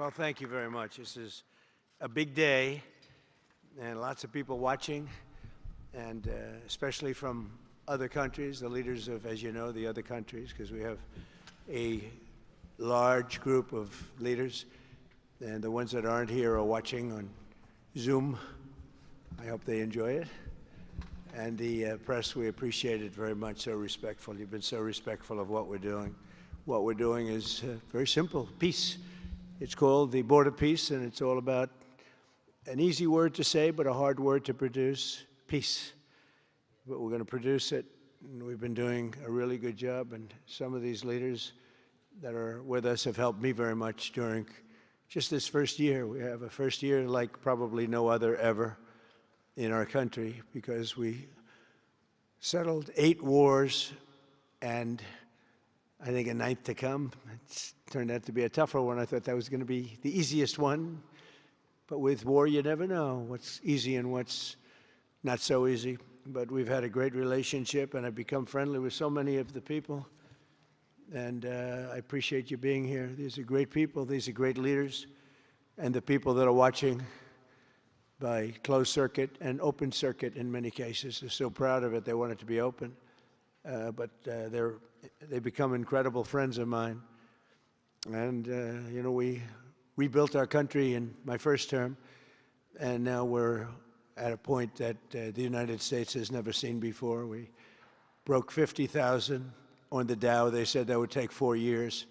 Well, thank you very much. This is a big day, and lots of people watching, and especially from other countries, the leaders of, as you know, the other countries, because we have a large group of leaders, and the ones that aren't here are watching on Zoom. I hope they enjoy it. And the press, we appreciate it very much, so respectful. You've been so respectful of what we're doing. What we're doing is very simple, peace. It's called the Board of Peace, and it's all about an easy word to say, but a hard word to produce, peace. But we're going to produce it, and we've been doing a really good job, and some of these leaders that are with us have helped me very much during just this first year. We have a first year like probably no other ever in our country, because we settled 8 wars and I think a 9th to come. It's turned out to be a tougher one. I thought that was going to be the easiest one. But with war, you never know what's easy and what's not so easy. But we've had a great relationship, and I've become friendly with so many of the people. And I appreciate you being here. These are great people. These are great leaders. And the people that are watching by closed circuit and open circuit in many cases. They're so proud of it. They want it to be open. But they become incredible friends of mine. And, you know, we rebuilt our country in my first term, and now we're at a point that the United States has never seen before. We broke 50,000 on the Dow. They said that would take 4 years.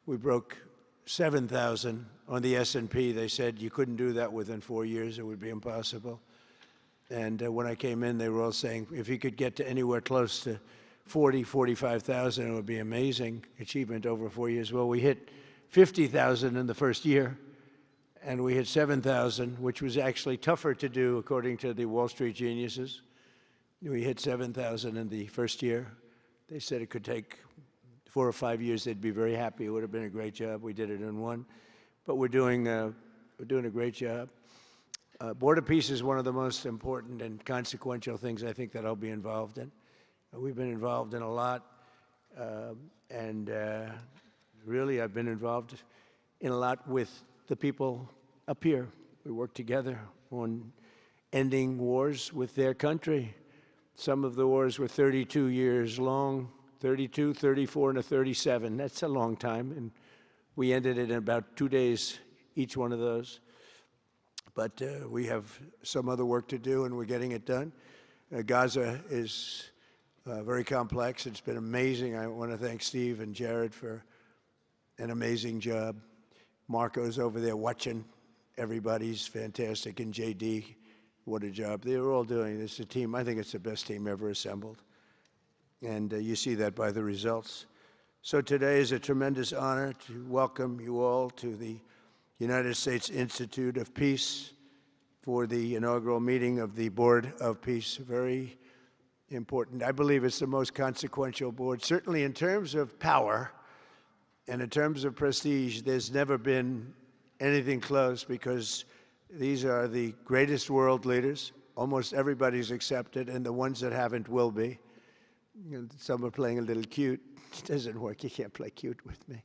We broke 7,000 on the S&P. They said you couldn't do that within 4 years. It would be impossible. And when I came in, they were all saying, if you could get to anywhere close to 40, 45,000, it would be amazing achievement over 4 years. Well, we hit 50,000 in the first year, and we hit 7,000, which was actually tougher to do according to the Wall Street geniuses. We hit 7,000 in the first year. They said it could take 4 or 5 years. They'd be very happy. It would have been a great job. We did it in 1. But we're doing a great job. Board of Peace is one of the most important and consequential things I think that I'll be involved in. We've been involved in a lot, and really I've been involved in a lot with the people up here. We work together on ending wars with their country. Some of the wars were 32 years long, 32, 34, and a 37. That's a long time, and we ended it in about 2 days, each one of those. But we have some other work to do, and we're getting it done. Gaza is very complex. It's been amazing. I want to thank Steve and Jared for an amazing job. Marco's over there watching. Everybody's fantastic. And JD, what a job. They were all doing this. A team, I think it's the best team ever assembled. And you see that by the results. So today is a tremendous honor to welcome you all to the United States Institute of Peace for the inaugural meeting of the Board of Peace. Very important. I believe it's the most consequential board, certainly in terms of power and in terms of prestige. There's never been anything close, because these are the greatest world leaders. Almost everybody's accepted, and the ones that haven't will be. Some are playing a little cute. It doesn't work. You can't play cute with me.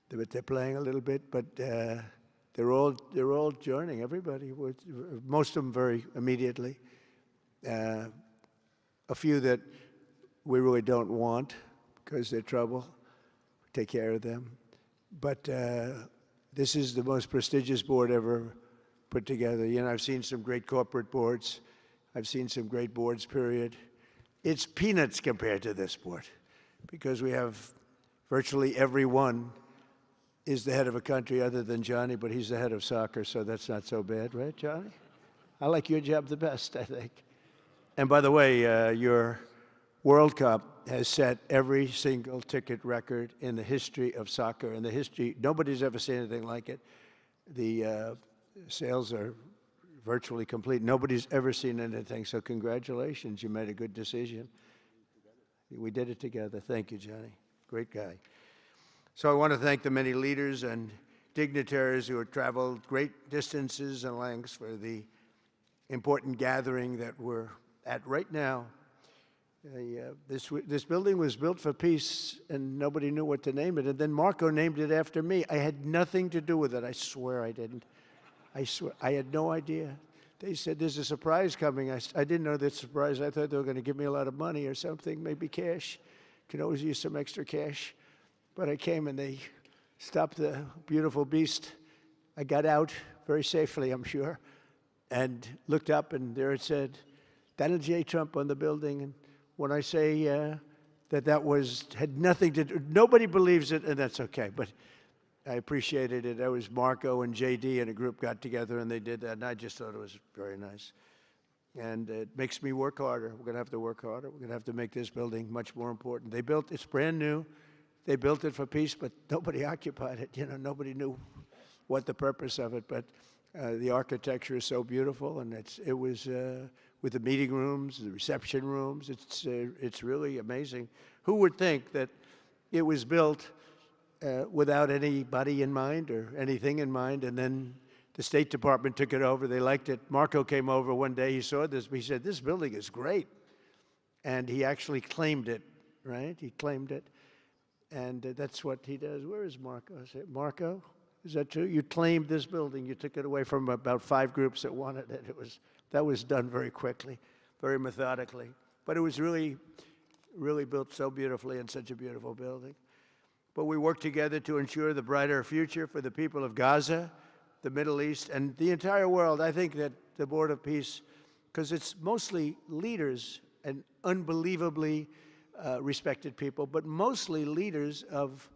But they're playing a little bit, but they're all joining, everybody. Most of them very immediately. A few that we really don't want because they're trouble. Take care of them. But this is the most prestigious board ever put together. You know, I've seen some great corporate boards. I've seen some great boards, period. It's peanuts compared to this board, because we have virtually everyone is the head of a country other than Johnny, but he's the head of soccer, so that's not so bad, right, Johnny? I like your job the best, I think. And by the way, your World Cup has set every single ticket record in the history of soccer. In the history, nobody's ever seen anything like it. The sales are virtually complete. Nobody's ever seen anything, so congratulations. You made a good decision. We did it together. Thank you, Johnny. Great guy. So I want to thank the many leaders and dignitaries who have traveled great distances and lengths for the important gathering that we're at right now. This building was built for peace, and nobody knew what to name it. And then Marco named it after me. I had nothing to do with it. I swear I didn't. I swear. I had no idea. They said, there's a surprise coming. I didn't know that surprise. I thought they were going to give me a lot of money or something, maybe cash. Could always use some extra cash. But I came, and they stopped the beautiful beast. I got out very safely, I'm sure, and looked up, and there it said, Donald J. Trump on the building. And when I say that had nothing to do, nobody believes it, and that's okay. But I appreciated it. That was Marco and JD and a group got together, and they did that, and I just thought it was very nice. And it makes me work harder. We're going to have to work harder. We're going to have to make this building much more important. It's brand new. They built it for peace, but nobody occupied it. You know, nobody knew what the purpose of it. But the architecture is so beautiful, and it was with the meeting rooms, the reception rooms. It's really amazing. Who would think that it was built without anybody in mind or anything in mind, and then the State Department took it over. They liked it. Marco came over one day. He saw this. He said, this building is great. And he actually claimed it, right? He claimed it. And that's what he does. Where is Marco? I said, Marco, is that true? You claimed this building. You took it away from about 5 groups that wanted it. That was done very quickly, very methodically. But it was really, really built so beautifully in such a beautiful building. But we worked together to ensure the brighter future for the people of Gaza, the Middle East, and the entire world. I think that the Board of Peace, because it's mostly leaders and unbelievably respected people, but mostly leaders of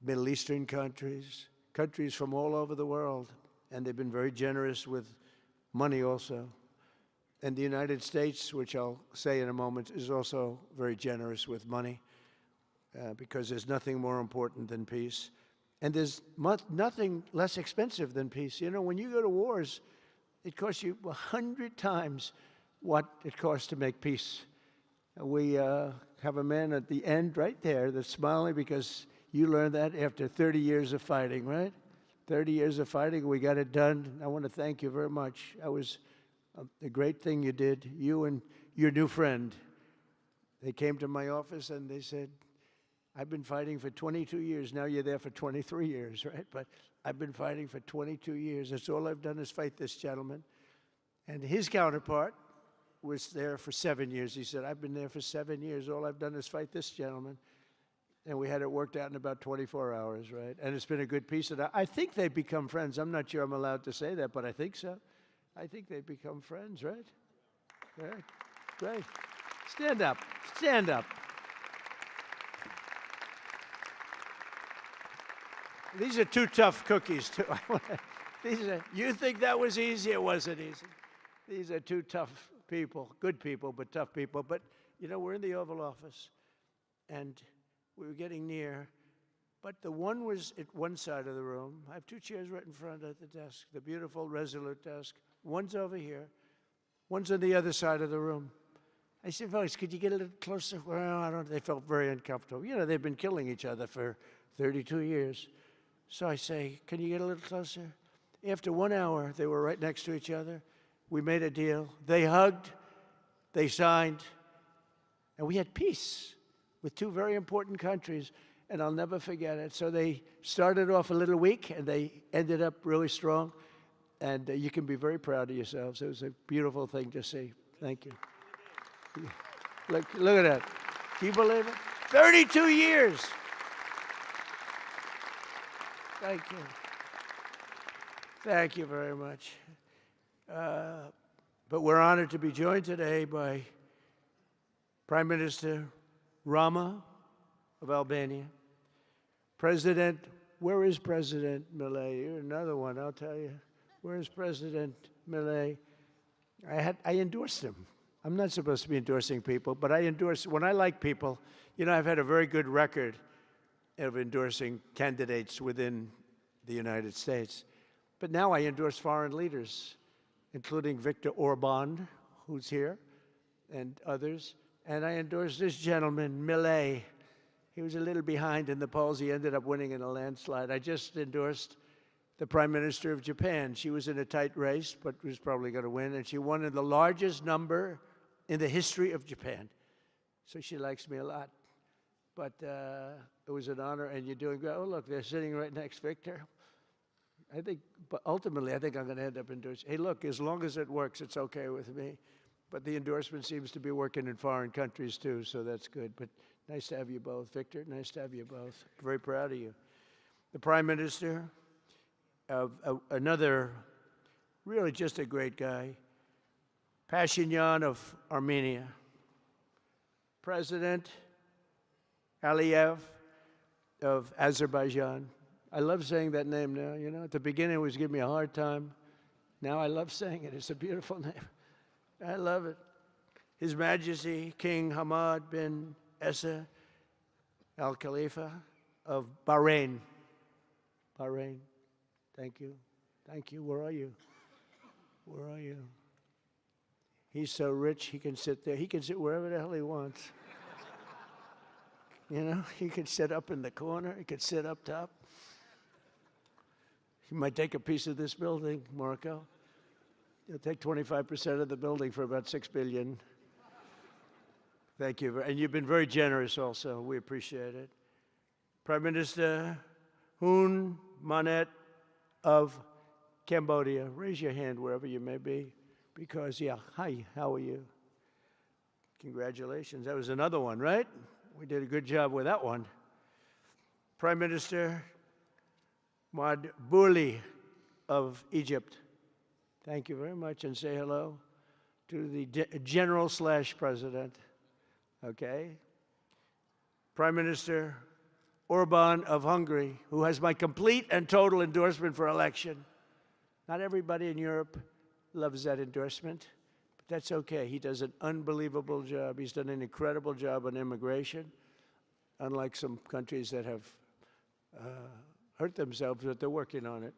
Middle Eastern countries, countries from all over the world, and they've been very generous with money also. And the United States, which I'll say in a moment, is also very generous with money because there's nothing more important than peace. And there's nothing less expensive than peace. You know, when you go to wars, it costs you 100 times what it costs to make peace. We have a man at the end right there that's smiling because you learned that after 30 years of fighting, right? 30 years of fighting, we got it done. I want to thank you very much. That was a great thing you did. You and your new friend, they came to my office and they said, I've been fighting for 22 years. Now you're there for 23 years, right? But I've been fighting for 22 years. That's all I've done is fight this gentleman. And his counterpart was there for 7 years. He said, I've been there for 7 years. All I've done is fight this gentleman. And we had it worked out in about 24 hours, right? And it's been a good peace. And I think they've become friends. I'm not sure I'm allowed to say that, but I think so. I think they've become friends, right? Right. Great. Stand up. Stand up. These are 2 tough cookies, too. You think that was easy? It wasn't easy. These are 2 tough people, good people, but tough people. But, you know, we're in the Oval Office, and we were getting near. But the one was at one side of the room. I have 2 chairs right in front of the desk, the beautiful, resolute desk. One's over here. One's on the other side of the room. I said, folks, could you get a little closer? Well, I don't. They felt very uncomfortable. You know, they've been killing each other for 32 years. So I say, can you get a little closer? After 1 hour, they were right next to each other. We made a deal. They hugged, they signed, and we had peace with 2 very important countries, and I'll never forget it. So they started off a little weak, and they ended up really strong, and you can be very proud of yourselves. It was a beautiful thing to see. Thank you. Look at that. Can you believe it? 32 years. Thank you. Thank you very much. But we're honored to be joined today by Prime Minister Rama of Albania. President, where is President Milei? You're another one, I'll tell you. Where is President Milei? I endorsed him. I'm not supposed to be endorsing people, but I endorse, when I like people, you know, I've had a very good record of endorsing candidates within the United States. But now I endorse foreign leaders, including Viktor Orban, who's here, and others. And I endorse this gentleman, Milei. He was a little behind in the polls. He ended up winning in a landslide. I just endorsed the Prime Minister of Japan. She was in a tight race, but was probably going to win. And she won in the largest number in the history of Japan. So she likes me a lot. But it was an honor, and you're doing great. Oh, look, they're sitting right next, Victor. I think, but ultimately, I think I'm going to end up endorsing. Hey, look, as long as it works, it's okay with me. But the endorsement seems to be working in foreign countries, too, so that's good. But nice to have you both. Victor, nice to have you both. Very proud of you. The Prime Minister of another, really just a great guy, Pashinyan of Armenia. President Aliyev of Azerbaijan. I love saying that name now, you know. At the beginning, it was giving me a hard time. Now I love saying it. It's a beautiful name. I love it. His Majesty King Hamad bin Essa Al Khalifa of Bahrain. Bahrain. Thank you. Thank you. Where are you? Where are you? He's so rich, he can sit there. He can sit wherever the hell he wants. You know, he could sit up in the corner. He could sit up top. He might take a piece of this building, Marco. He'll take 25% of the building for about $6 billion. Thank you. And you've been very generous also. We appreciate it. Prime Minister Hun Manet of Cambodia. Raise your hand wherever you may be. Because, yeah, hi, how are you? Congratulations. That was another one, right? We did a good job with that one. Prime Minister Madbouli of Egypt. Thank you very much, and say hello to the General/President. Okay. Prime Minister Orban of Hungary, who has my complete and total endorsement for election. Not everybody in Europe loves that endorsement, but that's okay. He does an unbelievable job. He's done an incredible job on immigration, unlike some countries that have hurt themselves, but they're working on it.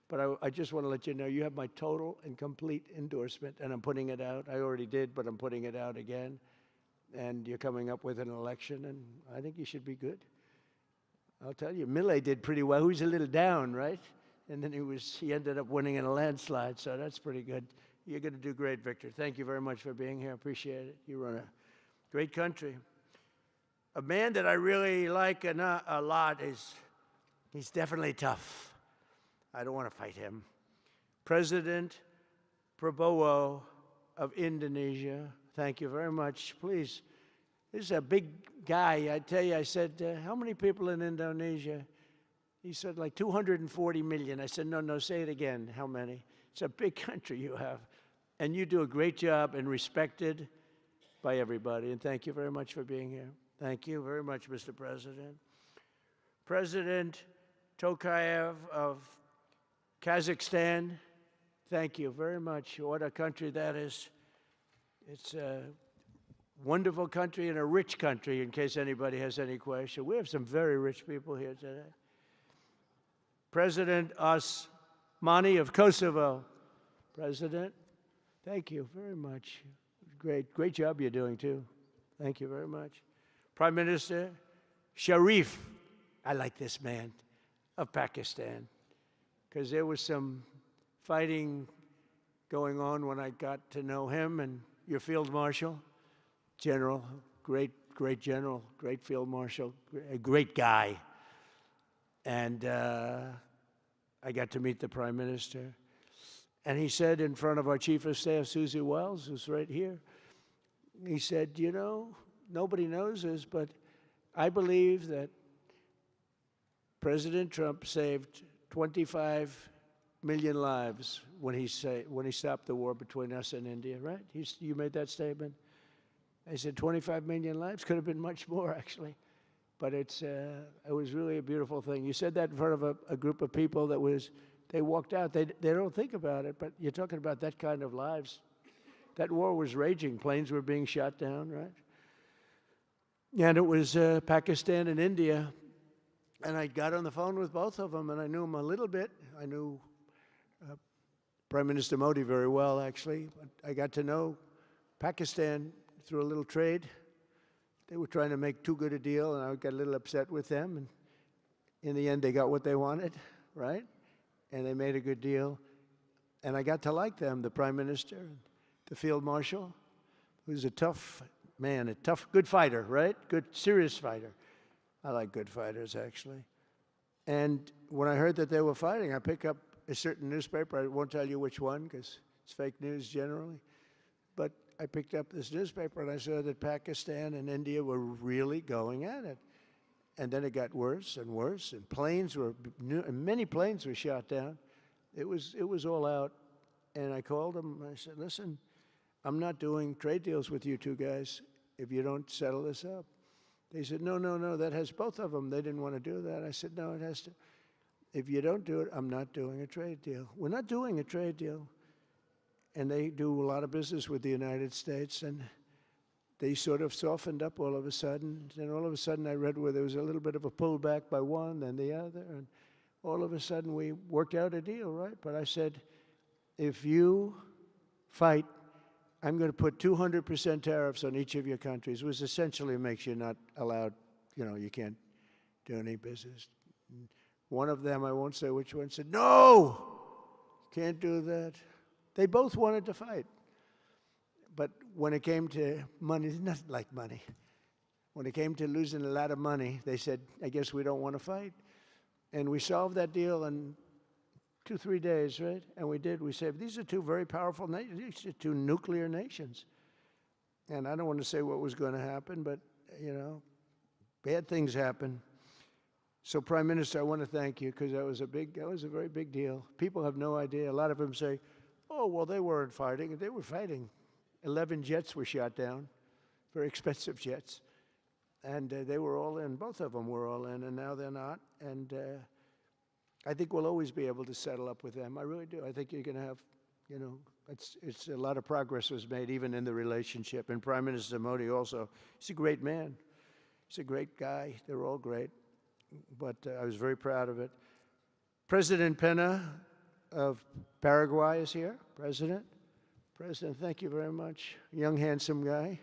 But I just want to let you know, you have my total and complete endorsement, and I'm putting it out. I already did, but I'm putting it out again. And you're coming up with an election, and I think you should be good. I'll tell you, Millet did pretty well. He was a little down, right? And then he ended up winning in a landslide, so that's pretty good. You're going to do great, Victor. Thank you very much for being here. Appreciate it. You run a great country. A man that I really like a lot he's definitely tough. I don't want to fight him. President Prabowo of Indonesia. Thank you very much. Please, this is a big guy. I tell you, I said, how many people in Indonesia? He said, like 240 million. I said, no, say it again. How many? It's a big country you have. And you do a great job and respected by everybody. And thank you very much for being here. Thank you very much, Mr. President. President Tokayev of Kazakhstan, thank you very much. What a country that is. It's a wonderful country and a rich country, in case anybody has any question. We have some very rich people here today. President Osmani of Kosovo. President, thank you very much. Great job you're doing, too. Thank you very much. Prime Minister Sharif, I like this man, of Pakistan, because there was some fighting going on when I got to know him, and your Field Marshal, General, great General, great Field Marshal, a great guy. And I got to meet the Prime Minister. And he said in front of our Chief of Staff, Susie Wells, who's right here, he said, you know, nobody knows this, but I believe that President Trump saved 25 million lives when he stopped the war between us and India, right? You made that statement? I said 25 million lives? Could have been much more, actually. But it was really a beautiful thing. You said that in front of a group of people they walked out. They don't think about it, but you're talking about that kind of lives. That war was raging. Planes were being shot down, right? And it was Pakistan and India. And I got on the phone with both of them, and I knew them a little bit. I knew Prime Minister Modi very well, actually. But I got to know Pakistan through a little trade. They were trying to make too good a deal, and I got a little upset with them. And in the end, they got what they wanted, right? And they made a good deal. And I got to like them, the Prime Minister, the Field Marshal. who's a tough man, a tough, good fighter, right? Good, serious fighter. I like good fighters, actually. And when I heard that they were fighting, I picked up a certain newspaper. I won't tell you which one because it's fake news generally. But I picked up this newspaper and I saw that Pakistan and India were really going at it. And then it got worse and worse, and many planes were shot down. It was all out. And I called them and I said, listen, I'm not doing trade deals with you two guys if you don't settle this up. They said, no, that has both of them. They didn't want to do that. I said, no, it has to. If you don't do it, I'm not doing a trade deal. We're not doing a trade deal. And they do a lot of business with the United States, and they sort of softened up all of a sudden. And all of a sudden I read where there was a little bit of a pullback by one, then the other, and all of a sudden we worked out a deal, right? But I said, if you fight, I'm going to put 200% tariffs on each of your countries, which essentially makes you not allowed, you can't do any business. One of them, I won't say which one, said, no, can't do that. They both wanted to fight. But when it came to money, it's not like money. When it came to losing a lot of money, they said, I guess we don't want to fight. And we solved that deal in 2-3 days, right? And we did. We said, these are two very powerful nations, these are two nuclear nations. And I don't want to say what was going to happen, but, bad things happen. So, Prime Minister, I want to thank you because that was a very big deal. People have no idea. A lot of them say, oh, well, they weren't fighting. They were fighting. 11 jets were shot down, very expensive jets. And they were all in. Both of them were all in, and now they're not. And I think we'll always be able to settle up with them. I really do. I think you're going to have, it's a lot of progress was made even in the relationship. And Prime Minister Modi also, he's a great man. He's a great guy. They're all great. But I was very proud of it. President Pena of Paraguay is here. President, thank you very much. Young, handsome guy.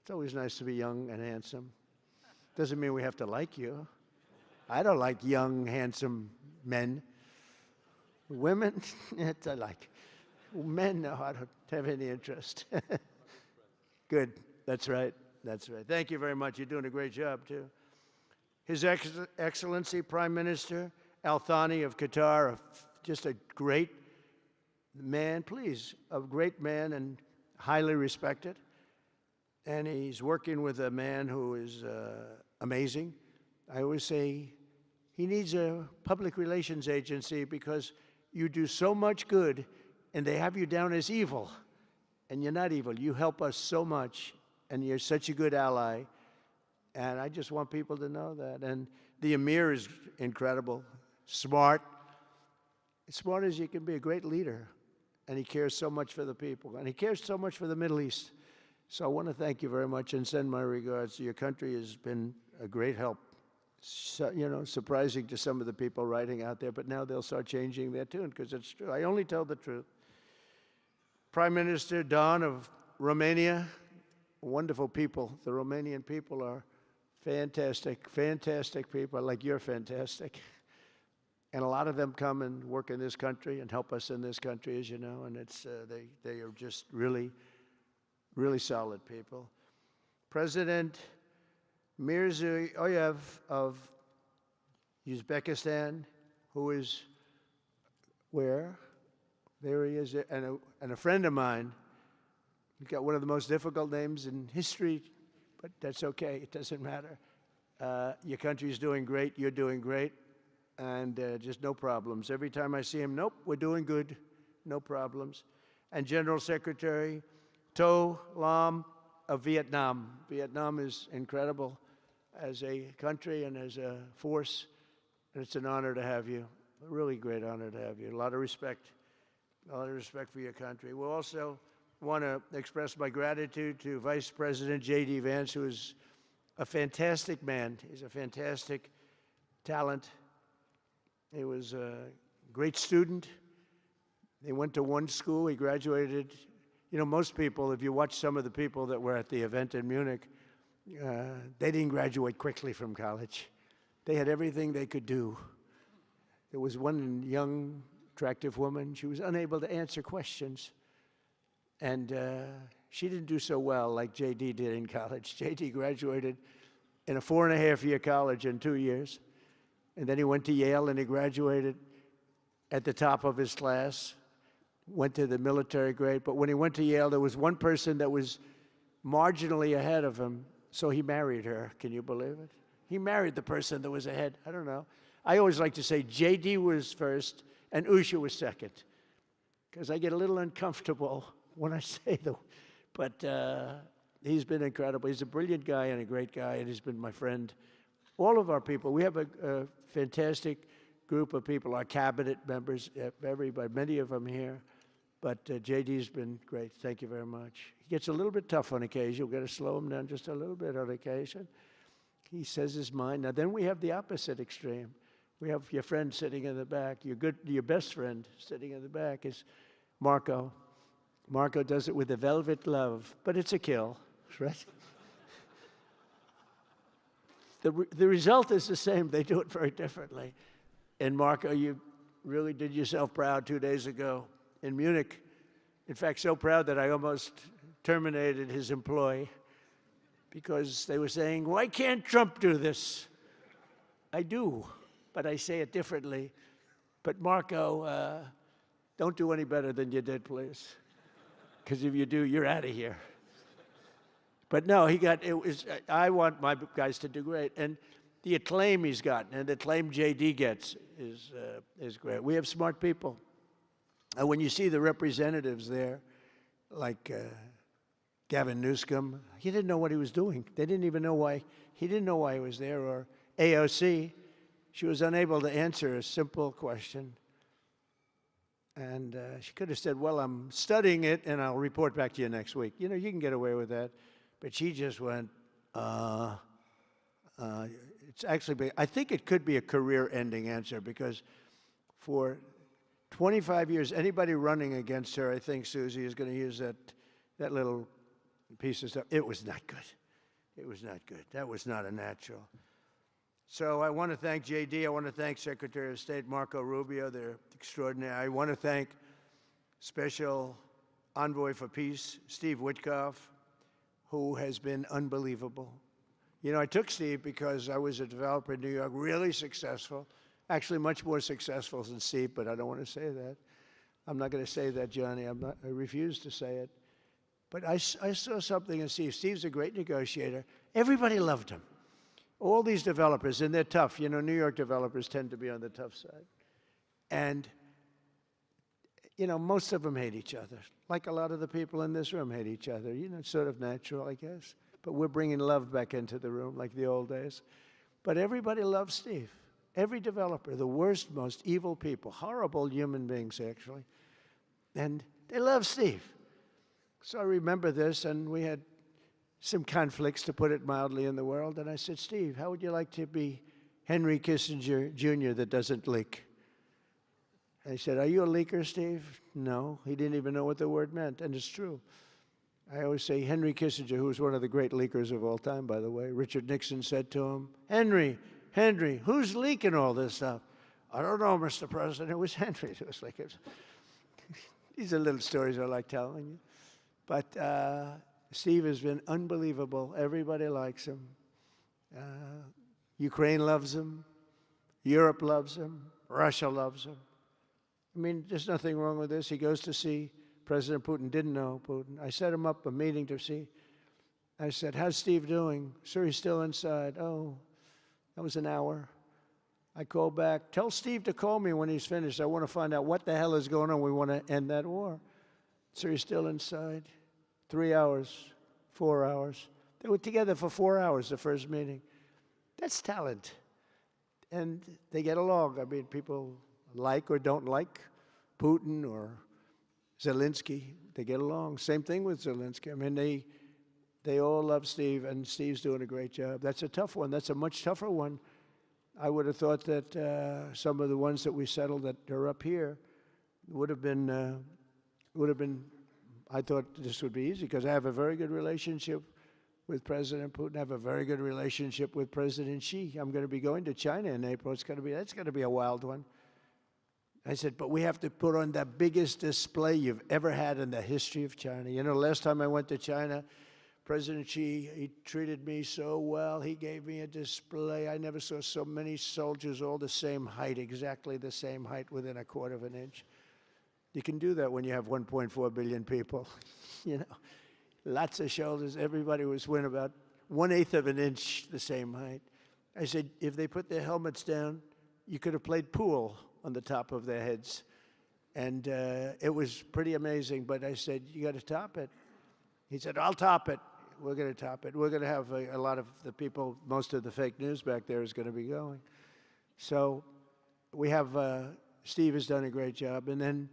It's always nice to be young and handsome. Doesn't mean we have to like you. I don't like young, handsome men. Women, I like. Men, no, I don't have any interest. Good, that's right. Thank you very much. You're doing a great job, too. His Excellency, Prime Minister Al Thani of Qatar, just a great man, a great man and highly respected. And he's working with a man who is amazing. I always say he needs a public relations agency because you do so much good and they have you down as evil. And you're not evil. You help us so much and you're such a good ally. And I just want people to know that. And the Emir is incredible, smart, as smart as you can be, a great leader. And he cares so much for the people. And he cares so much for the Middle East. So I want to thank you very much and send my regards. Your country has been a great help. So, surprising to some of the people writing out there, but now they'll start changing their tune because it's true. I only tell the truth. Prime Minister Don of Romania, wonderful people. The Romanian people are fantastic people, like you're fantastic. And a lot of them come and work in this country and help us in this country, as you know, and it's they are just really, really solid people. President Mirziyoyev of Uzbekistan, who is where? There he is, and a friend of mine. He's got one of the most difficult names in history, but that's okay. It doesn't matter. Your country's doing great. You're doing great. And just no problems. Every time I see him, nope, we're doing good. No problems. And General Secretary To Lam of Vietnam. Vietnam is incredible as a country and as a force. And it's an honor to have you. A really great honor to have you. A lot of respect. A lot of respect for your country. We'll also want to express my gratitude to Vice President J.D. Vance, who is a fantastic man. He's a fantastic talent. He was a great student. He went to one school. He graduated. Most people, if you watch some of the people that were at the event in Munich, they didn't graduate quickly from college. They had everything they could do. There was one young, attractive woman. She was unable to answer questions. And she didn't do so well like J.D. did in college. J.D. graduated in a 4.5-year college in 2 years. And then he went to Yale and he graduated at the top of his class, went to the military grade. But when he went to Yale, there was one person that was marginally ahead of him, so he married her. Can you believe it? He married the person that was ahead. I don't know. I always like to say J.D. was first and Usha was second, because I get a little uncomfortable when I say them. But he's been incredible. He's a brilliant guy and a great guy, and he's been my friend. All of our people, we have a fantastic group of people, our cabinet members, everybody, many of them here. But J.D.'s been great. Thank you very much. He gets a little bit tough on occasion. We've got to slow him down just a little bit on occasion. He says his mind. Now, then we have the opposite extreme. We have your friend sitting in the back. Your best friend sitting in the back is Marco. Marco does it with a velvet glove, but it's a kill, right? The result is the same. They do it very differently. And Marco, you really did yourself proud 2 days ago in Munich. In fact, so proud that I almost terminated his employ because they were saying, why can't Trump do this? I do, but I say it differently. But Marco, don't do any better than you did, please. Because if you do, you're out of here. But no, I want my guys to do great. And the acclaim he's gotten and the acclaim J.D. gets is great. We have smart people. And when you see the representatives there, like Gavin Newsom, he didn't know what he was doing. They didn't even know why. He didn't know why he was there. Or AOC, she was unable to answer a simple question. And she could have said, well, I'm studying it, and I'll report back to you next week. You know, you can get away with that. But she just went, it's actually, I think it could be a career-ending answer, because for 25 years, anybody running against her, I think Susie is going to use that little piece of stuff. It was not good. It was not good. That was not a natural. So I want to thank J.D. I want to thank Secretary of State Marco Rubio. They're extraordinary. I want to thank Special Envoy for Peace, Steve Witkoff, who has been unbelievable. You know, I took Steve because I was a developer in New York, really successful, actually much more successful than Steve, but I don't want to say that. I'm not going to say that, Johnny. I refuse to say it. But I saw something in Steve. Steve's a great negotiator. Everybody loved him. All these developers, and they're tough. You know, New York developers tend to be on the tough side. And, you know, most of them hate each other. Like a lot of the people in this room hate each other. You know, it's sort of natural, I guess. But we're bringing love back into the room like the old days. But everybody loves Steve. Every developer, the worst, most evil people, horrible human beings, actually. And they love Steve. So I remember this, and we had some conflicts, to put it mildly, in the world. And I said, Steve, how would you like to be Henry Kissinger Jr. that doesn't leak? And he said, are you a leaker, Steve? No. He didn't even know what the word meant, and it's true. I always say Henry Kissinger, who was one of the great leakers of all time, by the way, Richard Nixon said to him, Henry, who's leaking all this stuff? I don't know, Mr. President. It was Henry. It was like, these are little stories I like telling you. But Steve has been unbelievable. Everybody likes him. Ukraine loves him. Europe loves him. Russia loves him. I mean, there's nothing wrong with this. He goes to see President Putin. Didn't know Putin. I set him up a meeting to see. I said, how's Steve doing? Sir, he's still inside. Oh, that was an hour. I called back. Tell Steve to call me when he's finished. I want to find out what the hell is going on. We want to end that war. Sir, he's still inside. 3 hours, 4 hours. They were together for 4 hours, the first meeting. That's talent. And they get along. I mean, people like or don't like Putin or Zelensky. They get along. Same thing with Zelensky. I mean, they all love Steve, and Steve's doing a great job. That's a tough one. That's a much tougher one. I would have thought that some of the ones that we settled that are up here would have been, I thought this would be easy, because I have a very good relationship with President Putin. I have a very good relationship with President Xi. I'm going to be going to China in April. That's going to be a wild one. I said, but we have to put on the biggest display you've ever had in the history of China. You know, last time I went to China, President Xi, he treated me so well. He gave me a display. I never saw so many soldiers all the same height, exactly the same height within a quarter of an inch. You can do that when you have 1.4 billion people. You know, lots of shoulders. Everybody was within about 1/8 of an inch the same height. I said, if they put their helmets down, you could have played pool on the top of their heads. And it was pretty amazing. But I said, you got to top it. He said, I'll top it. We're going to top it. We're going to have a lot of the people, most of the fake news back there is going to be going. So we have, Steve has done a great job. And then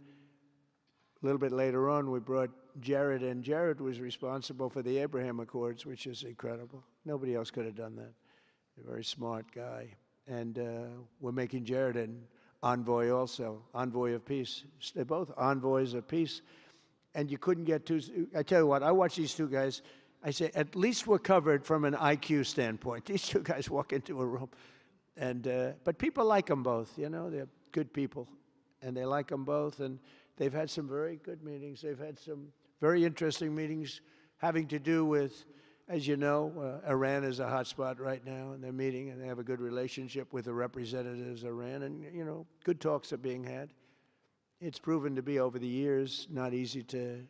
a little bit later on, we brought Jared in. Jared was responsible for the Abraham Accords, which is incredible. Nobody else could have done that. A very smart guy. And we're making Jared an envoy also, envoy of peace. They're both envoys of peace. And you couldn't get two. I tell you what, I watch these two guys. I say, at least we're covered from an IQ standpoint. These two guys walk into a room. And but people like them both, you know. They're good people. And they like them both. And they've had some very good meetings. They've had some very interesting meetings having to do with, as you know, Iran is a hot spot right now. And they're meeting, and they have a good relationship with the representatives of Iran. And, you know, good talks are being had. It's proven to be, over the years, not easy to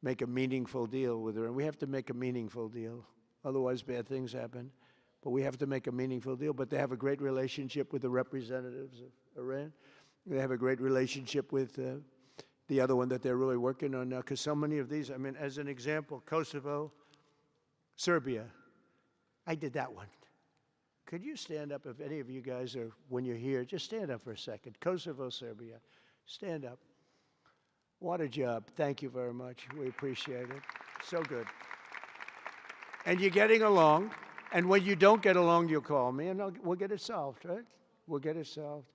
make a meaningful deal with Iran. We have to make a meaningful deal. Otherwise, bad things happen. But we have to make a meaningful deal. But they have a great relationship with the representatives of Iran. They have a great relationship with the other one that they're really working on now. Because so many of these, I mean, as an example, Kosovo, Serbia. I did that one. Could you stand up, if any of you guys are, when you're here, just stand up for a second. Kosovo, Serbia. Stand up. What a job. Thank you very much. We appreciate it. So good. And you're getting along. And when you don't get along, you'll call me, and we'll get it solved, right? We'll get it solved.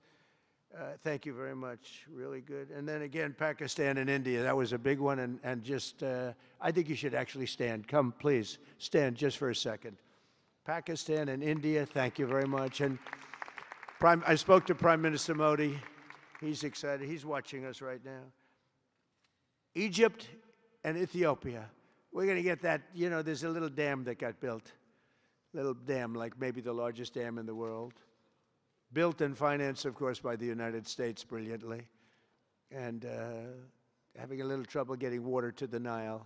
Thank you very much. Really good. And then again, Pakistan and India. That was a big one. And just, I think you should actually stand. Come, please. Stand just for a second. Pakistan and India, thank you very much. And I spoke to Prime Minister Modi. He's excited. He's watching us right now. Egypt and Ethiopia. We're going to get that. You know, there's a little dam that got built. Little dam, like maybe the largest dam in the world. Built and financed, of course, by the United States brilliantly. And having a little trouble getting water to the Nile.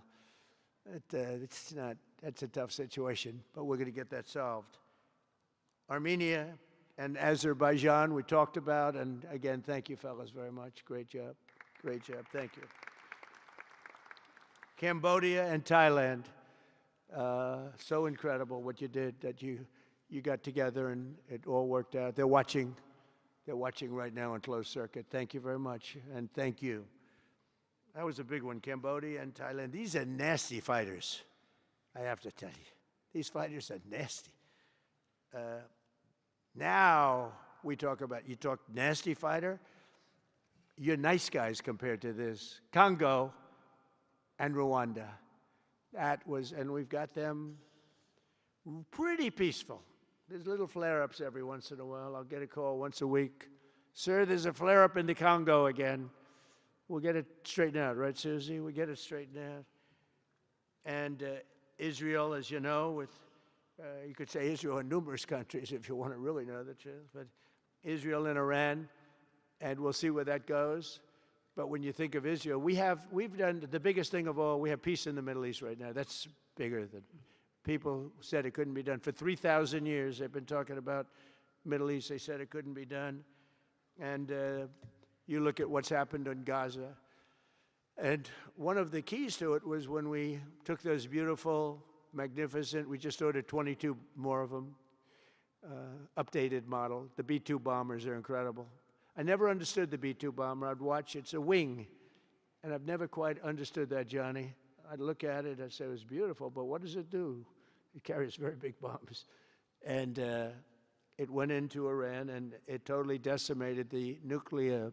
That's a tough situation, but we're going to get that solved. Armenia and Azerbaijan, we talked about, and again, thank you, fellas, very much. Great job. Great job. Thank you. Cambodia and Thailand. So incredible what you did, that you got together and it all worked out. They're watching right now on closed circuit. Thank you very much, and thank you. That was a big one, Cambodia and Thailand. These are nasty fighters, I have to tell you. These fighters are nasty. Now we talk about, you talk nasty fighter, you're nice guys compared to this. Congo and Rwanda. That was, and we've got them pretty peaceful. There's little flare-ups every once in a while. I'll get a call once a week. Sir, there's a flare-up in the Congo again. We'll get it straightened out, right, Susie? We'll get it straightened out. And Israel, as you know, with, you could say Israel in numerous countries if you want to really know the truth, but Israel and Iran, and we'll see where that goes. But when you think of Israel, we've done the biggest thing of all. We have peace in the Middle East right now. That's bigger than people said it couldn't be done. For 3,000 years, they've been talking about Middle East. They said it couldn't be done. And you look at what's happened in Gaza. And one of the keys to it was when we took those beautiful, magnificent, we just ordered 22 more of them, updated model. The B-2 bombers are incredible. I never understood the B-2 bomber. I'd watch, it's a wing. And I've never quite understood that, Johnny. I'd look at it, I'd say it was beautiful, but what does it do? It carries very big bombs. And it went into Iran, and it totally decimated the nuclear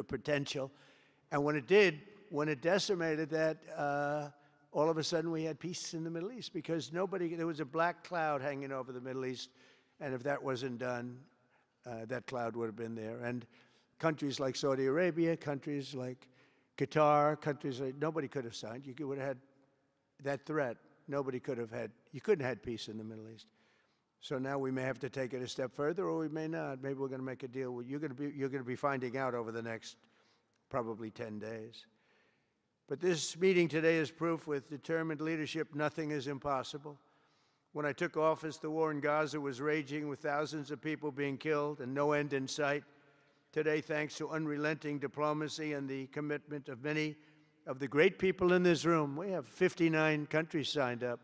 potential. And when it did, when it decimated that, all of a sudden we had peace in the Middle East, because there was a black cloud hanging over the Middle East, and if that wasn't done, that cloud would have been there. And countries like Saudi Arabia, countries like Qatar, countries like, nobody could have signed. You would have had that threat. Nobody could have had, you couldn't have had peace in the Middle East. So now we may have to take it a step further, or we may not. Maybe we're going to make a deal. You're going to be finding out over the next probably 10 days. But this meeting today is proof with determined leadership, nothing is impossible. When I took office, the war in Gaza was raging with thousands of people being killed and no end in sight. Today, thanks to unrelenting diplomacy and the commitment of many of the great people in this room, we have 59 countries signed up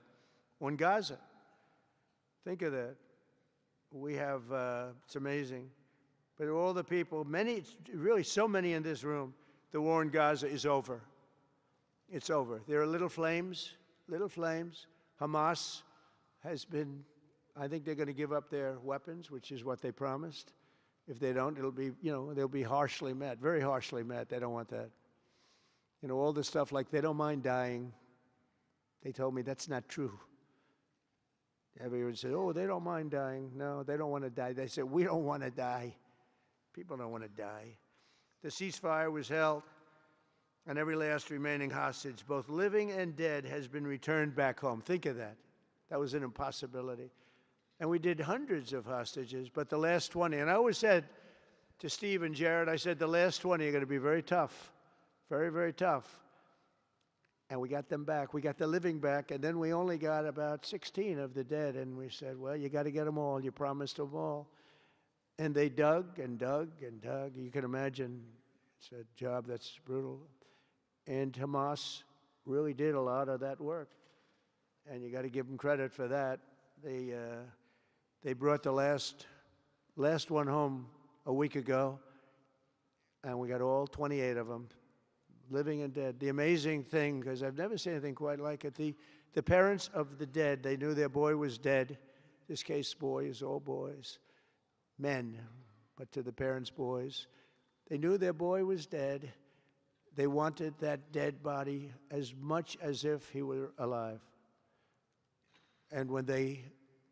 on Gaza. Think of that. We have, it's amazing. But all the people, many, really so many in this room, the war in Gaza is over. It's over. There are little flames, little flames. Hamas has been, I think they're going to give up their weapons, which is what they promised. If they don't, it'll be, they'll be harshly met, very harshly met. They don't want that. All the stuff like they don't mind dying. They told me that's not true. Everyone said, oh, they don't mind dying. No, they don't want to die. They said, we don't want to die. People don't want to die. The ceasefire was held, and every last remaining hostage, both living and dead, has been returned back home. Think of that. That was an impossibility. And we did hundreds of hostages, but the last 20, and I always said to Steve and Jared, I said, the last 20 are going to be very tough, very, very tough. And we got them back. We got the living back, and then we only got about 16 of the dead, and we said, well, you got to get them all. You promised them all. And they dug and dug and dug. You can imagine it's a job that's brutal. And Hamas really did a lot of that work. And you got to give them credit for that. They brought the last one home a week ago, and we got all 28 of them, living and dead. The amazing thing, because I've never seen anything quite like it, the parents of the dead, they knew their boy was dead. This case, boys, all boys, men, but to the parents' boys. They knew their boy was dead. They wanted that dead body as much as if he were alive. And when they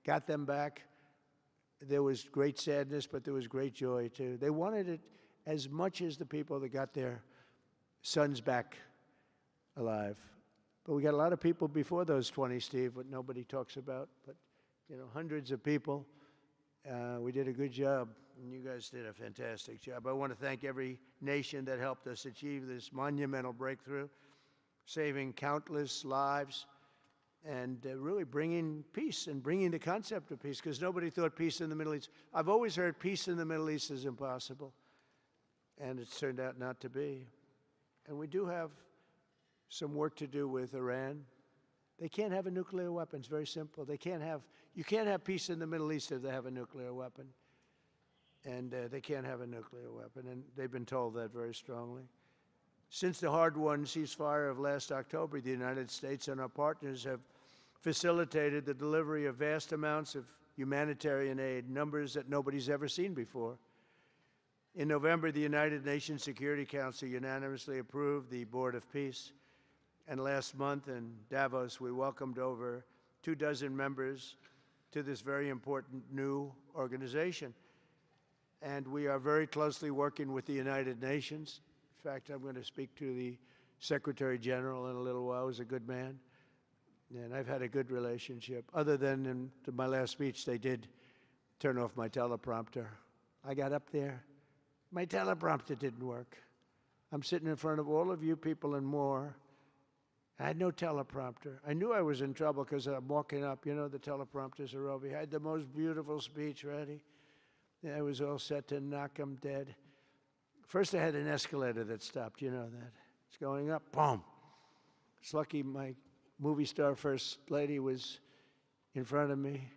got them back, there was great sadness, but there was great joy, too. They wanted it as much as the people that got their sons back alive. But we got a lot of people before those 20, Steve, what nobody talks about. But, hundreds of people. We did a good job, and you guys did a fantastic job. I want to thank every nation that helped us achieve this monumental breakthrough, saving countless lives, and really bringing peace and bringing the concept of peace, because nobody thought peace in the Middle East. I've always heard peace in the Middle East is impossible, and it's turned out not to be. And we do have some work to do with Iran. They can't have a nuclear weapon. It's very simple. You can't have peace in the Middle East if they have a nuclear weapon. And they can't have a nuclear weapon, and they've been told that very strongly. Since the hard-won ceasefire of last October, the United States and our partners have facilitated the delivery of vast amounts of humanitarian aid, numbers that nobody's ever seen before. In November, the United Nations Security Council unanimously approved the Board of Peace. And last month in Davos, we welcomed over 24 members to this very important new organization. And we are very closely working with the United Nations. In fact, I'm going to speak to the Secretary General in a little while. He's a good man. And I've had a good relationship. Other than in my last speech, they did turn off my teleprompter. I got up there. My teleprompter didn't work. I'm sitting in front of all of you people and more. I had no teleprompter. I knew I was in trouble because I'm walking up. The teleprompters are over here. I had the most beautiful speech ready. I was all set to knock them dead. First, I had an escalator that stopped. You know that. It's going up. Boom. It's lucky my movie star first lady was in front of me,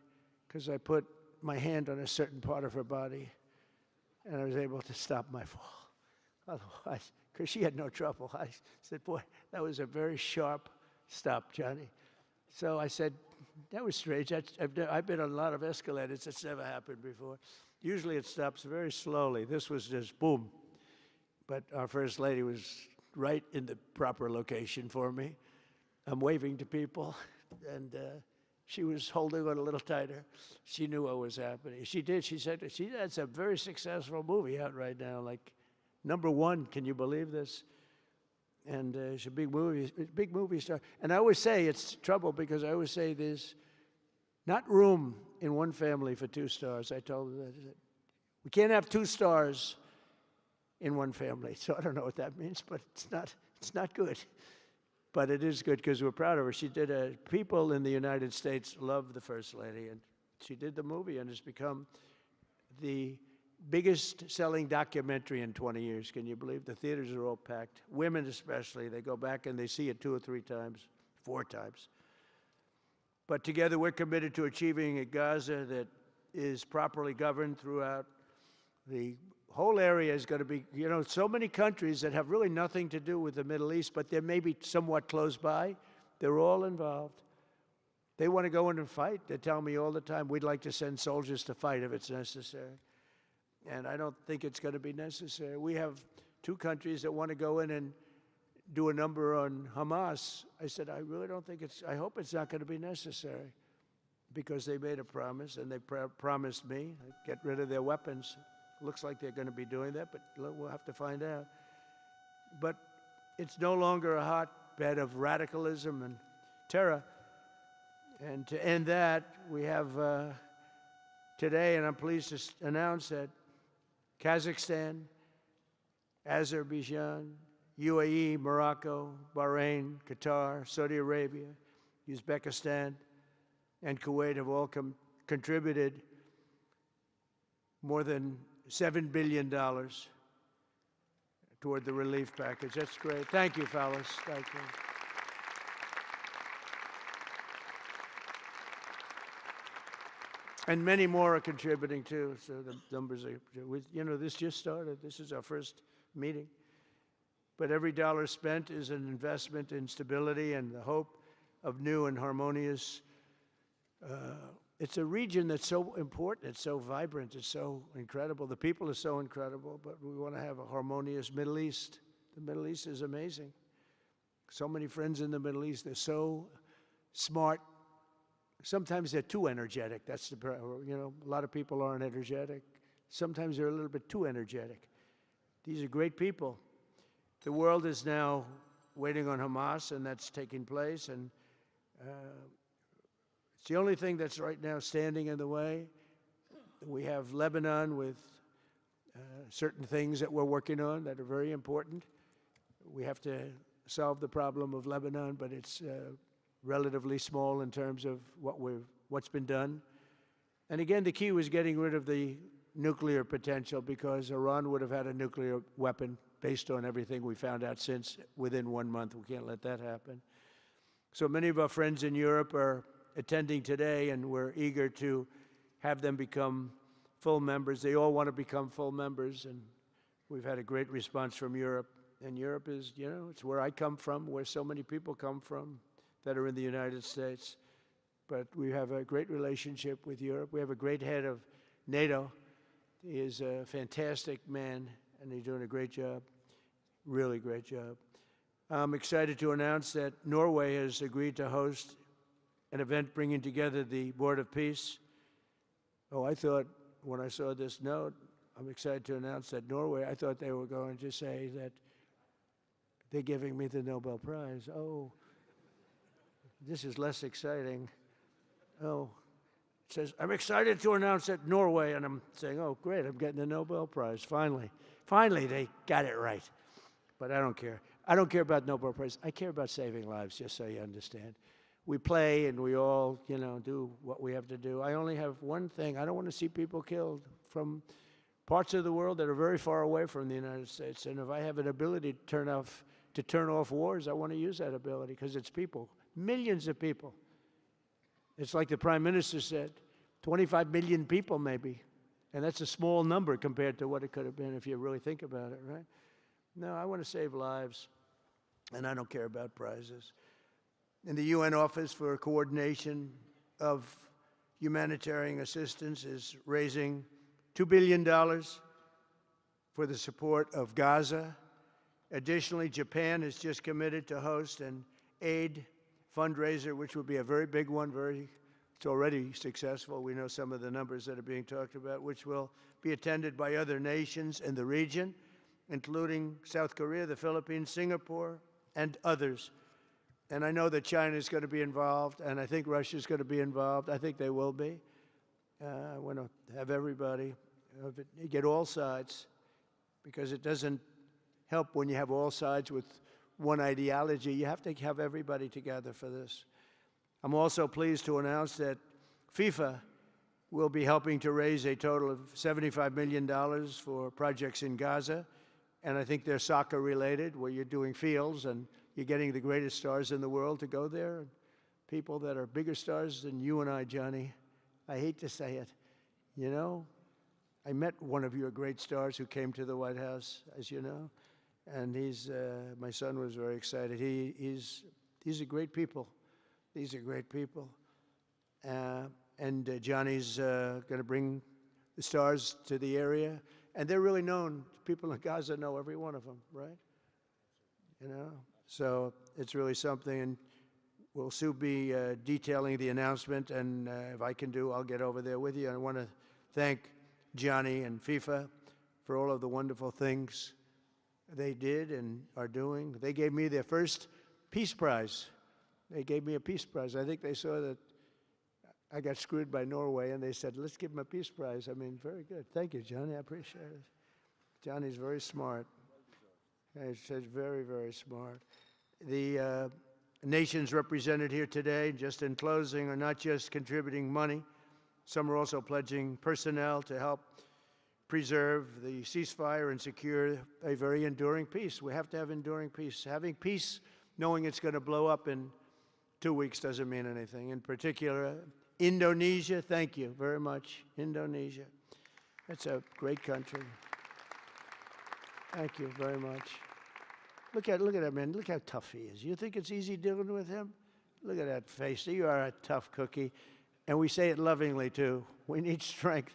because I put my hand on a certain part of her body, and I was able to stop my fall. Otherwise, because she had no trouble. I said, boy, that was a very sharp stop, Johnny. So I said, that was strange. I've been on a lot of escalators. It's never happened before. Usually it stops very slowly. This was just boom. But our First Lady was right in the proper location for me. I'm waving to people, and she was holding on a little tighter. She knew what was happening. She did. She said, that's a very successful movie out right now. Like, #1. Can you believe this? And she's a big movie star. And I always say it's trouble because I always say there's not room in one family for 2 stars. I told her that. We can't have 2 stars in one family. So I don't know what that means, but it's not good. But it is good because we're proud of her. She did people in the United States love the First Lady, and she did the movie, and it's become the biggest selling documentary in 20 years. Can you believe? The theaters are all packed. Women especially, they go back and they see it 2 or 3 times, 4 times. But together we're committed to achieving a Gaza that is properly governed throughout. The whole area is going to be, so many countries that have really nothing to do with the Middle East, but they're maybe somewhat close by. They're all involved. They want to go in and fight. They tell me all the time, we'd like to send soldiers to fight if it's necessary. And I don't think it's going to be necessary. We have 2 countries that want to go in and do a number on Hamas. I said, I really don't think I hope it's not going to be necessary, because they made a promise, and they promised me, get rid of their weapons. Looks like they're going to be doing that, but we'll have to find out. But it's no longer a hotbed of radicalism and terror. And to end that, we have today, and I'm pleased to announce that Kazakhstan, Azerbaijan, UAE, Morocco, Bahrain, Qatar, Saudi Arabia, Uzbekistan, and Kuwait have all contributed more than $7 billion toward the relief package. That's great. Thank you, fellas. Thank you. And many more are contributing too, so the numbers are, this just started. This is our first meeting. But every dollar spent is an investment in stability and the hope of new and harmonious. It's a region that's so important, it's so vibrant, it's so incredible. The people are so incredible, but we want to have a harmonious Middle East. The Middle East is amazing. So many friends in the Middle East, they're so smart. Sometimes they're too energetic. That's the problem. A lot of people aren't energetic. Sometimes they're a little bit too energetic. These are great people. The world is now waiting on Hamas, and that's taking place. And it's the only thing that's right now standing in the way. We have Lebanon with certain things that we're working on that are very important. We have to solve the problem of Lebanon, but it's relatively small in terms of what's been done. And again, the key was getting rid of the nuclear potential, because Iran would have had a nuclear weapon based on everything we found out since within 1 month. We can't let that happen. So many of our friends in Europe are attending today, and we're eager to have them become full members. They all want to become full members, and we've had a great response from Europe. And Europe is, it's where I come from, where so many people come from that are in the United States. But we have a great relationship with Europe. We have a great head of NATO. He is a fantastic man, and he's doing a great job, really great job. I'm excited to announce that Norway has agreed to host an event bringing together the Board of Peace. Oh, I thought when I saw this note, I'm excited to announce that Norway, I thought they were going to say that they're giving me the Nobel Prize. Oh, this is less exciting. Oh, it says, I'm excited to announce that Norway, and I'm saying, oh, great, I'm getting the Nobel Prize, finally. Finally, they got it right. But I don't care. I don't care about Nobel Prize. I care about saving lives, just so you understand. We play and we all, do what we have to do. I only have one thing. I don't want to see people killed from parts of the world that are very far away from the United States. And if I have an ability to turn off wars, I want to use that ability, because it's people, millions of people. It's like the Prime Minister said, 25 million people maybe. And that's a small number compared to what it could have been if you really think about it, right? No, I want to save lives, and I don't care about prizes. And the UN Office for Coordination of Humanitarian Assistance is raising $2 billion for the support of Gaza. Additionally, Japan has just committed to host an aid fundraiser, which will be a very big one. It's already successful. We know some of the numbers that are being talked about, which will be attended by other nations in the region. including South Korea, the Philippines, Singapore, and others. And I know that China is going to be involved, and I think Russia is going to be involved. I think they will be. I want to have everybody, get all sides, because it doesn't help when you have all sides with one ideology. You have to have everybody together for this. I'm also pleased to announce that FIFA will be helping to raise a total of $75 million for projects in Gaza, and I think they're soccer related, where you're doing fields and you're getting the greatest stars in the world to go there, and people that are bigger stars than you and I, Johnny. I hate to say it. You know, I met one of your great stars who came to the White House, as you know, and my son was very excited. These are great people. These are great people. And Johnny's going to bring the stars to the area, and they're really known. People in Gaza know every one of them, right? You know, so it's really something, and we'll soon be detailing the announcement, and if I can do, I'll get over there with you. I want to thank Johnny and FIFA for all of the wonderful things they did and are doing. They gave me their first Peace Prize. They gave me a Peace Prize. I think they saw that I got screwed by Norway, and they said, let's give him a Peace Prize. I mean, very good. Thank you, Johnny. I appreciate it. Johnny's very smart. He's very, very smart. The nations represented here today, just in closing, are not just contributing money. Some are also pledging personnel to help preserve the ceasefire and secure a very enduring peace. We have to have enduring peace. Having peace, knowing it's going to blow up in 2 weeks, doesn't mean anything. In particular, Indonesia, thank you very much. Indonesia. It's a great country. Thank you very much. Look at that man. Look how tough he is. You think it's easy dealing with him? Look at that face. You are a tough cookie. And we say it lovingly, too. We need strength.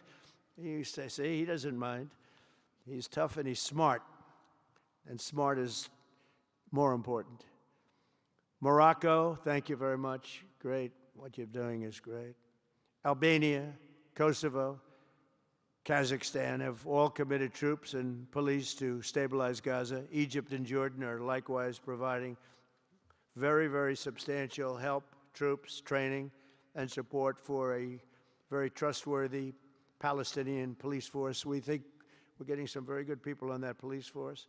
You say, see, he doesn't mind. He's tough and he's smart. And smart is more important. Morocco, thank you very much. Great. What you're doing is great. Albania, Kosovo, Kazakhstan have all committed troops and police to stabilize Gaza. Egypt and Jordan are likewise providing very, very substantial help, troops, training, and support for a very trustworthy Palestinian police force. We think we're getting some very good people on that police force.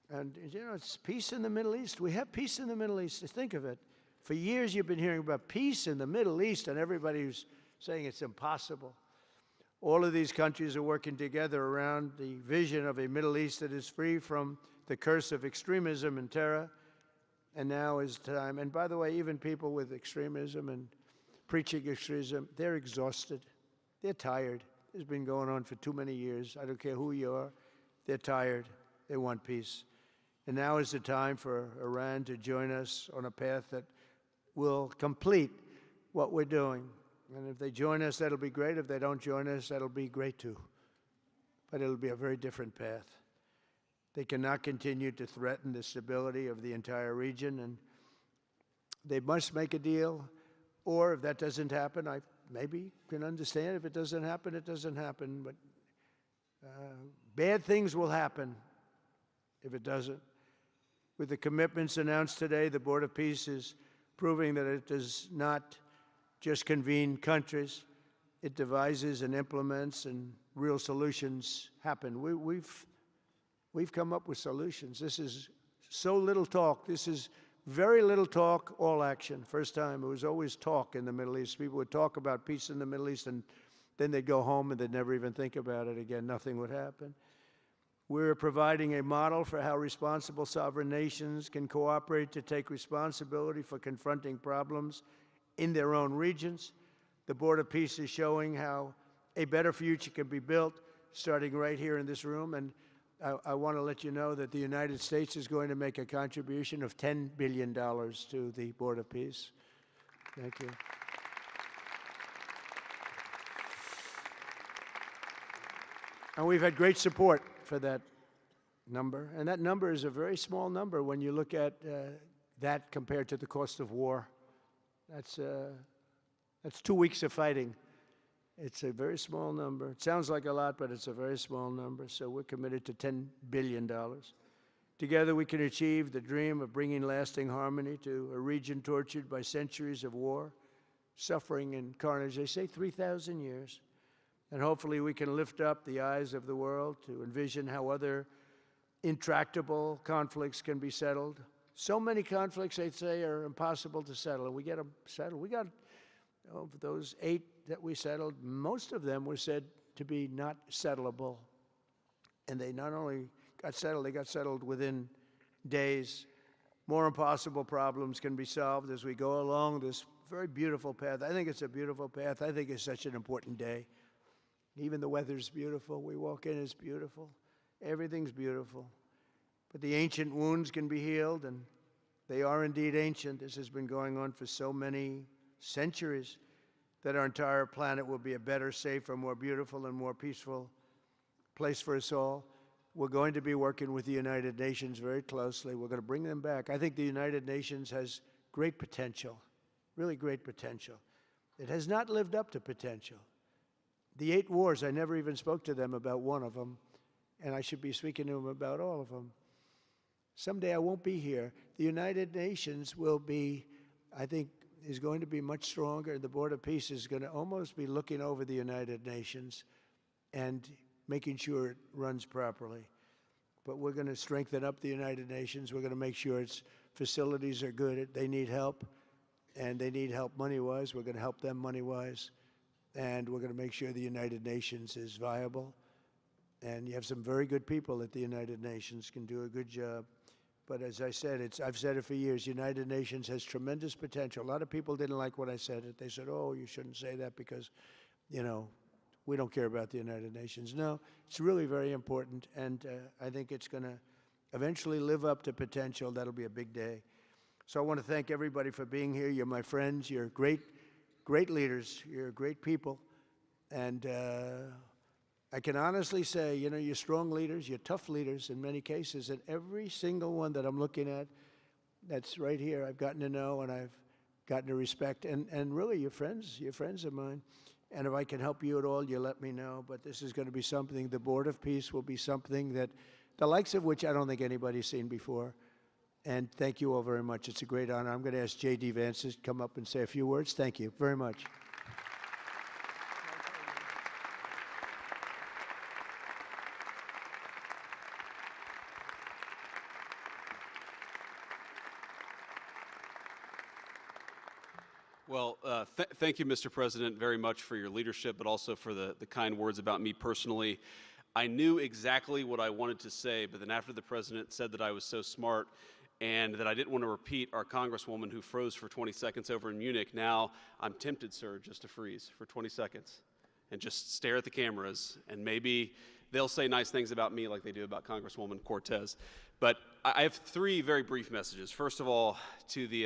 And, you know, it's peace in the Middle East. We have peace in the Middle East. Think of it. For years you've been hearing about peace in the Middle East, and everybody's saying it's impossible. All of these countries are working together around the vision of a Middle East that is free from the curse of extremism and terror. And now is time. And by the way, even people with extremism and preaching extremism, they're exhausted. They're tired. It's been going on for too many years. I don't care who you are. They're tired. They want peace. And now is the time for Iran to join us on a path that will complete what we're doing. And if they join us, that'll be great. If they don't join us, that'll be great too. But it'll be a very different path. They cannot continue to threaten the stability of the entire region, and they must make a deal. Or if that doesn't happen, I maybe can understand. If it doesn't happen, it doesn't happen. But bad things will happen if it doesn't. With the commitments announced today, the Board of Peace is proving that it does not just convene countries. It devises and implements, and real solutions happen. We've come up with solutions. This is so little talk. This is very little talk, all action. First time, it was always talk in the Middle East. People would talk about peace in the Middle East, and then they'd go home and they'd never even think about it again. Nothing would happen. We're providing a model for how responsible sovereign nations can cooperate to take responsibility for confronting problems in their own regions. The Board of Peace is showing how a better future can be built, starting right here in this room. And I want to let you know that the United States is going to make a contribution of $10 billion to the Board of Peace. Thank you. And we've had great support for that number. And that number is a very small number when you look at that compared to the cost of war. That's 2 weeks of fighting. It's a very small number. It sounds like a lot, but it's a very small number. So we're committed to $10 billion. Together we can achieve the dream of bringing lasting harmony to a region tortured by centuries of war, suffering, and carnage. They say 3,000 years. And hopefully we can lift up the eyes of the world to envision how other intractable conflicts can be settled. So many conflicts, they say, are impossible to settle, and we get them settled. We got, of those 8 that we settled, most of them were said to be not settleable. And they not only got settled, they got settled within days. More impossible problems can be solved as we go along this very beautiful path. I think it's a beautiful path. I think it's such an important day. Even the weather's beautiful. We walk in, it's beautiful. Everything's beautiful. But the ancient wounds can be healed, and they are indeed ancient. This has been going on for so many centuries that our entire planet will be a better, safer, more beautiful, and more peaceful place for us all. We're going to be working with the United Nations very closely. We're going to bring them back. I think the United Nations has great potential, really great potential. It has not lived up to potential. The 8 wars, I never even spoke to them about one of them, and I should be speaking to them about all of them. Someday I won't be here. The United Nations will be, I think, is going to be much stronger. The Board of Peace is going to almost be looking over the United Nations and making sure it runs properly. But we're going to strengthen up the United Nations. We're going to make sure its facilities are good. They need help, and they need help money-wise. We're going to help them money-wise. And we're going to make sure the United Nations is viable. And you have some very good people at the United Nations, can do a good job. But as I said, I've said it for years, the United Nations has tremendous potential. A lot of people didn't like what I said. They said, oh, you shouldn't say that because, you know, we don't care about the United Nations. No, it's really very important, and I think it's going to eventually live up to potential. That'll be a big day. So I want to thank everybody for being here. You're my friends. You're great leaders. You're great people. And I can honestly say, you know, you're strong leaders, you're tough leaders in many cases, and every single one that I'm looking at that's right here, I've gotten to know and I've gotten to respect, and really you're friends of mine. And if I can help you at all, you let me know. But this is going to be something, the Board of Peace will be something that, the likes of which I don't think anybody's seen before. And thank you all very much. It's a great honor. I'm going to ask J.D. Vance to come up and say a few words. Thank you very much. Well, thank you, Mr. President, very much for your leadership, but also for the kind words about me personally. I knew exactly what I wanted to say, but then after the President said that I was so smart and that I didn't want to repeat our Congresswoman who froze for 20 seconds over in Munich, now I'm tempted, sir, just to freeze for 20 seconds and just stare at the cameras, and maybe they'll say nice things about me like they do about Congresswoman Cortez. But I have 3 very brief messages. First of all, to the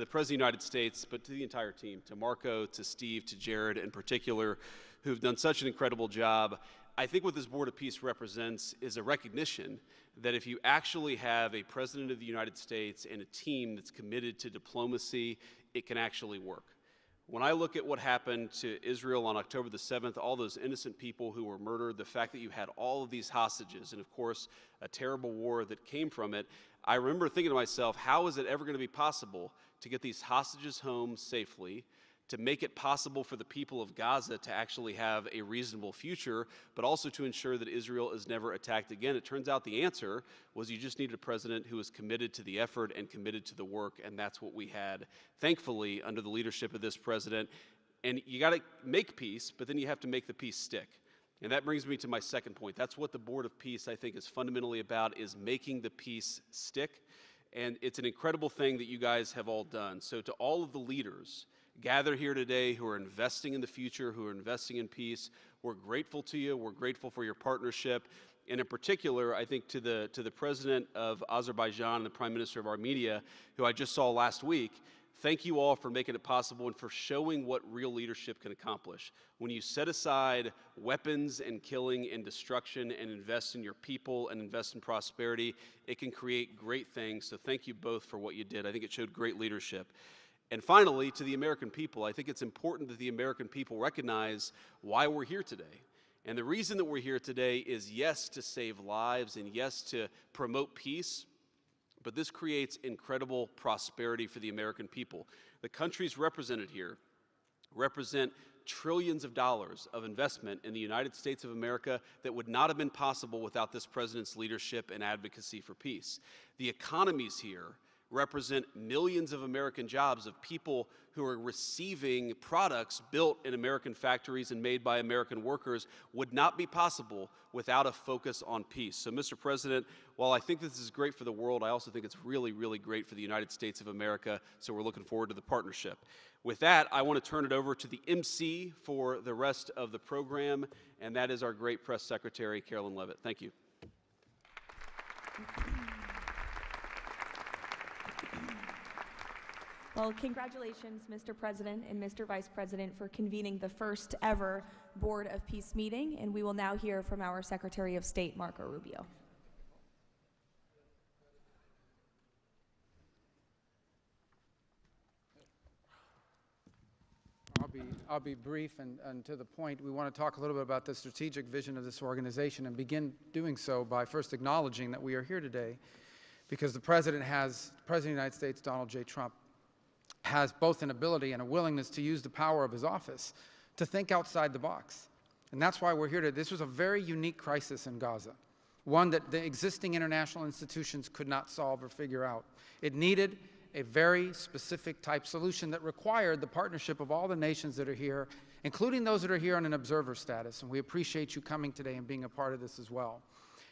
President of the United States, but to the entire team, to Marco, to Steve, to Jared in particular, who've done such an incredible job. I think what this Board of Peace represents is a recognition that if you actually have a President of the United States and a team that's committed to diplomacy, it can actually work. When I look at what happened to Israel on October the 7th, all those innocent people who were murdered, the fact that you had all of these hostages, and of course, a terrible war that came from it, I remember thinking to myself, how is it ever going to be possible to get these hostages home safely, to make it possible for the people of Gaza to actually have a reasonable future, but also to ensure that Israel is never attacked again? It turns out the answer was you just needed a president who was committed to the effort and committed to the work, and that's what we had, thankfully, under the leadership of this president. And you got to make peace, but then you have to make the peace stick. And that brings me to my second point. That's what the Board of Peace, I think, is fundamentally about, is making the peace stick. And it's an incredible thing that you guys have all done. So to all of the leaders gathered here today who are investing in the future, who are investing in peace, we're grateful to you. We're grateful for your partnership. And in particular, I think to the President of Azerbaijan and the Prime Minister of Armenia, who I just saw last week, thank you all for making it possible and for showing what real leadership can accomplish. When you set aside weapons and killing and destruction and invest in your people and invest in prosperity, it can create great things. So thank you both for what you did. I think it showed great leadership. And finally, to the American people, I think it's important that the American people recognize why we're here today. And the reason that we're here today is, yes, to save lives and yes, to promote peace, but this creates incredible prosperity for the American people. The countries represented here represent trillions of dollars of investment in the United States of America that would not have been possible without this president's leadership and advocacy for peace. The economies here represent millions of American jobs of people who are receiving products built in American factories and made by American workers would not be possible without a focus on peace. So, Mr. President, while I think this is great for the world, I also think it's really, really great for the United States of America, so we're looking forward to the partnership. With that, I want to turn it over to the MC for the rest of the program, and that is our great press secretary, Carolyn Levitt. Thank you. Well, congratulations, Mr. President and Mr. Vice President, for convening the first ever Board of Peace meeting, and we will now hear from our Secretary of State, Marco Rubio. I'll be brief and to the point. We want to talk a little bit about the strategic vision of this organization and begin doing so by first acknowledging that we are here today because the President of the United States, Donald J. Trump, has both an ability and a willingness to use the power of his office to think outside the box. And that's why we're here today. This was a very unique crisis in Gaza, one that the existing international institutions could not solve or figure out. It needed a very specific type solution that required the partnership of all the nations that are here, including those that are here on an observer status. And we appreciate you coming today and being a part of this as well.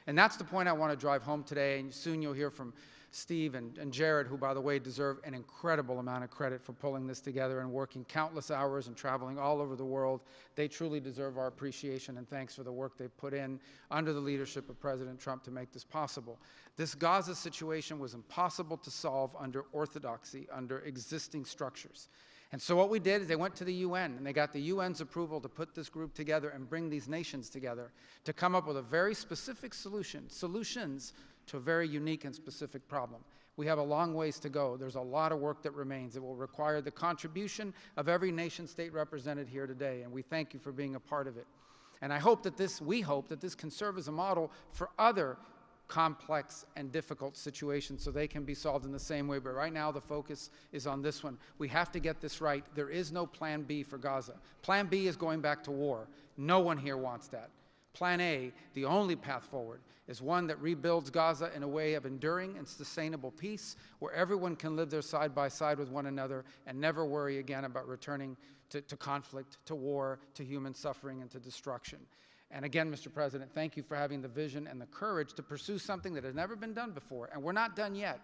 And that's the point I want to drive home today. And soon you'll hear from Steve and Jared, who, by the way, deserve an incredible amount of credit for pulling this together and working countless hours and traveling all over the world. They truly deserve our appreciation and thanks for the work they've put in under the leadership of President Trump to make this possible. This Gaza situation was impossible to solve under orthodoxy, under existing structures. And so what we did is they went to the UN, and they got the UN's approval to put this group together and bring these nations together to come up with a very specific solutions to a very unique and specific problem. We have a long ways to go. There's a lot of work that remains. It will require the contribution of every nation state represented here today, and we thank you for being a part of it. And we hope that this can serve as a model for other complex and difficult situations so they can be solved in the same way. But right now the focus is on this one. We have to get this right. There is no plan B for Gaza. Plan B is going back to war. No one here wants that. Plan A, the only path forward, is one that rebuilds Gaza in a way of enduring and sustainable peace where everyone can live there side by side with one another and never worry again about returning to conflict, to war, to human suffering, and to destruction. And again, Mr. President, thank you for having the vision and the courage to pursue something that has never been done before, and we're not done yet.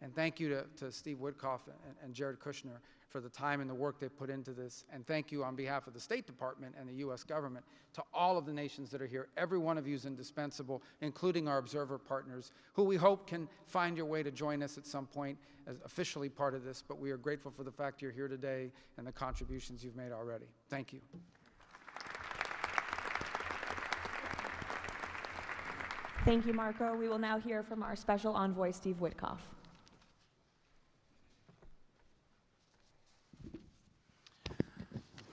And thank you to Steve Witoff and Jared Kushner for the time and the work they've put into this. And thank you on behalf of the State Department and the U.S. government to all of the nations that are here. Every one of you is indispensable, including our observer partners, who we hope can find your way to join us at some point as officially part of this. But we are grateful for the fact you're here today and the contributions you've made already. Thank you. Thank you, Marco. We will now hear from our Special Envoy, Steve Witkoff.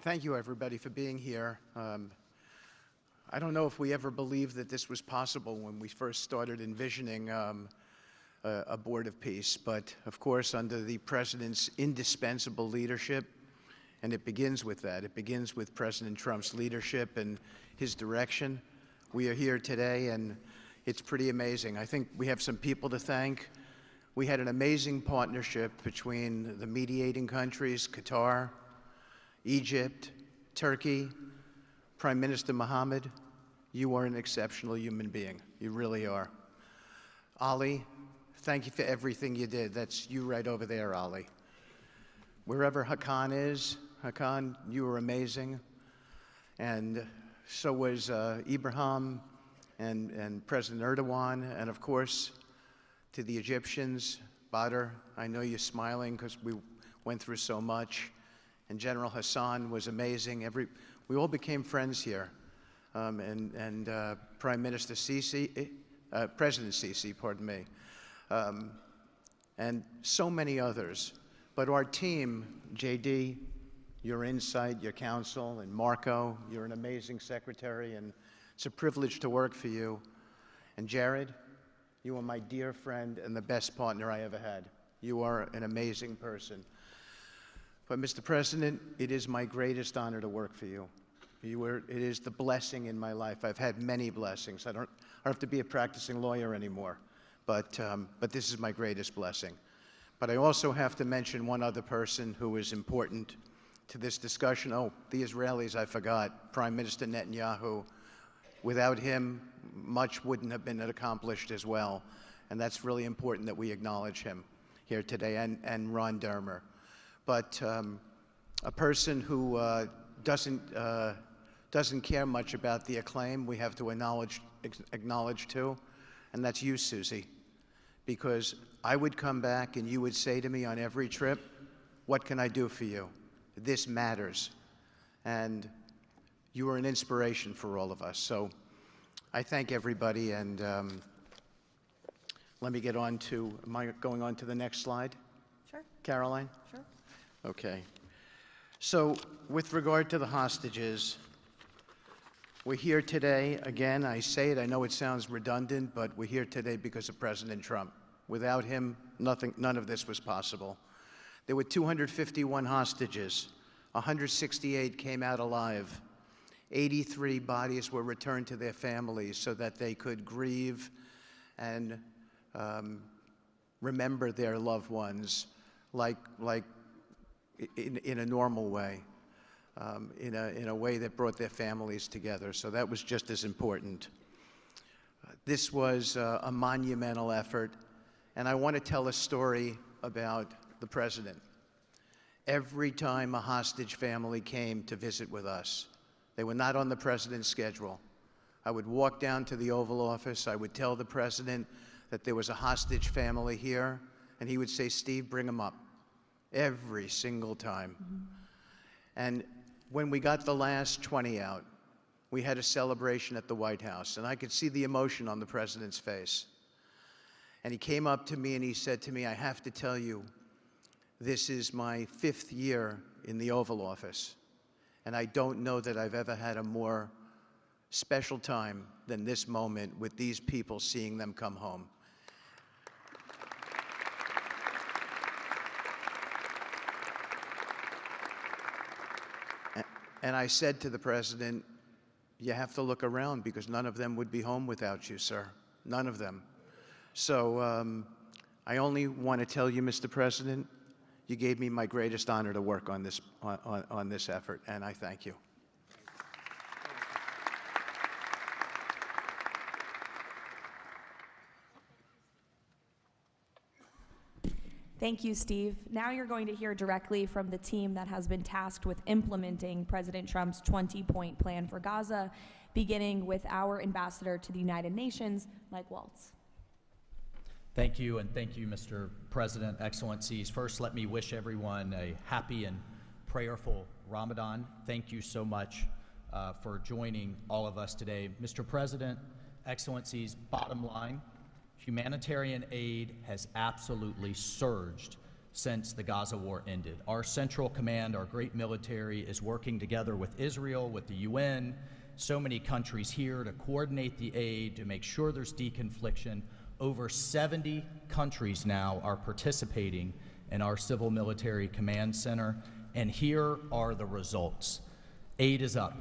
Thank you, everybody, for being here. I don't know if we ever believed that this was possible when we first started envisioning a board of peace, but of course, under the President's indispensable leadership, and it begins with that. It begins with President Trump's leadership and his direction. We are here today, and it's pretty amazing. I think we have some people to thank. We had an amazing partnership between the mediating countries, Qatar, Egypt, Turkey, Prime Minister Mohammed. You are an exceptional human being. You really are. Ali, thank you for everything you did. That's you right over there, Ali. Wherever Hakan is, Hakan, you were amazing. And so was Ibrahim and President Erdogan, and of course, to the Egyptians, Badr, I know you're smiling because we went through so much. And General Hassan was amazing. We all became friends here. And Prime Minister Sisi, President Sisi, pardon me, and so many others. But our team, JD, your insight, your counsel, and Marco, you're an amazing secretary, and it's a privilege to work for you. And Jared, you are my dear friend and the best partner I ever had. You are an amazing person. But Mr. President, it is my greatest honor to work for you. It is the blessing in my life. I've had many blessings. I don't have to be a practicing lawyer anymore, but this is my greatest blessing. But I also have to mention one other person who is important to this discussion. Oh, the Israelis, I forgot. Prime Minister Netanyahu. Without him, much wouldn't have been accomplished as well. And that's really important that we acknowledge him here today, and Ron Dermer. But a person who doesn't care much about the acclaim we have to acknowledge too, and that's you, Susie. Because I would come back and you would say to me on every trip, what can I do for you? This matters. And you are an inspiration for all of us. So I thank everybody, and let me get on to, am I going on to the next slide? Sure. Caroline? Sure. Okay. So with regard to the hostages, we're here today, again, I say it, I know it sounds redundant, but we're here today because of President Trump. Without him, none of this was possible. There were 251 hostages. 168 came out alive. 83 bodies were returned to their families so that they could grieve and remember their loved ones like in a normal way, in a way that brought their families together. So that was just as important. This was a monumental effort, and I want to tell a story about the President. Every time a hostage family came to visit with us, they were not on the President's schedule. I would walk down to the Oval Office, I would tell the President that there was a hostage family here, and he would say, Steve, bring them up. Every single time. And when we got the last 20 out, we had a celebration at the White House, and I could see the emotion on the President's face. And he came up to me and he said to me, I have to tell you, this is my 5th year in the Oval Office, and I don't know that I've ever had a more special time than this moment with these people, seeing them come home. And I said to the President, you have to look around because none of them would be home without you, sir. None of them. So I only want to tell you, Mr. President, you gave me my greatest honor to work on this effort, and I thank you. Thank you, Steve. Now you're going to hear directly from the team that has been tasked with implementing President Trump's 20-point plan for Gaza, beginning with our ambassador to the United Nations, Mike Waltz. Thank you, and thank you, Mr. President, Excellencies. First, let me wish everyone a happy and prayerful Ramadan. Thank you so much for joining all of us today. Mr. President, Excellencies, bottom line, humanitarian aid has absolutely surged since the Gaza war ended. Our Central Command, our great military, is working together with Israel, with the UN, so many countries here to coordinate the aid, to make sure there's deconfliction. Over 70 countries now are participating in our Civil Military Command Center, and here are the results. Aid is up.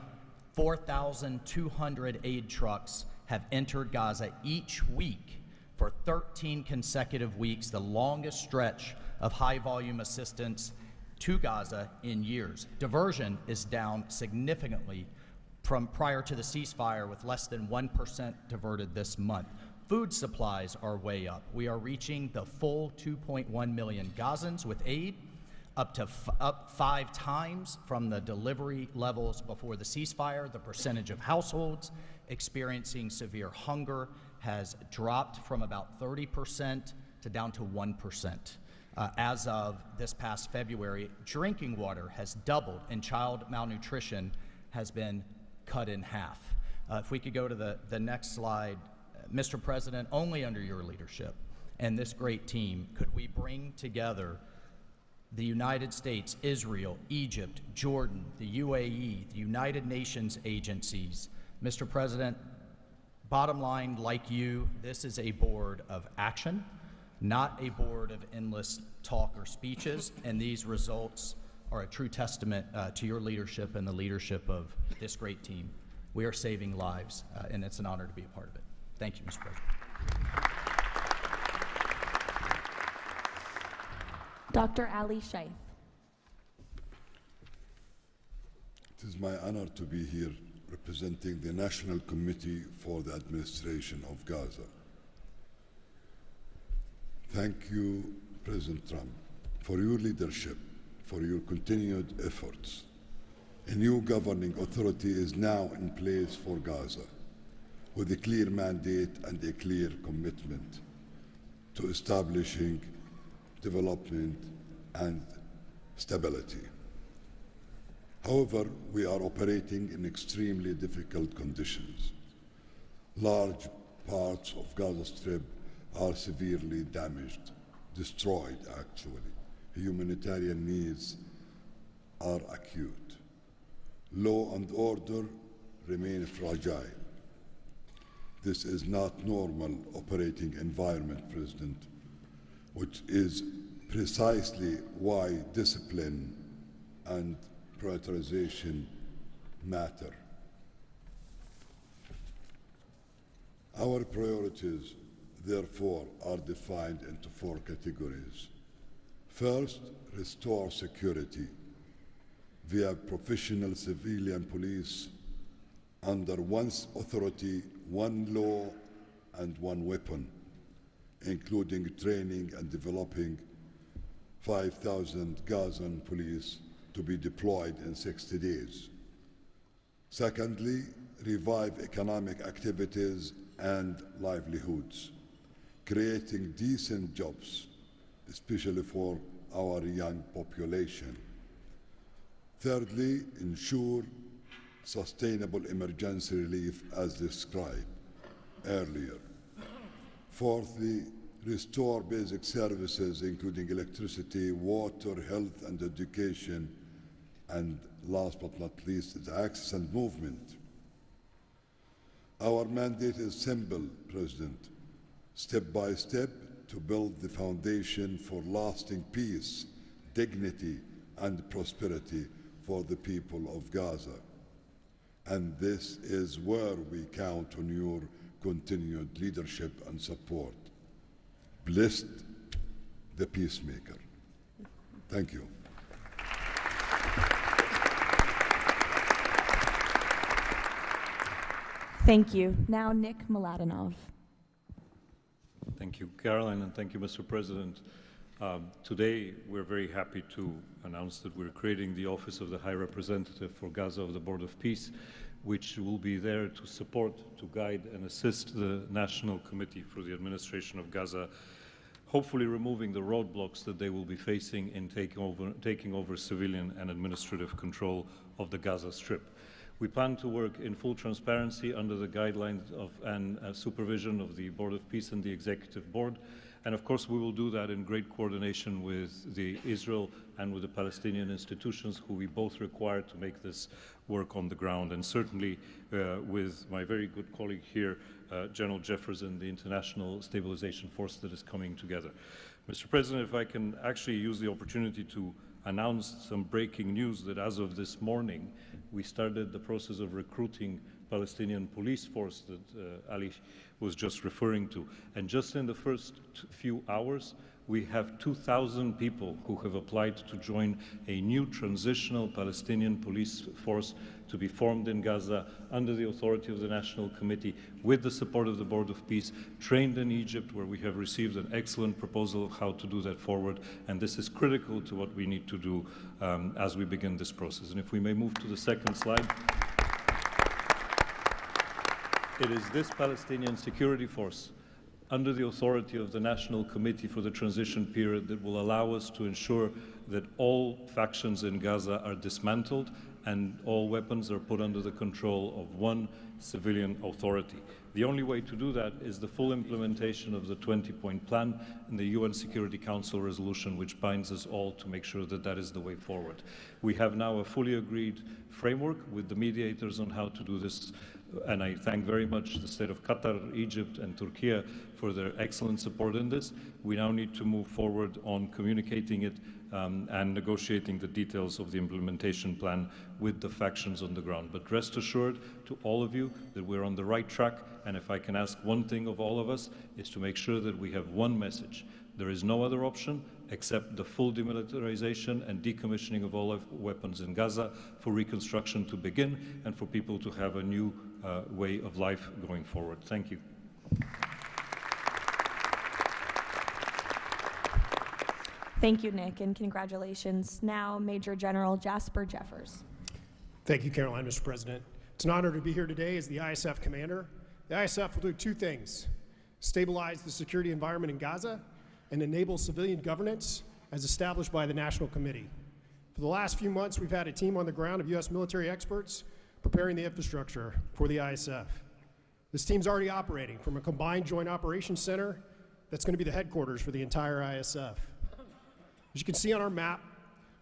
4,200 aid trucks have entered Gaza each week for 13 consecutive weeks, the longest stretch of high-volume assistance to Gaza in years. Diversion is down significantly from prior to the ceasefire, with less than 1% diverted this month. Food supplies are way up. We are reaching the full 2.1 million Gazans with aid, up 5 times from the delivery levels before the ceasefire. The percentage of households experiencing severe hunger has dropped from about 30% to down to 1%. As of this past February, drinking water has doubled, and child malnutrition has been cut in half. If we could go to the next slide. Mr. President, only under your leadership and this great team could we bring together the United States, Israel, Egypt, Jordan, the UAE, the United Nations agencies. Mr. President, bottom line, like you, this is a board of action, not a board of endless talk or speeches, and these results are a true testament to your leadership and the leadership of this great team. We are saving lives, and it's an honor to be a part of it. Thank you, Mr. President. Dr. Ali Shaith. It is my honor to be here representing the National Committee for the Administration of Gaza. Thank you, President Trump, for your leadership, for your continued efforts. A new governing authority is now in place for Gaza, with a clear mandate and a clear commitment to establishing development and stability. However, we are operating in extremely difficult conditions. Large parts of Gaza Strip are severely damaged, destroyed actually. Humanitarian needs are acute. Law and order remain fragile. This is not normal operating environment, President, which is precisely why discipline and prioritization matter. Our priorities, therefore, are defined into 4 categories. First, restore security via professional civilian police under one authority, one law, and one weapon, including training and developing 5,000 Gazan police to be deployed in 60 days. Secondly, revive economic activities and livelihoods, creating decent jobs, especially for our young population. Thirdly, ensure sustainable emergency relief as described earlier. Fourthly, restore basic services including electricity, water, health and education, and last but not least is access and movement. Our mandate is simple, President, step by step to build the foundation for lasting peace, dignity and prosperity for the people of Gaza. And this is where we count on your continued leadership and support. Blessed the peacemaker. Thank you. Thank you. Now Nick Mladenov. Thank you, Caroline, and thank you, Mr. President. Today, we're very happy to announce that we're creating the Office of the High Representative for Gaza of the Board of Peace, which will be there to support, to guide, and assist the National Committee for the Administration of Gaza, hopefully removing the roadblocks that they will be facing in taking over civilian and administrative control of the Gaza Strip. We plan to work in full transparency under the guidelines of and supervision of the Board of Peace and the Executive Board. And of course, we will do that in great coordination with the Israel and with the Palestinian institutions who we both require to make this work on the ground. And certainly with my very good colleague here, General Jefferson, the International Stabilization Force that is coming together. Mr. President, if I can actually use the opportunity to announce some breaking news that as of this morning, we started the process of recruiting Palestinian police force that Ali was just referring to. And just in the first few hours, we have 2,000 people who have applied to join a new transitional Palestinian police force to be formed in Gaza under the authority of the National Committee with the support of the Board of Peace, trained in Egypt, where we have received an excellent proposal of how to do that forward. And this is critical to what we need to do as we begin this process. And if we may move to the second slide. It is this Palestinian security force under the authority of the National Committee for the Transition Period that will allow us to ensure that all factions in Gaza are dismantled and all weapons are put under the control of one civilian authority. The only way to do that is the full implementation of the 20-point plan and the UN Security Council resolution, which binds us all to make sure that that is the way forward. We have now a fully agreed framework with the mediators on how to do this, and I thank very much the state of Qatar, Egypt, and Turkey for their excellent support in this. We now need to move forward on communicating it and negotiating the details of the implementation plan with the factions on the ground. But rest assured to all of you that we're on the right track, and if I can ask one thing of all of us, is to make sure that we have one message. There is no other option except the full demilitarization and decommissioning of all weapons in Gaza for reconstruction to begin and for people to have a new way of life going forward. Thank you. Thank you, Nick, and congratulations. Now, Major General Jasper Jeffers. Thank you, Caroline, Mr. President. It's an honor to be here today as the ISF commander. The ISF will do two things: stabilize the security environment in Gaza and enable civilian governance as established by the National Committee. For the last few months, we've had a team on the ground of U.S. military experts preparing the infrastructure for the ISF. This team's already operating from a combined joint operations center that's going to be the headquarters for the entire ISF. As you can see on our map,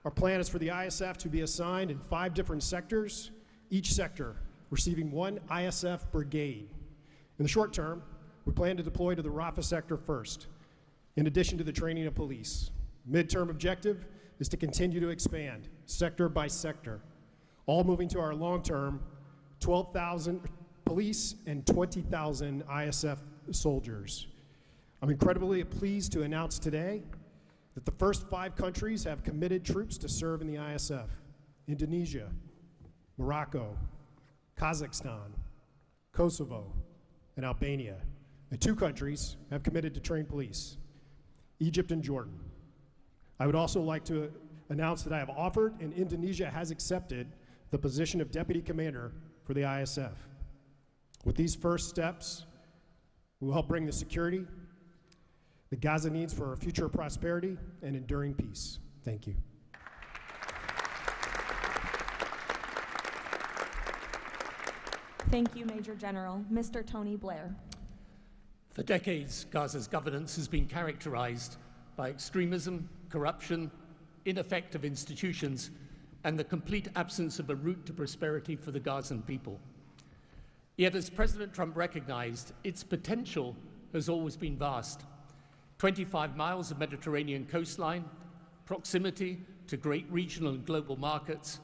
our plan is for the ISF to be assigned in 5 different sectors, each sector receiving 1 ISF brigade. In the short term, we plan to deploy to the Rafah sector first, in addition to the training of police. Midterm objective is to continue to expand, sector by sector, all moving to our long-term 12,000 police and 20,000 ISF soldiers. I'm incredibly pleased to announce today that the first 5 countries have committed troops to serve in the ISF: Indonesia, Morocco, Kazakhstan, Kosovo, and Albania. And 2 countries have committed to train police: Egypt and Jordan. I would also like to announce that I have offered and Indonesia has accepted the position of Deputy Commander for the ISF. With these first steps, we will help bring the security that Gaza needs for our future prosperity and enduring peace. Thank you. Thank you, Major General. Mr. Tony Blair. For decades, Gaza's governance has been characterized by extremism, corruption, ineffective institutions, and the complete absence of a route to prosperity for the Gazan people. Yet, as President Trump recognized, its potential has always been vast. 25 miles of Mediterranean coastline, proximity to great regional and global markets,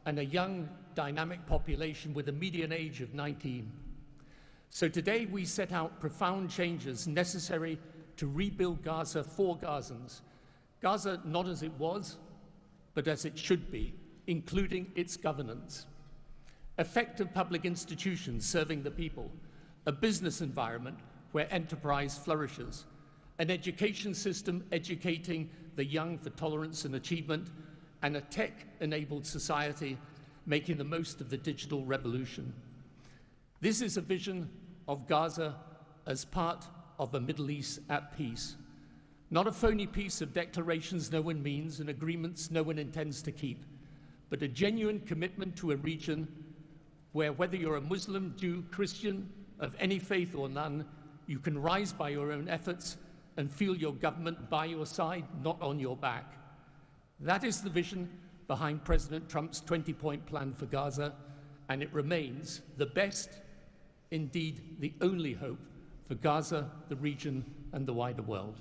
and a young, dynamic population with a median age of 19. So today we set out profound changes necessary to rebuild Gaza for Gazans. Gaza not as it was, but as it should be, including its governance. Effective public institutions serving the people, a business environment where enterprise flourishes, an education system educating the young for tolerance and achievement, and a tech-enabled society making the most of the digital revolution. This is a vision of Gaza as part of a Middle East at peace. Not a phony piece of declarations no one means and agreements no one intends to keep, but a genuine commitment to a region where, whether you're a Muslim, Jew, Christian, of any faith or none, you can rise by your own efforts and feel your government by your side, not on your back. That is the vision behind President Trump's 20-point plan for Gaza, and it remains the best, indeed the only hope for Gaza, the region, and the wider world.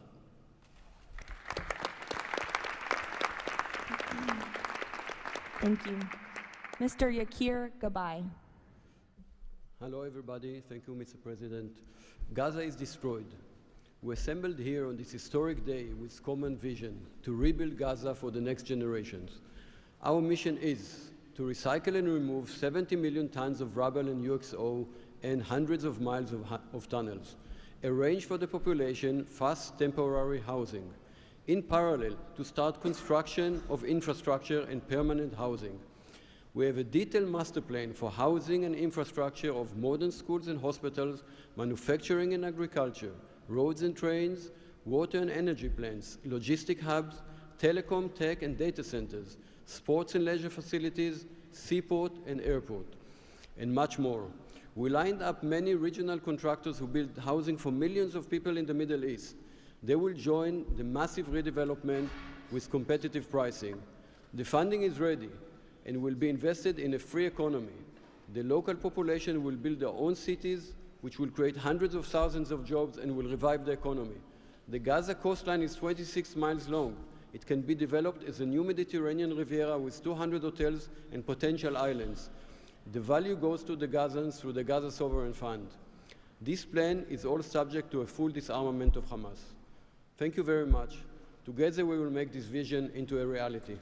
Thank you. Mr. Yakir Gabay. Hello, everybody. Thank you, Mr. President. Gaza is destroyed. We assembled here on this historic day with common vision to rebuild Gaza for the next generations. Our mission is to recycle and remove 70 million tons of rubble and UXO and hundreds of miles of tunnels, arrange for the population fast temporary housing, in parallel to start construction of infrastructure and permanent housing. We have a detailed master plan for housing and infrastructure of modern schools and hospitals, manufacturing and agriculture, roads and trains, water and energy plants, logistic hubs, telecom, tech and data centers, sports and leisure facilities, seaport and airport, and much more. We lined up many regional contractors who build housing for millions of people in the Middle East. They will join the massive redevelopment with competitive pricing. The funding is ready and will be invested in a free economy. The local population will build their own cities, which will create hundreds of thousands of jobs and will revive the economy. The Gaza coastline is 26 miles long. It can be developed as a new Mediterranean Riviera with 200 hotels and potential islands. The value goes to the Gazans through the Gaza Sovereign Fund. This plan is all subject to a full disarmament of Hamas. Thank you very much. Together we will make this vision into a reality.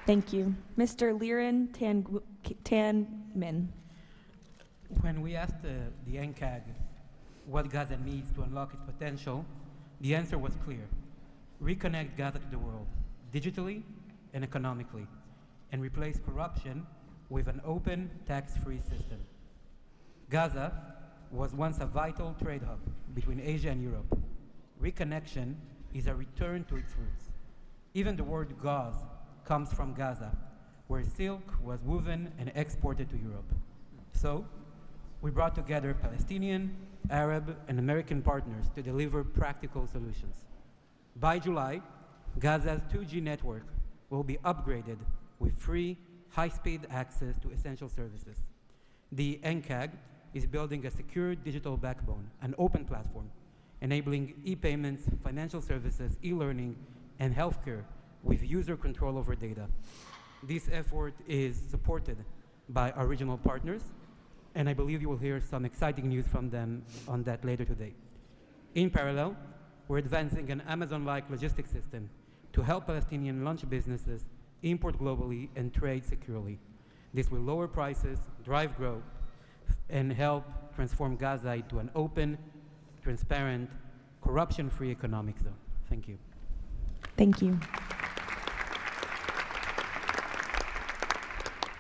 Thank you. Mr. Liren Tanman. When we asked the NCAG what Gaza needs to unlock its potential, the answer was clear. Reconnect Gaza to the world, digitally and economically, and replace corruption with an open, tax-free system. Gaza was once a vital trade hub between Asia and Europe. Reconnection is a return to its roots. Even the word gauze comes from Gaza, where silk was woven and exported to Europe. So, we brought together Palestinian, Arab, and American partners to deliver practical solutions. By July, Gaza's 2G network will be upgraded with free, high-speed access to essential services. The NCAG is building a secure digital backbone, an open platform, enabling e-payments, financial services, e-learning, and healthcare with user control over data. This effort is supported by our regional partners, and I believe you will hear some exciting news from them on that later today. In parallel, we're advancing an Amazon-like logistics system to help Palestinian launch businesses import globally and trade securely. This will lower prices, drive growth, and help transform Gaza into an open, transparent, corruption-free economic zone. Thank you. Thank you.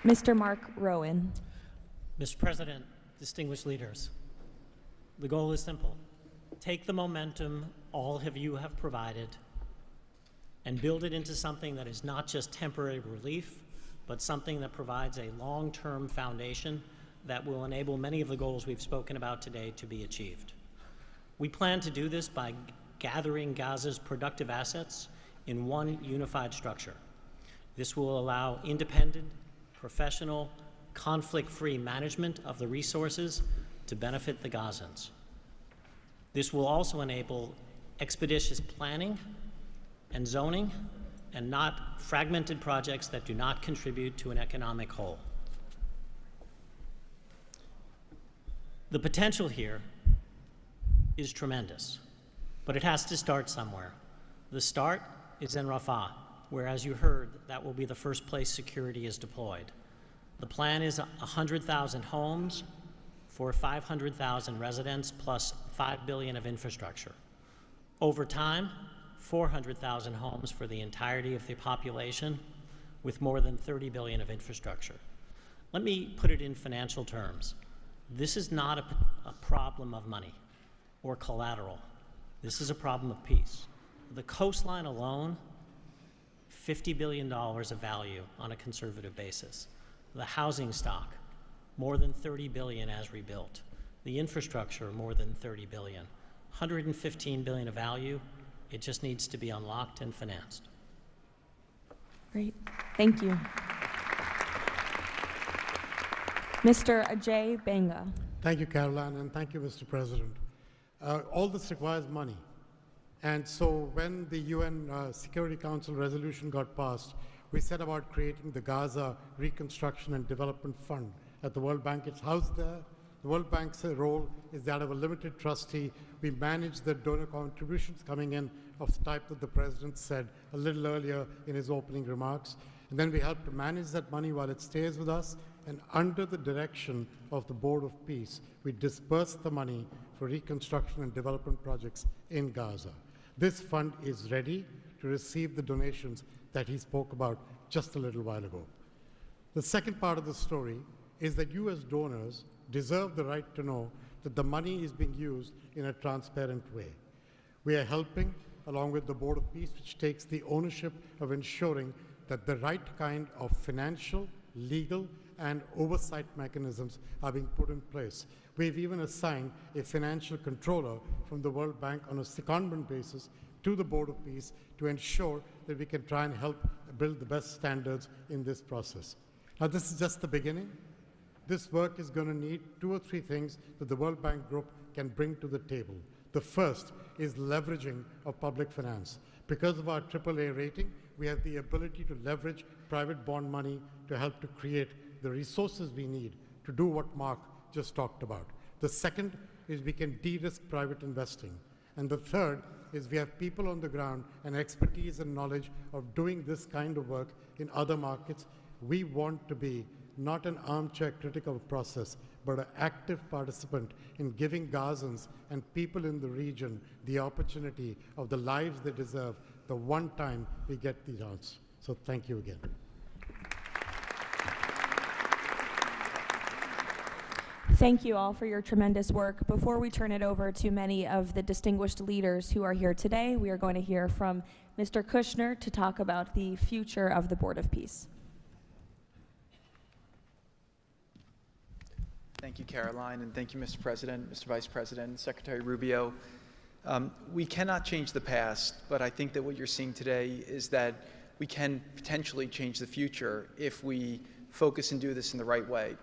Mr. Mark Rowan. Mr. President, distinguished leaders, the goal is simple. Take the momentum all of you have provided and build it into something that is not just temporary relief, but something that provides a long-term foundation that will enable many of the goals we've spoken about today to be achieved. We plan to do this by gathering Gaza's productive assets in one unified structure. This will allow independent, professional, conflict-free management of the resources to benefit the Gazans. This will also enable expeditious planning and zoning and not fragmented projects that do not contribute to an economic whole. The potential here is tremendous, but it has to start somewhere. The start is in Rafah, where, as you heard, that will be the first place security is deployed. The plan is 100,000 homes for 500,000 residents plus $5 billion of infrastructure. Over time, 400,000 homes for the entirety of the population with more than $30 billion of infrastructure. Let me put it in financial terms. This is not a problem of money or collateral. This is a problem of peace. The coastline alone, $50 billion of value on a conservative basis. The housing stock, more than $30 billion as rebuilt. The infrastructure, more than $30 billion. $115 billion of value. It just needs to be unlocked and financed. Great. Thank you. Mr. Ajay Banga. Thank you, Caroline, and thank you, Mr. President. All this requires money. And so when the UN Security Council resolution got passed, we set about creating the Gaza Reconstruction and Development Fund at the World Bank. It's housed there. The World Bank's role is that of a limited trustee. We manage the donor contributions coming in of the type that the President said a little earlier in his opening remarks. And then we help to manage that money while it stays with us. And under the direction of the Board of Peace, we disperse the money for reconstruction and development projects in Gaza. This fund is ready to receive the donations that he spoke about just a little while ago. The second part of the story is that you as donors deserve the right to know that the money is being used in a transparent way. We are helping, along with the Board of Peace, which takes the ownership of ensuring that the right kind of financial, legal, and oversight mechanisms are being put in place. We've even assigned a financial controller from the World Bank on a secondment basis to the Board of Peace to ensure that we can try and help build the best standards in this process. Now, this is just the beginning. This work is going to need 2 or 3 things that the World Bank Group can bring to the table. The first is leveraging of public finance. Because of our AAA rating, we have the ability to leverage private bond money to help to create the resources we need to do what Mark just talked about. The second is we can de-risk private investing. And the third is we have people on the ground and expertise and knowledge of doing this kind of work in other markets. We want to be not an armchair critic of a process, but an active participant in giving Gazans and people in the region the opportunity of the lives they deserve the one time we get the chance. So thank you again. Thank you all for your tremendous work. Before we turn it over to many of the distinguished leaders who are here today, we are going to hear from Mr. Kushner to talk about the future of the Board of Peace. Thank you, Caroline, and thank you, Mr. President, Mr. Vice President, Secretary Rubio. We cannot change the past, but I think that what you're seeing today is that we can potentially change the future if we focus and do this in the right way.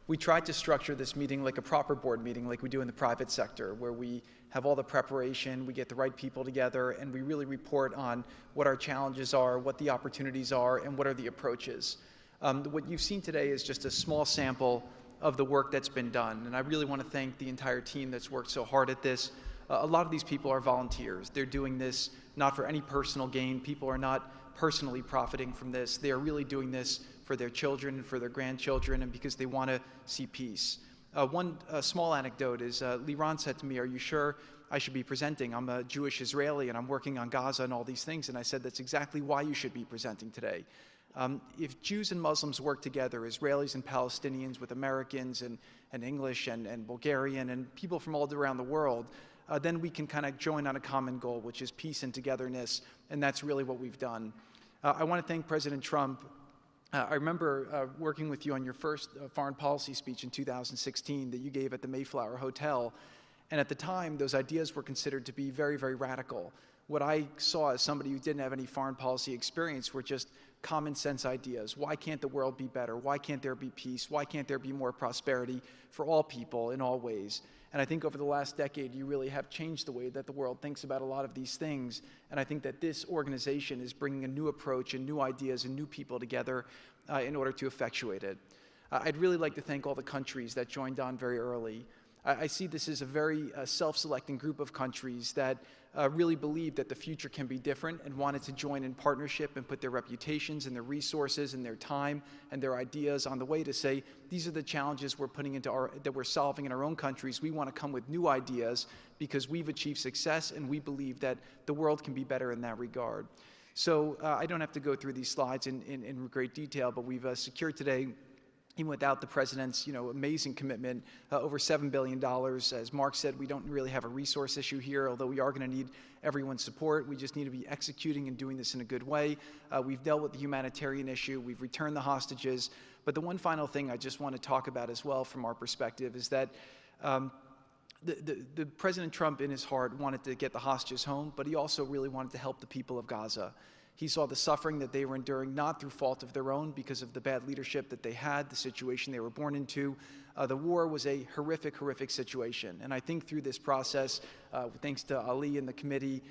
We tried to structure this meeting like a proper board meeting, like we do in the private sector, where we have all the preparation, we get the right people together, and we really report on what our challenges are, what the opportunities are, and what are the approaches. What you've seen today is just a small sample of the work that's been done, and I really want to thank the entire team that's worked so hard at this. A lot of these people are volunteers. They're doing this not for any personal gain. People are not personally profiting from this. They are really doing this for their children and for their grandchildren, and because they want to see peace. One small anecdote is Liran said to me, "Are you sure I should be presenting? I'm a Jewish Israeli and I'm working on Gaza and all these things." And I said, "That's exactly why you should be presenting today." If Jews and Muslims work together, Israelis and Palestinians with Americans and English and Bulgarian and people from all around the world, then we can kind of join on a common goal, which is peace and togetherness, and that's really what we've done. I want to thank President Trump. I remember working with you on your first foreign policy speech in 2016 that you gave at the Mayflower Hotel, and at the time, those ideas were considered to be very, very radical. What I saw as somebody who didn't have any foreign policy experience were just common sense ideas. Why can't the world be better? Why can't there be peace? Why can't there be more prosperity for all people in all ways? And I think over the last decade, you really have changed the way that the world thinks about a lot of these things. And I think that this organization is bringing a new approach and new ideas and new people together in order to effectuate it. I'd really like to thank all the countries that joined on very early. I see this as a very self-selecting group of countries that really believe that the future can be different and wanted to join in partnership and put their reputations and their resources and their time and their ideas on the way to say, these are the challenges we're putting into that we're solving in our own countries. We want to come with new ideas because we've achieved success and we believe that the world can be better in that regard. So I don't have to go through these slides in great detail, but we've secured today, even without the president's amazing commitment, over $7 billion. As Mark said, we don't really have a resource issue here, although we are going to need everyone's support. We just need to be executing and doing this in a good way. We've dealt with the humanitarian issue. We've returned the hostages. But the one final thing I just want to talk about as well from our perspective is that the President Trump in his heart wanted to get the hostages home, but he also really wanted to help the people of Gaza. He saw the suffering that they were enduring, not through fault of their own, because of the bad leadership that they had, the situation they were born into. The war was a horrific, horrific situation. And I think through this process, thanks to Ali and the committee,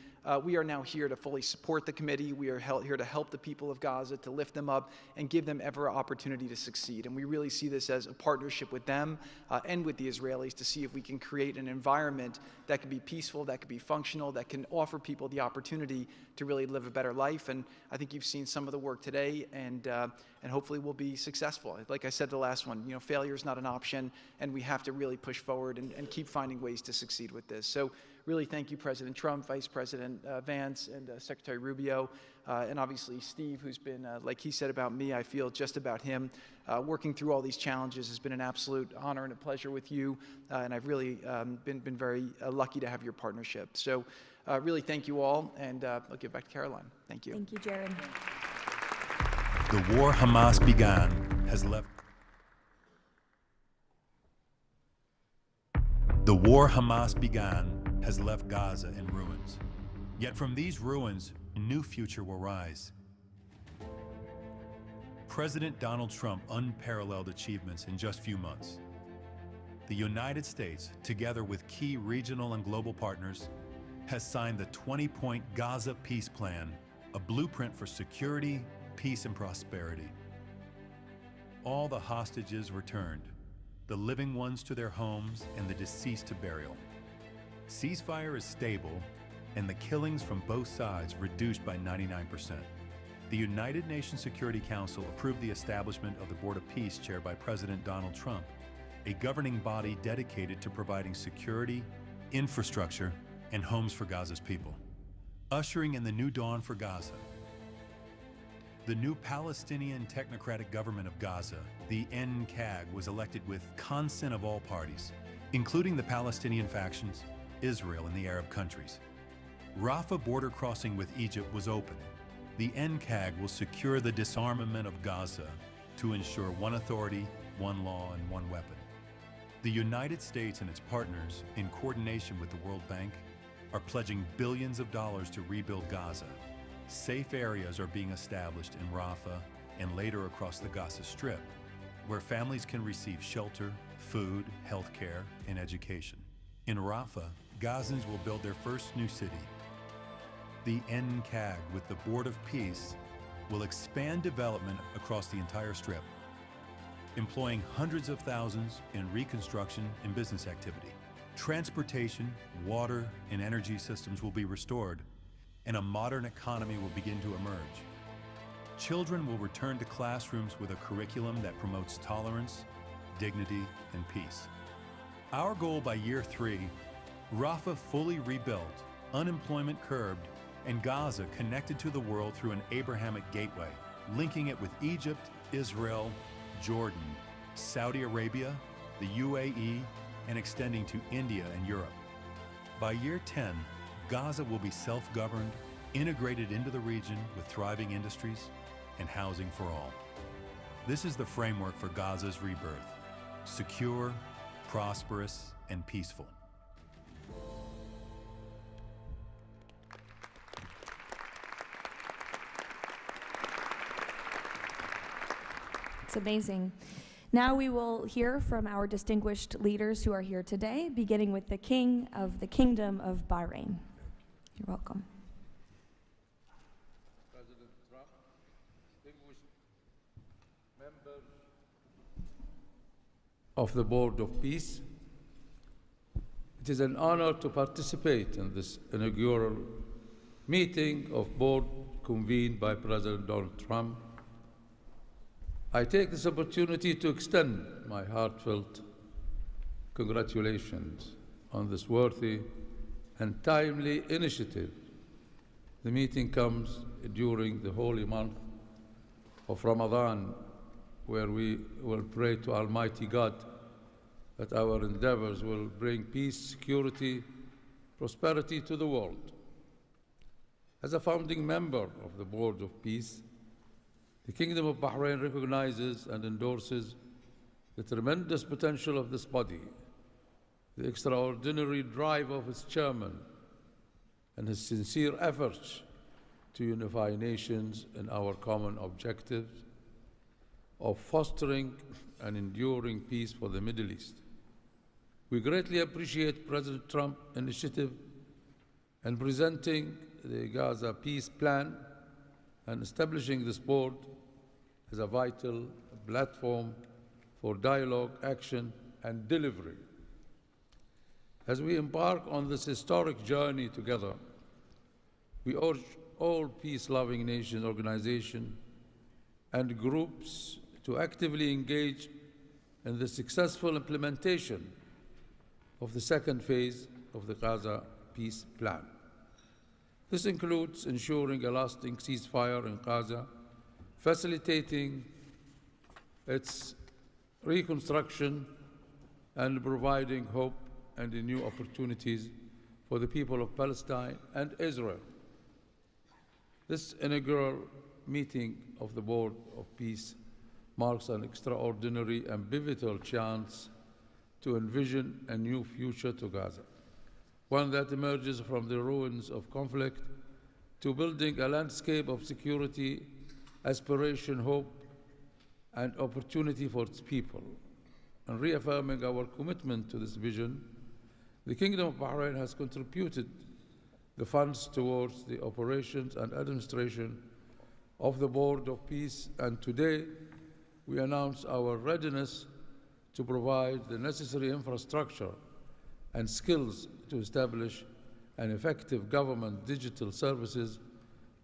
we are now here to fully support the committee. We are here to help the people of Gaza, to lift them up and give them every opportunity to succeed. And we really see this as a partnership with them and with the Israelis to see if we can create an environment that can be peaceful, that can be functional, that can offer people the opportunity to really live a better life. And I think you've seen some of the work today, and hopefully we'll be successful. Like I said the last one, failure is not an option, and we have to really push forward and keep finding ways to succeed with this. So really thank you, President Trump, Vice President Vance, and Secretary Rubio, and obviously Steve, who's been, like he said about me, I feel just about him. Working through all these challenges has been an absolute honor and a pleasure with you, and I've really been very lucky to have your partnership. So really thank you all, and I'll give back to Caroline. Thank you. Thank you, Jared. The war Hamas began has left. The war Hamas began has left Gaza in ruins. Yet from these ruins, a new future will rise. President Donald Trump unparalleled achievements in just a few months. The United States, together with key regional and global partners, has signed the 20-point Gaza peace plan, a blueprint for security, peace, and prosperity. All the hostages returned, the living ones to their homes and the deceased to burial. Ceasefire is stable and the killings from both sides reduced by 99%. The United Nations Security Council approved the establishment of the Board of Peace chaired by President Donald Trump, a governing body dedicated to providing security, infrastructure, and homes for Gaza's people, ushering in the new dawn for Gaza. The new Palestinian Technocratic Government of Gaza, the NCAG, was elected with consent of all parties, including the Palestinian factions, Israel, and the Arab countries. Rafah border crossing with Egypt was open. The NCAG will secure the disarmament of Gaza to ensure one authority, one law, and one weapon. The United States and its partners, in coordination with the World Bank, are pledging billions of dollars to rebuild Gaza. Safe areas are being established in Rafah and later across the Gaza Strip, where families can receive shelter, food, health care, and education. In Rafah, Gazans will build their first new city. The NCAG, with the Board of Peace, will expand development across the entire Strip, employing hundreds of thousands in reconstruction and business activity. Transportation, water, and energy systems will be restored, and a modern economy will begin to emerge. Children will return to classrooms with a curriculum that promotes tolerance, dignity, and peace. Our goal by year 3, Rafah fully rebuilt, unemployment curbed, and Gaza connected to the world through an Abrahamic gateway, linking it with Egypt, Israel, Jordan, Saudi Arabia, the UAE, and extending to India and Europe. By year 10, Gaza will be self-governed, integrated into the region with thriving industries and housing for all. This is the framework for Gaza's rebirth: secure, prosperous, and peaceful. It's amazing. Now we will hear from our distinguished leaders who are here today, beginning with the King of the Kingdom of Bahrain. You're welcome. President Trump, distinguished members of the Board of Peace, it is an honor to participate in this inaugural meeting of Board convened by President Donald Trump. I take this opportunity to extend my heartfelt congratulations on this worthy and timely initiative. The meeting comes during the holy month of Ramadan, where we will pray to Almighty God that our endeavors will bring peace, security, prosperity to the world. As a founding member of the Board of Peace, the Kingdom of Bahrain recognizes and endorses the tremendous potential of this body, the extraordinary drive of its chairman, and his sincere efforts to unify nations in our common objective of fostering and enduring peace for the Middle East. We greatly appreciate President Trump's initiative in presenting the Gaza peace plan and establishing this board as a vital platform for dialogue, action, and delivery. As we embark on this historic journey together, we urge all peace-loving nations, organizations, and groups to actively engage in the successful implementation of the second phase of the Gaza peace plan. This includes ensuring a lasting ceasefire in Gaza, facilitating its reconstruction, and providing hope and new opportunities for the people of Palestine and Israel. This inaugural meeting of the Board of Peace marks an extraordinary and pivotal chance to envision a new future to Gaza, one that emerges from the ruins of conflict to building a landscape of security, aspiration, hope, and opportunity for its people. And reaffirming our commitment to this vision, the Kingdom of Bahrain has contributed the funds towards the operations and administration of the Board of Peace, and today we announce our readiness to provide the necessary infrastructure and skills to establish an effective government digital services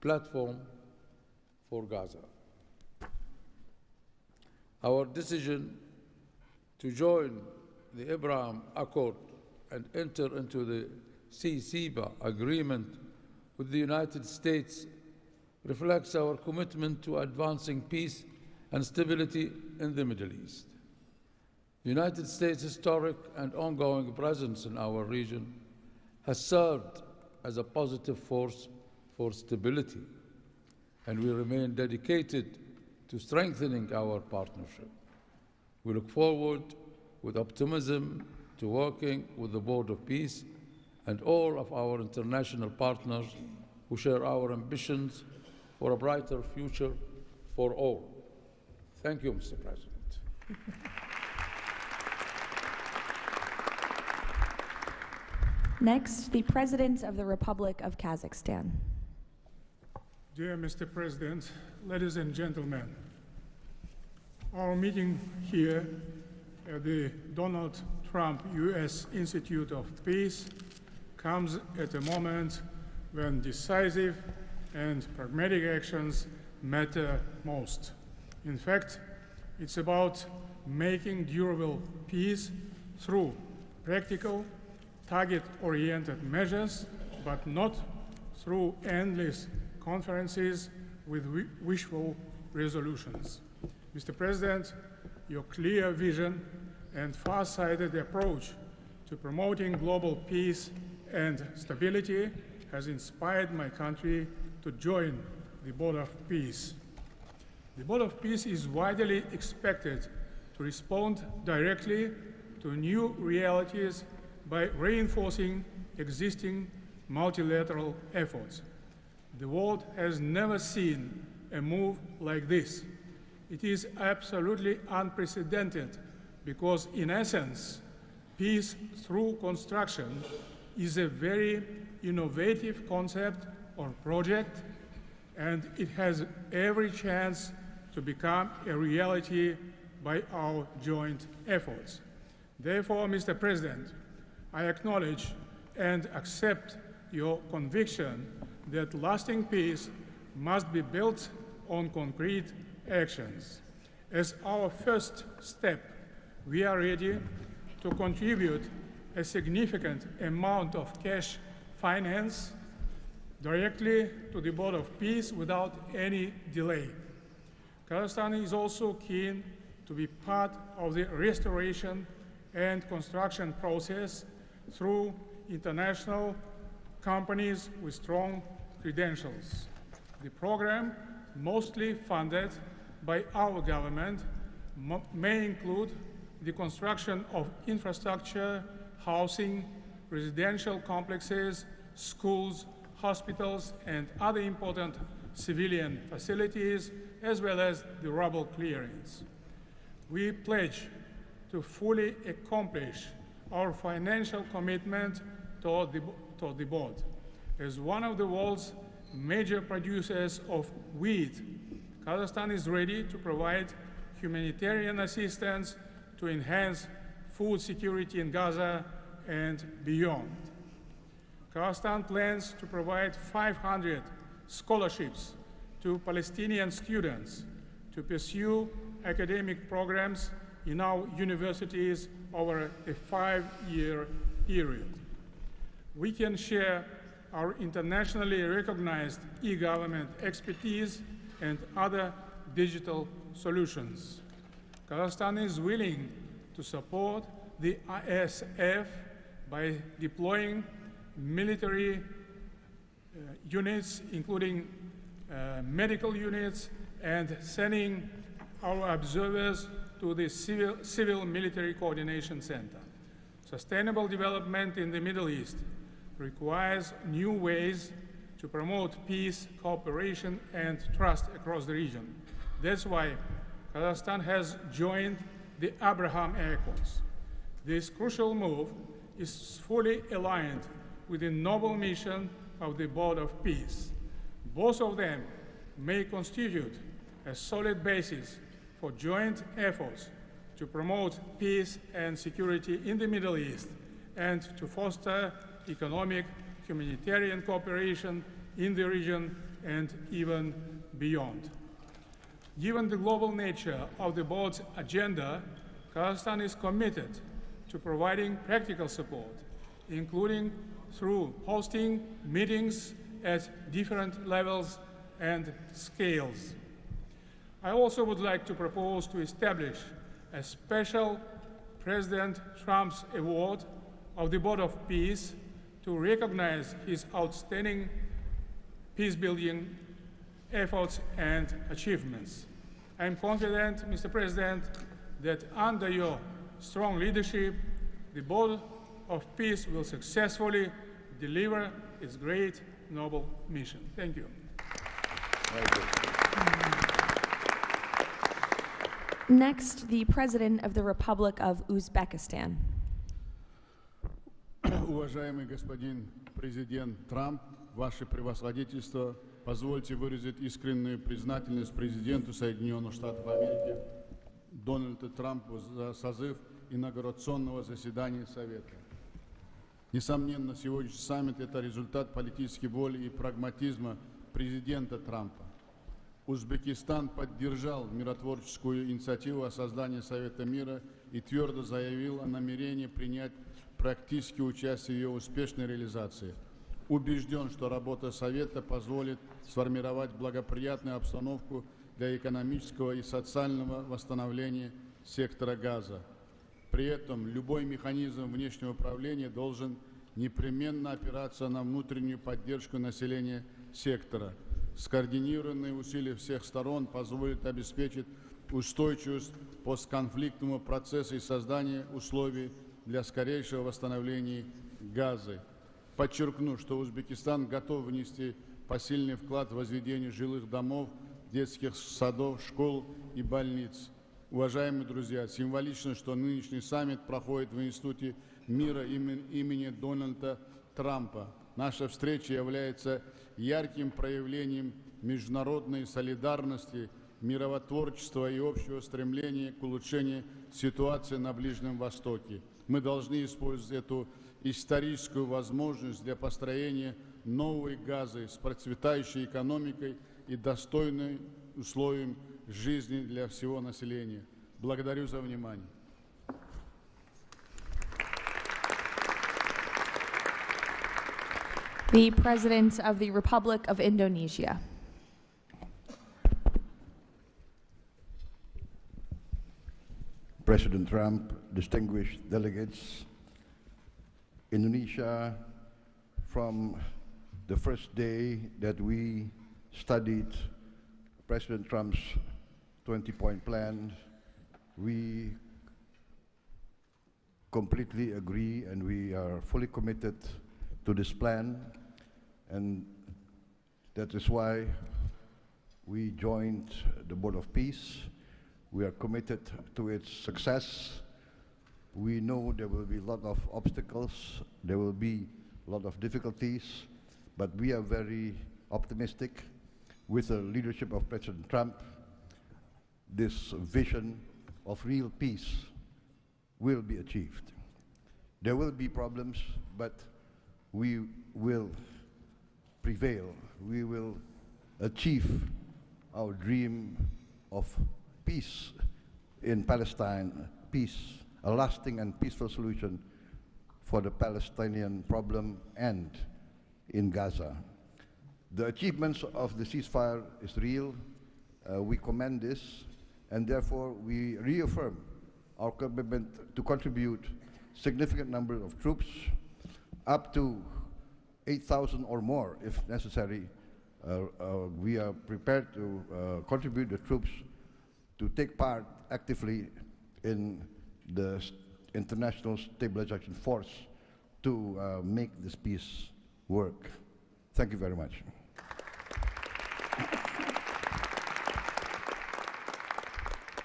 platform for Gaza. Our decision to join the Abraham Accord and enter into the CCBA agreement with the United States reflects our commitment to advancing peace and stability in the Middle East. The United States' historic and ongoing presence in our region has served as a positive force for stability, and we remain dedicated to strengthening our partnership. We look forward with optimism to working with the Board of Peace and all of our international partners who share our ambitions for a brighter future for all. Thank you, Mr. President. Next, the President of the Republic of Kazakhstan. Dear Mr. President, ladies and gentlemen, our meeting here at the Donald Trump U.S. Institute of Peace comes at a moment when decisive and pragmatic actions matter most. In fact, it's about making durable peace through practical, target-oriented measures, but not through endless conferences with wishful resolutions. Mr. President, your clear vision and far-sighted approach to promoting global peace and stability has inspired my country to join the Board of Peace. The Board of Peace is widely expected to respond directly to new realities by reinforcing existing multilateral efforts. The world has never seen a move like this. It is absolutely unprecedented because, in essence, peace through construction is a very innovative concept or project, and it has every chance to become a reality by our joint efforts. Therefore, Mr. President, I acknowledge and accept your conviction that lasting peace must be built on concrete actions. As our first step, we are ready to contribute a significant amount of cash finance directly to the Board of Peace without any delay. Kazakhstan is also keen to be part of the restoration and construction process through international companies with strong credentials. The program, mostly funded by our government, may include the construction of infrastructure, housing, residential complexes, schools, hospitals, and other important civilian facilities, as well as the rubble clearance. We pledge to fully accomplish our financial commitment toward the board. As one of the world's major producers of wheat, Kazakhstan is ready to provide humanitarian assistance to enhance food security in Gaza and beyond. Kazakhstan plans to provide 500 scholarships to Palestinian students to pursue academic programs in our universities over a 5-year period. We can share our internationally recognized e-government expertise and other digital solutions. Kazakhstan is willing to support the ISF by deploying military units, including medical units, and sending our observers to the Civil Military Coordination Center. Sustainable development in the Middle East requires new ways to promote peace, cooperation, and trust across the region. That's why Kazakhstan has joined the Abraham Accords. This crucial move is fully aligned with the noble mission of the Board of Peace. Both of them may constitute a solid basis for joint efforts to promote peace and security in the Middle East and to foster economic, humanitarian cooperation in the region and even beyond. Given the global nature of the board's agenda, Kazakhstan is committed to providing practical support, including through hosting meetings at different levels and scales. I also would like to propose to establish a special President Trump's Award of the Board of Peace to recognize his outstanding peace-building efforts and achievements. I am confident, Mr. President, that under your strong leadership, the Board of Peace will successfully deliver its great, noble mission. Thank you. Next, the President of the Republic of Uzbekistan. Уважаемый господин президент Трамп, ваше превосходительство, позвольте выразить искреннюю признательность президенту Соединенных Штатов Америки Дональду Трампу за созыв инаугурационного заседания Совета. Несомненно, сегодняшний саммит – это результат политической воли и прагматизма президента Трампа. Узбекистан поддержал миротворческую инициативу о создании Совета мира и твердо заявил о намерении принять практическое участие в ее успешной реализации. Убежден, что работа Совета позволит сформировать благоприятную обстановку для экономического и социального восстановления сектора Газа. При этом любой механизм внешнего управления должен непременно опираться на внутреннюю поддержку населения сектора. Скоординированные усилия всех сторон позволят обеспечить устойчивость постконфликтного процесса и создание условий для скорейшего восстановления Газы. Подчеркну, что Узбекистан готов внести посильный вклад в возведение жилых домов, детских садов, школ и больниц. Уважаемые друзья, символично, что нынешний саммит проходит в Институте мира имени Дональда Трампа. Наша встреча является ярким проявлением международной солидарности, миротворчества и общего стремления к улучшению ситуации на Ближнем Востоке. Мы должны использовать эту историческую возможность для построения новой Газы с процветающей экономикой и достойным условием жизни для всего населения. Благодарю за внимание. The President of the Republic of Indonesia. President Trump, distinguished delegates, Indonesia, from the first day that we studied President Trump's 20-point plan, we completely agree and we are fully committed to this plan, and that is why we joined the Board of Peace. We are committed to its success. We know there will be a lot of obstacles, there will be a lot of difficulties, but we are very optimistic with the leadership of President Trump. This vision of real peace will be achieved. There will be problems, but we will prevail. We will achieve our dream of peace in Palestine, peace, a lasting and peaceful solution for the Palestinian problem and in Gaza. The achievements of the ceasefire is real. We commend this, and therefore we reaffirm our commitment to contribute significant number of troops, up to 8,000 or more if necessary. We are prepared to contribute the troops to take part actively in the international stabilization force to make this peace work. Thank you very much.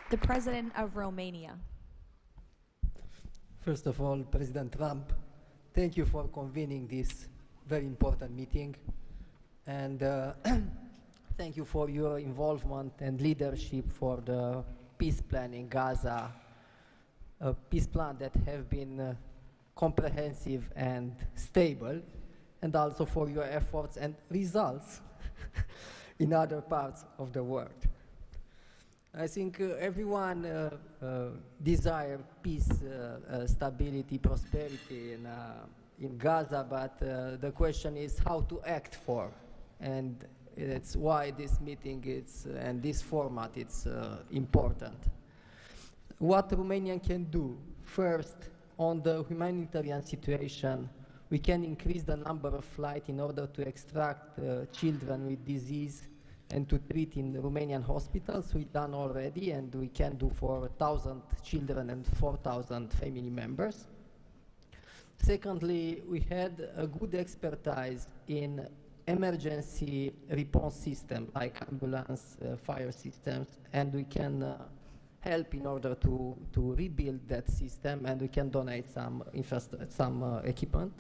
The President of Romania. First of all, President Trump, thank you for convening this very important meeting, and thank you for your involvement and leadership for the peace plan in Gaza, a peace plan that has been comprehensive and stable, and also for your efforts and results in other parts of the world. I think everyone desires peace, stability, prosperity in Gaza, but the question is how to act for, and it's why this meeting and this format is important. What Romania can do, first, on the humanitarian situation, we can increase the number of flights in order to extract children with disease and to treat in Romanian hospitals. We've done already, and we can do for 1,000 children and 4,000 family members. Secondly, we had a good expertise in emergency response systems like ambulance, fire systems, and we can help in order to rebuild that system, and we can donate some equipment.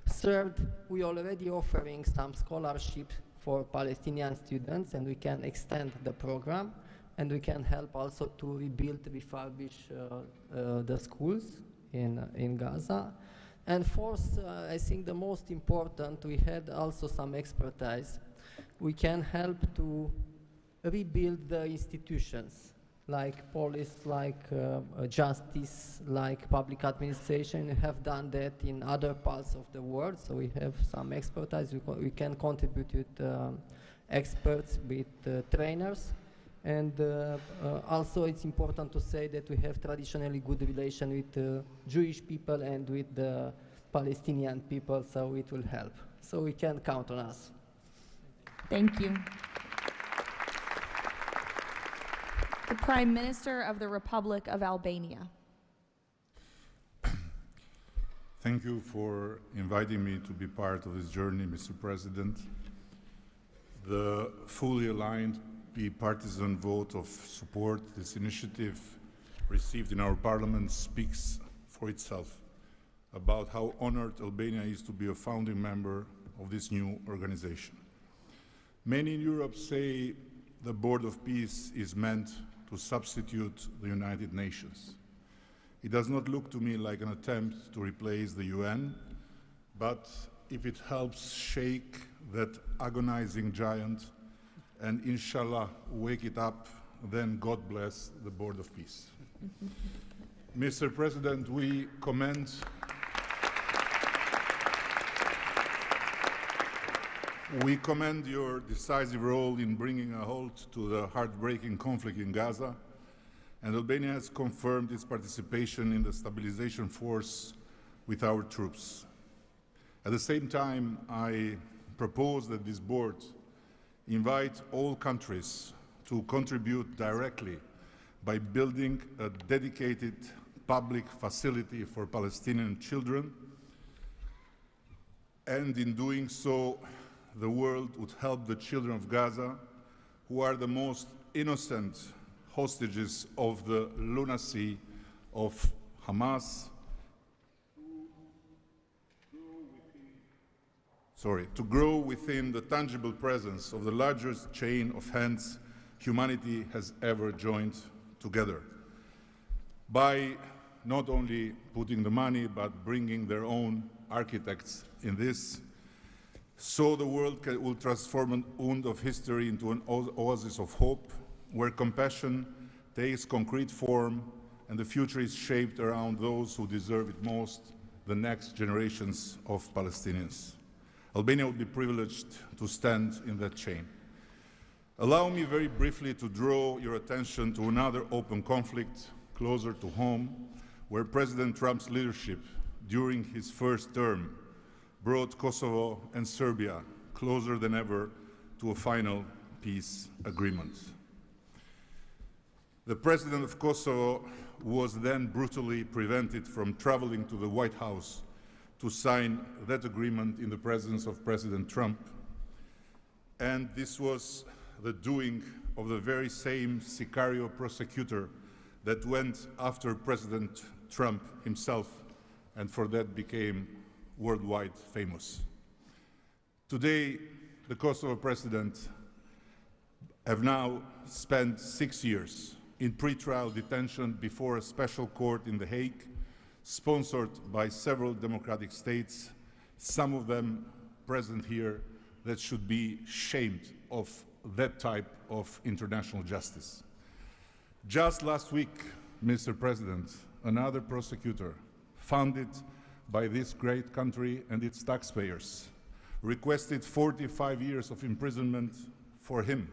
Third, we are already offering some scholarships for Palestinian students, and we can extend the program, and we can help also to rebuild, refurbish the schools in Gaza. And fourth, I think the most important, we had also some expertise. We can help to rebuild the institutions, like police, like justice, like public administration. We have done that in other parts of the world, so we have some expertise. We can contribute with experts, with trainers, and also it's important to say that we have traditionally good relation with Jewish people and with the Palestinian people, so it will help. So we can count on us. Thank you. The Prime Minister of the Republic of Albania. Thank you for inviting me to be part of this journey, Mr. President. The fully aligned bipartisan vote of support this initiative received in our parliament speaks for itself about how honored Albania is to be a founding member of this new organization. Many in Europe say the Board of Peace is meant to substitute the United Nations. It does not look to me like an attempt to replace the UN, but if it helps shake that agonizing giant and inshallah wake it up, then God bless the Board of Peace. Mr. President, we commend your decisive role in bringing a halt to the heartbreaking conflict in Gaza, and Albania has confirmed its participation in the stabilization force with our troops. At the same time, I propose that this board invite all countries to contribute directly by building a dedicated public facility for Palestinian children, and in doing so, the world would help the children of Gaza, who are the most innocent hostages of the lunacy of Hamas, to grow within the tangible presence of the largest chain of hands humanity has ever joined together. By not only putting the money, but bringing their own architects in this, so the world will transform an wound of history into an oasis of hope, where compassion takes concrete form and the future is shaped around those who deserve it most, the next generations of Palestinians. Albania will be privileged to stand in that chain. Allow me very briefly to draw your attention to another open conflict closer to home, where President Trump's leadership during his first term brought Kosovo and Serbia closer than ever to a final peace agreement. The president of Kosovo was then brutally prevented from traveling to the White House to sign that agreement in the presence of President Trump. And this was the doing of the very same Sicario prosecutor that went after President Trump himself, and for that became worldwide famous. Today, the Kosovo president have now spent 6 years in pretrial detention before a special court in The Hague, sponsored by several democratic states, some of them present here, that should be shamed of that type of international justice. Just last week, Mr. President, another prosecutor, funded by this great country and its taxpayers, requested 45 years of imprisonment for him,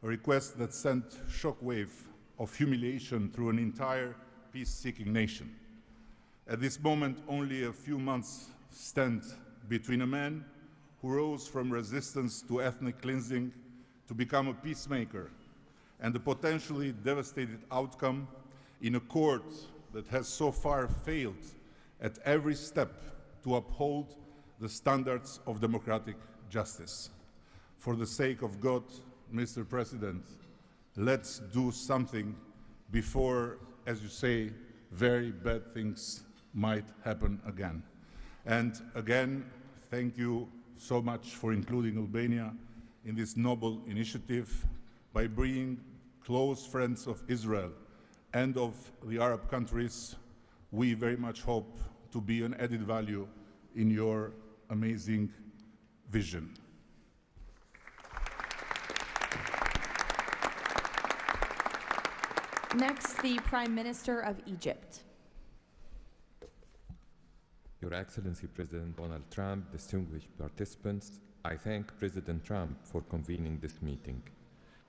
a request that sent shockwave of humiliation through an entire peace-seeking nation. At this moment, only a few months stand between a man who rose from resistance to ethnic cleansing to become a peacemaker and the potentially devastating outcome in a court that has so far failed at every step to uphold the standards of democratic justice. For the sake of God, Mr. President, let's do something before, as you say, very bad things might happen again. And again, thank you so much for including Albania in this noble initiative by bringing close friends of Israel and of the Arab countries. We very much hope to be an added value in your amazing vision. Next, the Prime Minister of Egypt. Your Excellency President Donald Trump, distinguished participants, I thank President Trump for convening this meeting.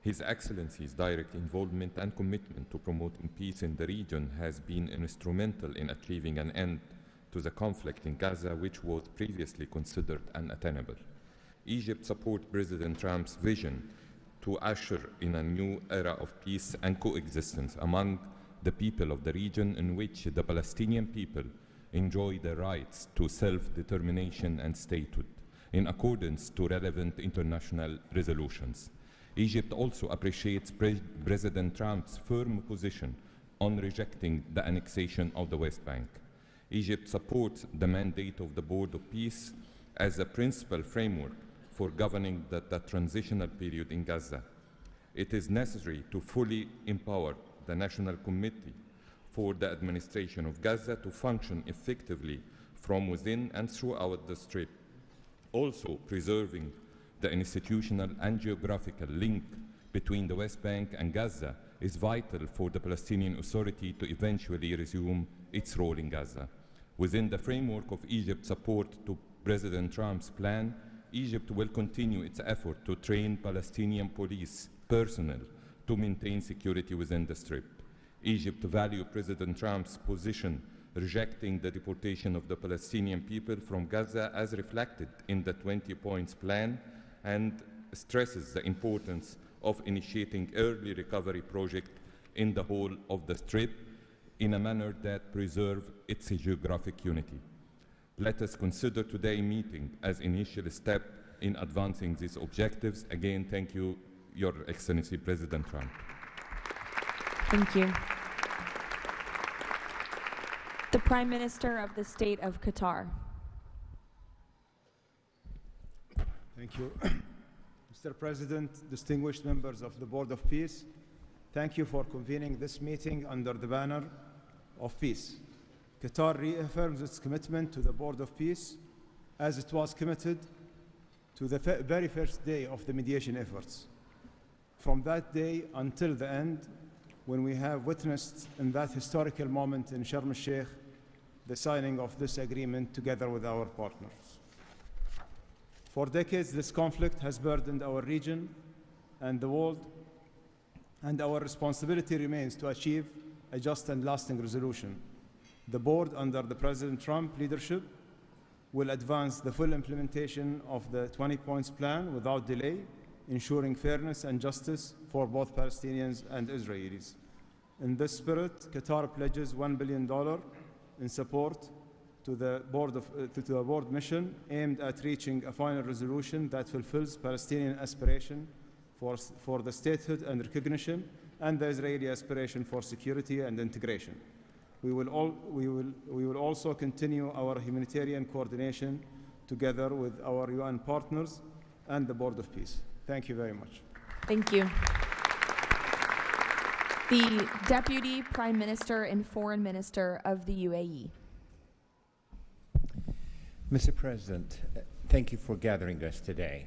His Excellency's direct involvement and commitment to promoting peace in the region has been instrumental in achieving an end to the conflict in Gaza, which was previously considered unattainable. Egypt supports President Trump's vision to usher in a new era of peace and coexistence among the people of the region, in which the Palestinian people enjoy the rights to self-determination and statehood, in accordance to relevant international resolutions. Egypt also appreciates President Trump's firm position on rejecting the annexation of the West Bank. Egypt supports the mandate of the Board of Peace as a principal framework for governing the transitional period in Gaza. It is necessary to fully empower the National Committee for the Administration of Gaza to function effectively from within and throughout the Strip. Also, preserving the institutional and geographical link between the West Bank and Gaza is vital for the Palestinian Authority to eventually resume its role in Gaza. Within the framework of Egypt's support to President Trump's plan, Egypt will continue its effort to train Palestinian police personnel to maintain security within the Strip. Egypt values President Trump's position rejecting the deportation of the Palestinian people from Gaza as reflected in the 20 points plan, and stresses the importance of initiating early recovery projects in the whole of the Strip in a manner that preserves its geographic unity. Let us consider today's meeting as an initial step in advancing these objectives. Again, thank you, Your Excellency President Trump. Thank you. The Prime Minister of the State of Qatar. Thank you. Mr. President, distinguished members of the Board of Peace, thank you for convening this meeting under the banner of peace. Qatar reaffirms its commitment to the Board of Peace as it was committed to the very first day of the mediation efforts. From that day until the end, when we have witnessed in that historical moment in Sharm el-Sheikh the signing of this agreement together with our partners. For decades, this conflict has burdened our region and the world, and our responsibility remains to achieve a just and lasting resolution. The board, under the President Trump leadership, will advance the full implementation of the 20 points plan without delay, ensuring fairness and justice for both Palestinians and Israelis. In this spirit, Qatar pledges $1 billion in support to the board mission aimed at reaching a final resolution that fulfills Palestinian aspiration for the statehood and recognition, and the Israeli aspiration for security and integration. We will also continue our humanitarian coordination together with our UN partners and the Board of Peace. Thank you very much. Thank you. The Deputy Prime Minister and Foreign Minister of the UAE. Mr. President, thank you for gathering us today.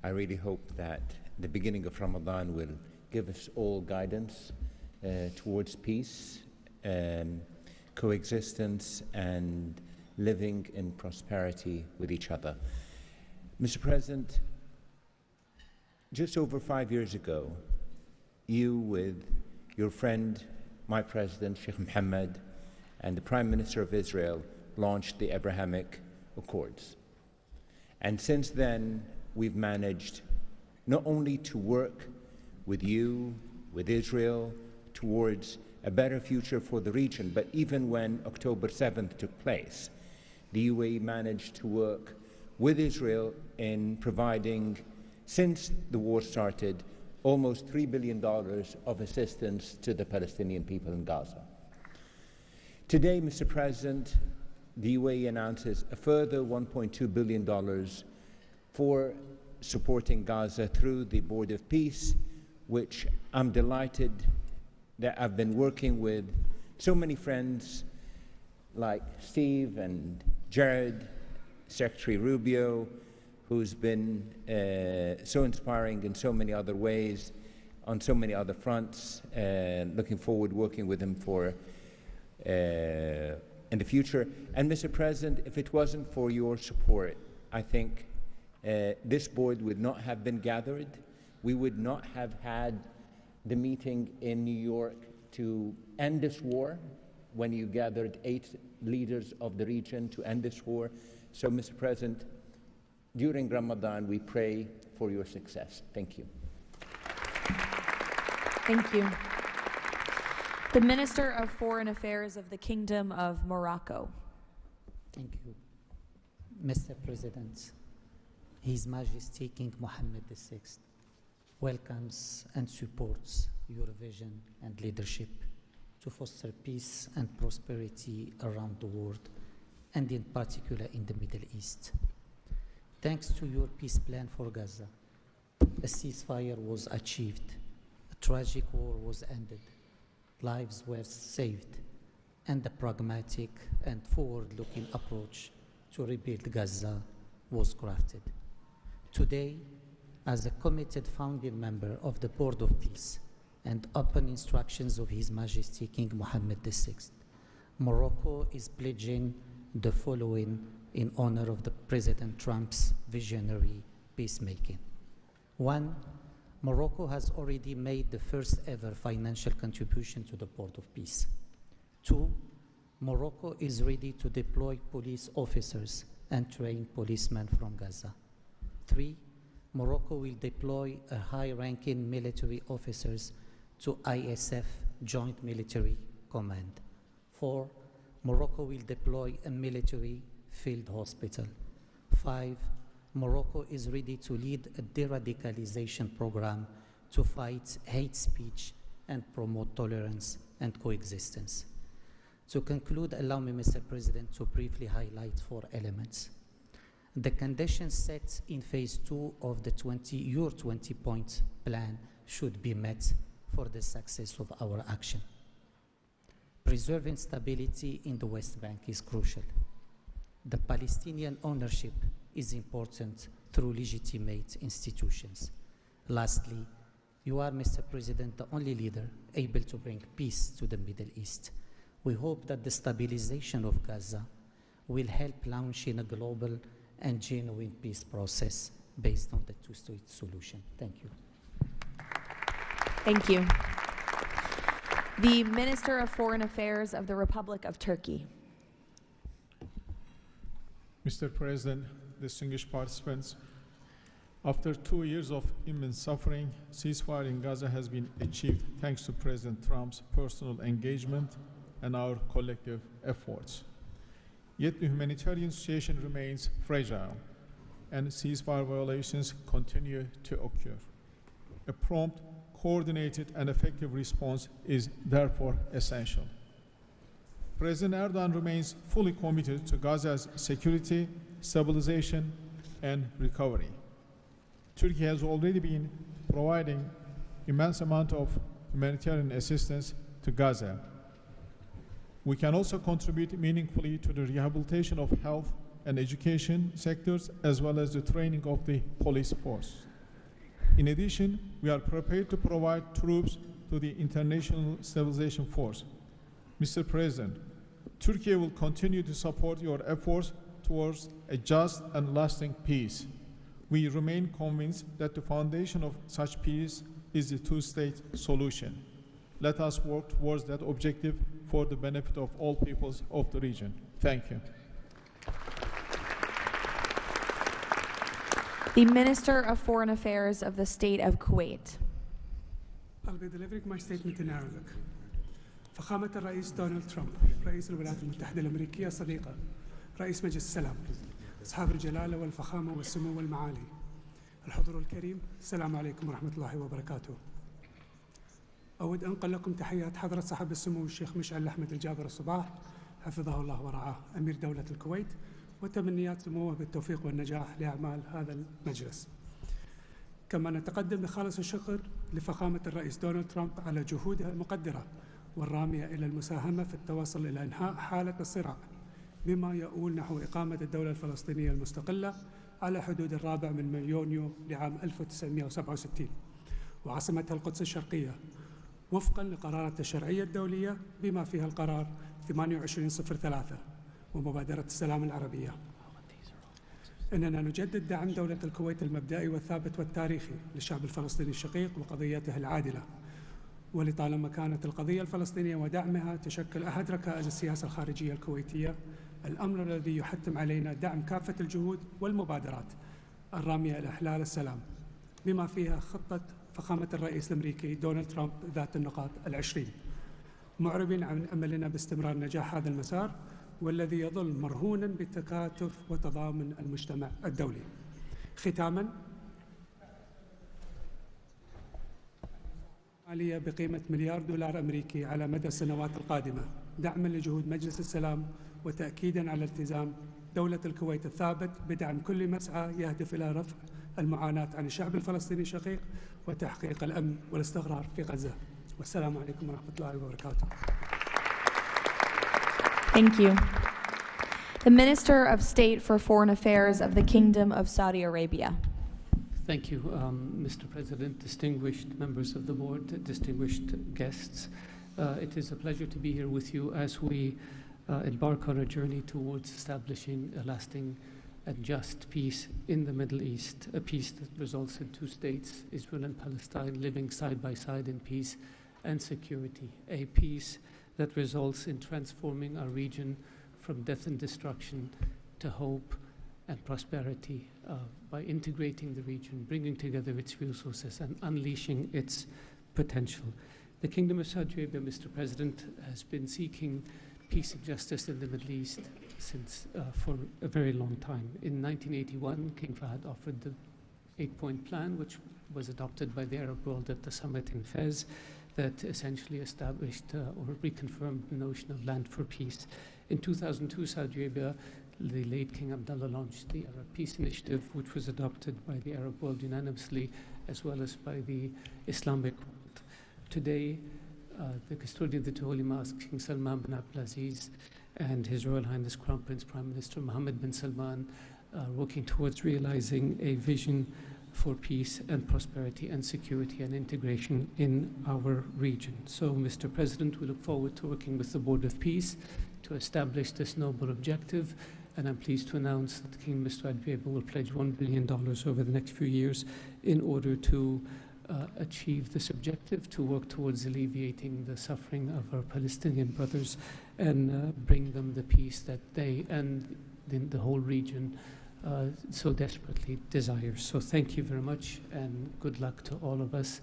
I really hope that the beginning of Ramadan will give us all guidance towards peace, coexistence, and living in prosperity with each other. Mr. President, just over 5 years ago, you, with your friend, my president, Sheikh Mohammed, and the Prime Minister of Israel, launched the Abrahamic Accords. And since then, we've managed not only to work with you, with Israel, towards a better future for the region, but even when October 7th took place, the UAE managed to work with Israel in providing, since the war started, almost $3 billion of assistance to the Palestinian people in Gaza. Today, Mr. President, the UAE announces a further $1.2 billion for supporting Gaza through the Board of Peace, which I'm delighted that I've been working with so many friends like Steve and Jared, Secretary Rubio, who's been so inspiring in so many other ways, on so many other fronts, and looking forward working with him for in the future. And Mr. President, if it wasn't for your support, I think this board would not have been gathered. We would not have had the meeting in New York to end this war, when you gathered 8 leaders of the region to end this war. So, Mr. President, during Ramadan, we pray for your success. Thank you. Thank you. The Minister of Foreign Affairs of the Kingdom of Morocco. Thank you. Mr. President, His Majesty King Mohammed VI welcomes and supports your vision and leadership to foster peace and prosperity around the world, and in particular in the Middle East. Thanks to your peace plan for Gaza, a ceasefire was achieved, a tragic war was ended, lives were saved, and a pragmatic and forward-looking approach to rebuild Gaza was crafted. Today, as a committed founding member of the Board of Peace and upon instructions of His Majesty King Mohammed VI, Morocco is pledging the following in honor of the President Trump's visionary peacemaking. 1, Morocco has already made the first ever financial contribution to the Board of Peace. 2, Morocco is ready to deploy police officers and train policemen from Gaza. 3, Morocco will deploy a high-ranking military officers to ISF Joint Military Command. 4, Morocco will deploy a military field hospital. 5, Morocco is ready to lead a de-radicalization program to fight hate speech and promote tolerance and coexistence. To conclude, allow me, Mr. President, to briefly highlight 4 elements. The conditions set in phase 2 of the your 20-point plan should be met for the success of our action. Preserving stability in the West Bank is crucial. The Palestinian ownership is important through legitimate institutions. Lastly, you are, Mr. President, the only leader able to bring peace to the Middle East. We hope that the stabilization of Gaza will help launching a global and genuine peace process based on the two-state solution. Thank you. Thank you. The Minister of Foreign Affairs of the Republic of Turkey. Mr. President, distinguished participants, after 2 years of immense suffering, ceasefire in Gaza has been achieved thanks to President Trump's personal engagement and our collective efforts. Yet the humanitarian situation remains fragile, and ceasefire violations continue to occur. A prompt, coordinated, and effective response is therefore essential. President Erdogan remains fully committed to Gaza's security, stabilization, and recovery. Turkey has already been providing immense amount of humanitarian assistance to Gaza. We can also contribute meaningfully to the rehabilitation of health and education sectors, as well as the training of the police force. In addition, we are prepared to provide troops to the International Stabilization Force. Mr. President, Turkey will continue to support your efforts towards a just and lasting peace. We remain convinced that the foundation of such peace is the two-state solution. Let us work towards that objective for the benefit of all peoples of the region. Thank you. The Minister of Foreign Affairs of the State of Kuwait. I'll be delivering my statement in Arabic. فخامة الرئيس دونالد ترامب، رئيس الولايات المتحدة الأمريكية الصديقة، رئيس مجلس السلام، أصحاب الجلالة والفخامة والسمو والمعالي، الحضور الكريم، السلام عليكم ورحمة الله وبركاته. أود أن أنقل لكم تحيات حضرة صاحب السمو الشيخ مشعل أحمد الجابر الصباح، حفظه الله ورعاه، أمير دولة الكويت، وتمنيات سموه بالتوفيق والنجاح لأعمال هذا المجلس. كما نتقدم بخالص الشكر لفخامة الرئيس دونالد ترامب على جهودها المقدرة والرامية إلى المساهمة في التوصل إلى إنهاء حالة الصراع، بما يؤول نحو إقامة الدولة الفلسطينية المستقلة على حدود 4 يونيو لعام 1967 وعاصمتها القدس الشرقية، وفقا لقرارات الشرعية الدولية بما فيها القرار 2803 ومبادرة السلام العربية. إننا نجدد دعم دولة الكويت المبدئي والثابت والتاريخي للشعب الفلسطيني الشقيق وقضيته العادلة، ولطالما كانت القضية الفلسطينية ودعمها تشكل أحد ركائز السياسة الخارجية الكويتية، الأمر الذي يحتم علينا دعم كافة الجهود والمبادرات الرامية إلى إحلال السلام، بما فيها خطة فخامة الرئيس الأمريكي دونالد ترامب ذات النقاط 20، معربين عن أملنا باستمرار نجاح هذا المسار، والذي يظل مرهونا بتكاتف وتضامن المجتمع الدولي. ختاما، مالية بقيمة $1 أمريكي على مدى السنوات القادمة، دعما لجهود مجلس السلام وتأكيدا على التزام دولة الكويت الثابت بدعم كل مسعى يهدف إلى رفع المعاناة عن الشعب الفلسطيني الشقيق وتحقيق الأمن والاستقرار في غزة. والسلام عليكم ورحمة الله وبركاته. Thank you. The Minister of State for Foreign Affairs of the Kingdom of Saudi Arabia. Thank you, Mr. President, distinguished members of the board, distinguished guests. It is a pleasure to be here with you as we embark on a journey towards establishing a lasting and just peace in the Middle East, a peace that results in two states, Israel and Palestine, living side by side in peace and security, a peace that results in transforming our region from death and destruction to hope and prosperity by integrating the region, bringing together its resources and unleashing its potential. The Kingdom of Saudi Arabia, Mr. President, has been seeking peace and justice in the Middle East since for a very long time. In 1981, King Fahd offered the 8-point plan, which was adopted by the Arab world at the summit in Fez, that essentially established or reconfirmed the notion of land for peace. In 2002, Saudi Arabia, the late King Abdullah, launched the Arab Peace Initiative, which was adopted by the Arab world unanimously, as well as by the Islamic world. Today, the custodian of the two holy mosques, King Salman bin Abdulaziz, and His Royal Highness Crown Prince Prime Minister Mohammed bin Salman are working towards realizing a vision for peace and prosperity and security and integration in our region. So, Mr. President, we look forward to working with the Board of Peace to establish this noble objective, and I'm pleased to announce that King Mr. Adbeba will pledge $1 billion over the next few years in order to achieve this objective, to work towards alleviating the suffering of our Palestinian brothers and bring them the peace that they and the whole region so desperately desires. So thank you very much and good luck to all of us.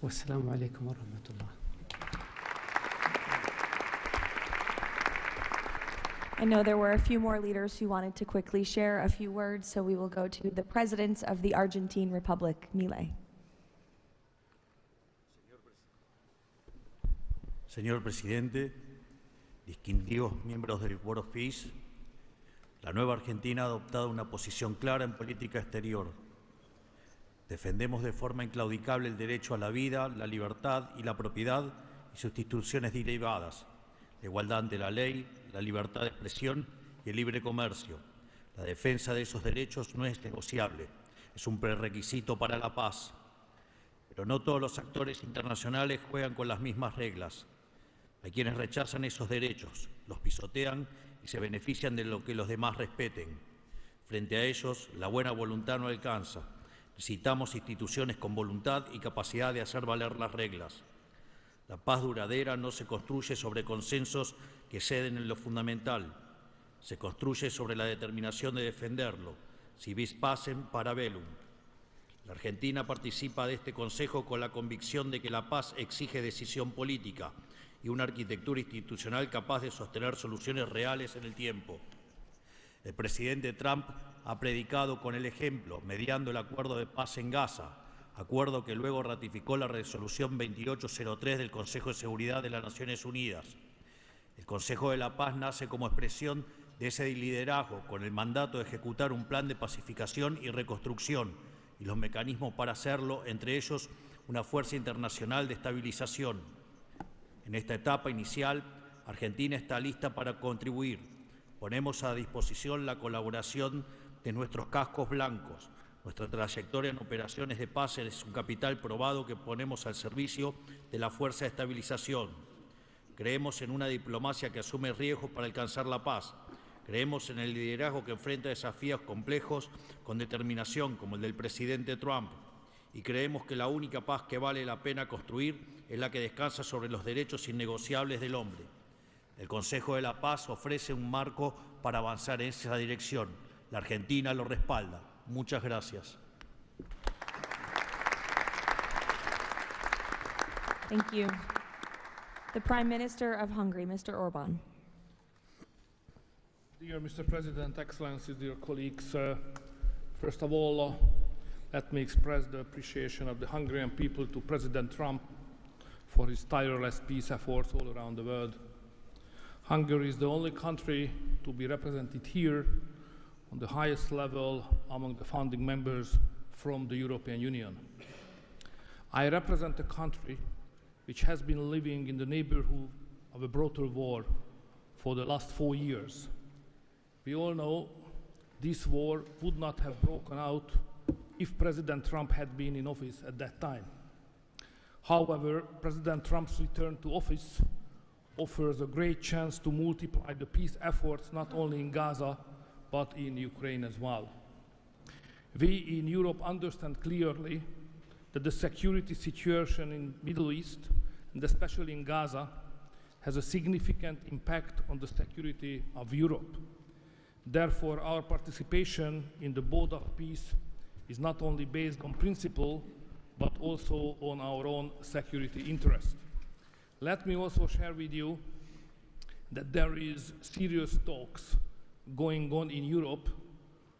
Wassalamu alaikum wa rahmatullah. I know there were a few more leaders who wanted to quickly share a few words, so we will go to the President of the Argentine Republic, Milei. Señor Presidente, distinguidos miembros del Board of Peace, la nueva Argentina ha adoptado una posición clara en política exterior. Defendemos de forma inclaudicable el derecho a la vida, la libertad y la propiedad y sus instituciones derivadas, la igualdad ante la ley, la libertad de expresión y el libre comercio. La defensa de esos derechos no es negociable, es un prerequisito para la paz. Pero no todos los actores internacionales juegan con las mismas reglas. Hay quienes rechazan esos derechos, los pisotean y se benefician de lo que los demás respeten. Frente a ellos, la buena voluntad no alcanza. Necesitamos instituciones con voluntad y capacidad de hacer valer las reglas. La paz duradera no se construye sobre consensos que ceden en lo fundamental. Se construye sobre la determinación de defenderlo. Si vis pacem, para bellum. La Argentina participa de este Consejo con la convicción de que la paz exige decisión política y una arquitectura institucional capaz de sostener soluciones reales en el tiempo. El presidente Trump ha predicado con el ejemplo, mediando el acuerdo de paz en Gaza, acuerdo que luego ratificó la resolución 2803 del Consejo de Seguridad de las Naciones Unidas. El Consejo de la Paz nace como expresión de ese liderazgo, con el mandato de ejecutar un plan de pacificación y reconstrucción y los mecanismos para hacerlo, entre ellos una fuerza internacional de estabilización. En esta etapa inicial, Argentina está lista para contribuir. Ponemos a disposición la colaboración de nuestros cascos blancos. Nuestra trayectoria en operaciones de paz es un capital probado que ponemos al servicio de la fuerza de estabilización. Creemos en una diplomacia que asume riesgos para alcanzar la paz. Creemos en el liderazgo que enfrenta desafíos complejos con determinación, como el del presidente Trump. Y creemos que la única paz que vale la pena construir es la que descansa sobre los derechos innegociables del hombre. El Consejo de la Paz ofrece un marco para avanzar en esa dirección. La Argentina lo respalda. Muchas gracias. Thank you. The Prime Minister of Hungary, Mr. Orbán. Dear Mr. President, Excellencies, dear colleagues, first of all, let me express the appreciation of the Hungarian people to President Trump for his tireless peace efforts all around the world. Hungary is the only country to be represented here on the highest level among the founding members from the European Union. I represent a country which has been living in the neighborhood of a brutal war for the last 4 years. We all know this war would not have broken out if President Trump had been in office at that time. However, President Trump's return to office offers a great chance to multiply the peace efforts not only in Gaza, but in Ukraine as well. We in Europe understand clearly that the security situation in the Middle East, and especially in Gaza, has a significant impact on the security of Europe. Therefore, our participation in the Board of Peace is not only based on principle, but also on our own security interest. Let me also share with you that there is serious talks going on in Europe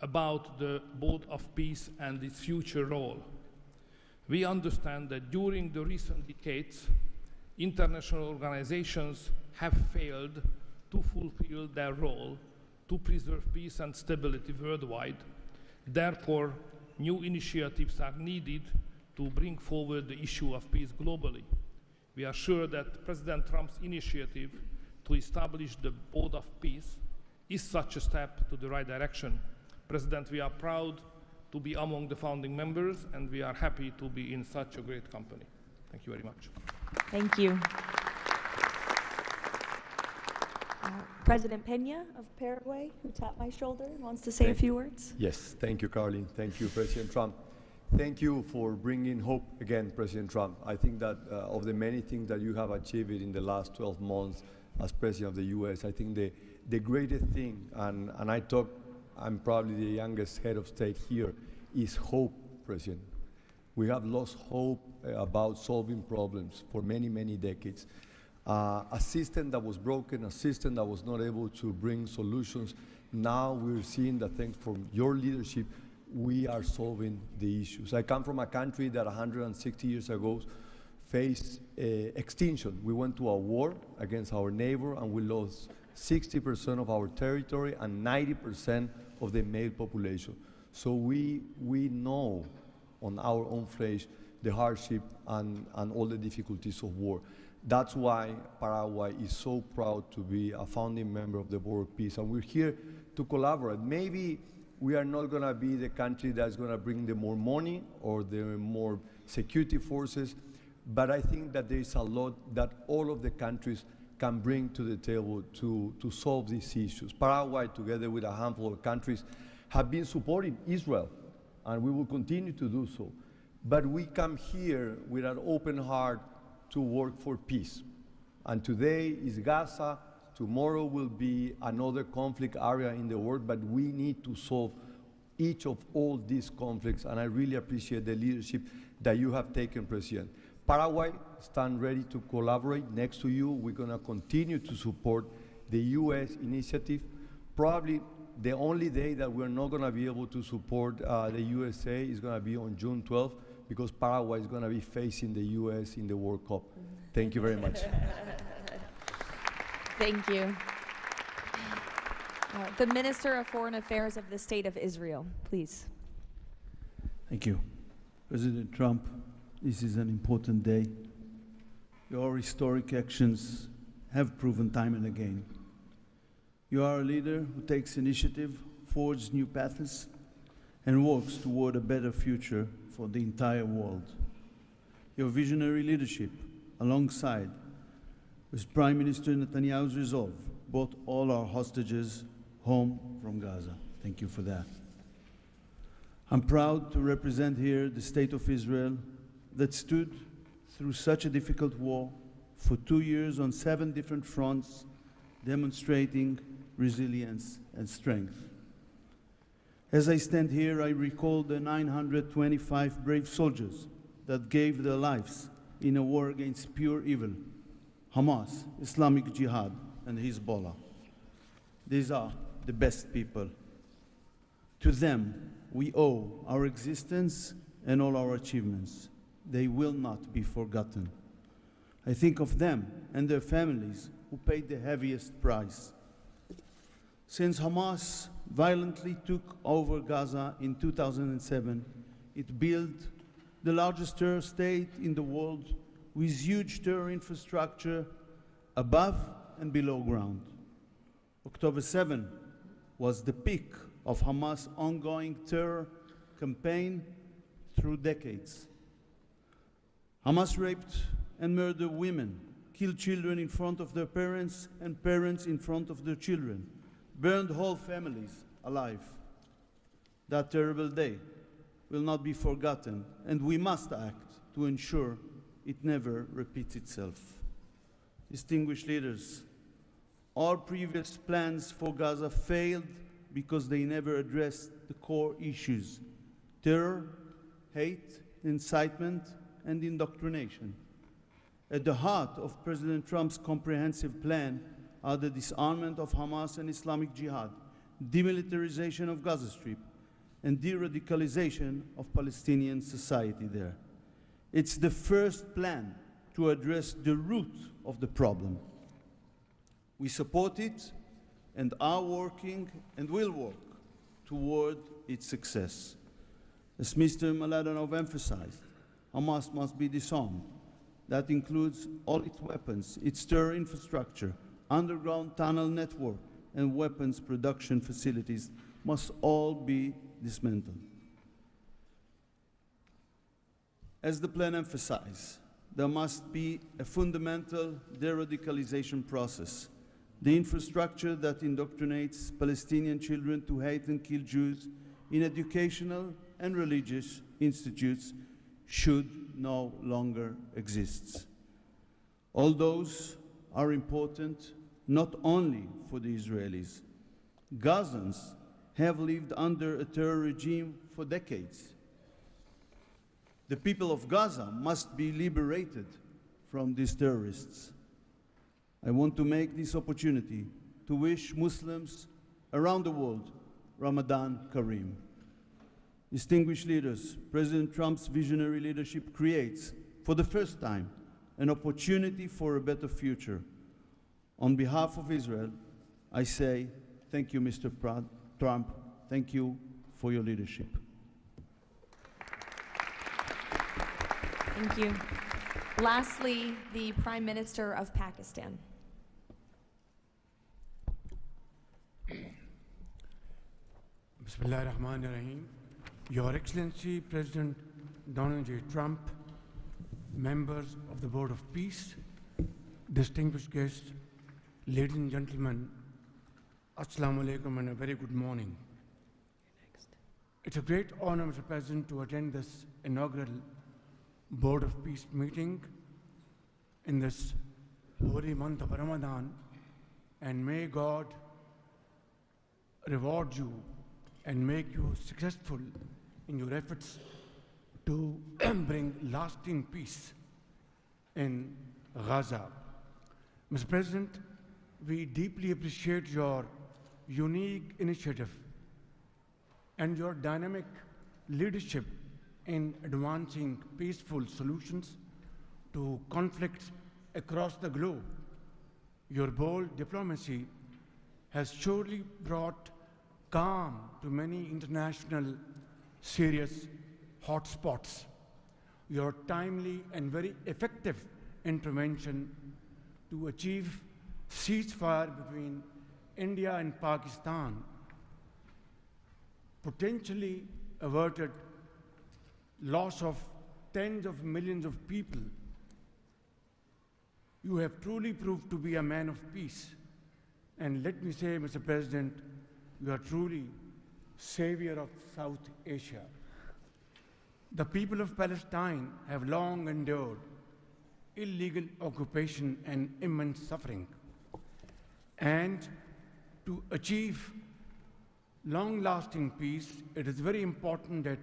about the Board of Peace and its future role. We understand that during the recent decades, international organizations have failed to fulfill their role to preserve peace and stability worldwide. Therefore, new initiatives are needed to bring forward the issue of peace globally. We are sure that President Trump's initiative to establish the Board of Peace is such a step to the right direction. President, we are proud to be among the founding members, and we are happy to be in such a great company. Thank you very much. Thank you. President Peña of Paraguay, who tapped my shoulder, wants to say a few words. Yes, thank you, Caroline. Thank you, President Trump. Thank you for bringing hope again, President Trump. I think that of the many things that you have achieved in the last 12 months as President of the U.S., I think the greatest thing, and I'm probably the youngest head of state here, is hope, President. We have lost hope about solving problems for many, many decades. A system that was broken, a system that was not able to bring solutions. Now we're seeing that thanks from your leadership, we are solving the issues. I come from a country that 160 years ago faced extinction. We went to a war against our neighbor and we lost 60% of our territory and 90% of the male population. So we know on our own flesh the hardship and all the difficulties of war. That's why Paraguay is so proud to be a founding member of the Board of Peace, and we're here to collaborate. Maybe we are not going to be the country that's going to bring the more money or the more security forces, but I think that there is a lot that all of the countries can bring to the table to solve these issues. Paraguay, together with a handful of countries, have been supporting Israel, and we will continue to do so. But we come here with an open heart to work for peace. And today is Gaza, tomorrow will be another conflict area in the world, but we need to solve each of all these conflicts, and I really appreciate the leadership that you have taken, President. Paraguay stands ready to collaborate next to you. We're going to continue to support the U.S. initiative. Probably the only day that we're not going to be able to support the USA is going to be on June 12th, because Paraguay is going to be facing the U.S. in the World Cup. Thank you very much. Thank you. The Minister of Foreign Affairs of the State of Israel, please. Thank you. President Trump, this is an important day. Your historic actions have proven time and again. You are a leader who takes initiative, forges new paths, and works toward a better future for the entire world. Your visionary leadership, alongside with Prime Minister Netanyahu's resolve, brought all our hostages home from Gaza. Thank you for that. I'm proud to represent here the State of Israel that stood through such a difficult war for 2 years on 7 different fronts, demonstrating resilience and strength. As I stand here, I recall the 925 brave soldiers that gave their lives in a war against pure evil, Hamas, Islamic Jihad, and Hezbollah. These are the best people. To them, we owe our existence and all our achievements. They will not be forgotten. I think of them and their families who paid the heaviest price. Since Hamas violently took over Gaza in 2007, it built the largest terror state in the world with huge terror infrastructure above and below ground. October 7 was the peak of Hamas' ongoing terror campaign through decades. Hamas raped and murdered women, killed children in front of their parents and parents in front of their children, burned whole families alive. That terrible day will not be forgotten, and we must act to ensure it never repeats itself. Distinguished leaders, all previous plans for Gaza failed because they never addressed the core issues: terror, hate, incitement, and indoctrination. At the heart of President Trump's comprehensive plan are the disarmament of Hamas and Islamic Jihad, demilitarization of Gaza Strip, and de-radicalization of Palestinian society there. It's the first plan to address the root of the problem. We support it and are working and will work toward its success. As Mr. Mladenov emphasized, Hamas must be disarmed. That includes all its weapons, its terror infrastructure, underground tunnel network, and weapons production facilities must all be dismantled. As the plan emphasizes, there must be a fundamental de-radicalization process. The infrastructure that indoctrinates Palestinian children to hate and kill Jews in educational and religious institutes should no longer exist. All those are important not only for the Israelis. Gazans have lived under a terror regime for decades. The people of Gaza must be liberated from these terrorists. I want to make this opportunity to wish Muslims around the world Ramadan Kareem. Distinguished leaders, President Trump's visionary leadership creates, for the first time, an opportunity for a better future. On behalf of Israel, I say thank you, Mr. Trump. Thank you for your leadership. Thank you. Lastly, the Prime Minister of Pakistan. Bismillah ar-Rahman ar-Rahim. Your Excellency, President Donald J. Trump, members of the Board of Peace, distinguished guests, ladies and gentlemen, Assalamu alaikum and a very good morning. It's a great honor, Mr. President, to attend this inaugural Board of Peace meeting in this holy month of Ramadan, and may God reward you and make you successful in your efforts to bring lasting peace in Gaza. Mr. President, we deeply appreciate your unique initiative and your dynamic leadership in advancing peaceful solutions to conflicts across the globe. Your bold diplomacy has surely brought calm to many international serious hotspots. Your timely and very effective intervention to achieve ceasefire between India and Pakistan potentially averted loss of tens of millions of people. You have truly proved to be a man of peace. And let me say, Mr. President, you are truly savior of South Asia. The people of Palestine have long endured illegal occupation and immense suffering. And to achieve long-lasting peace, it is very important that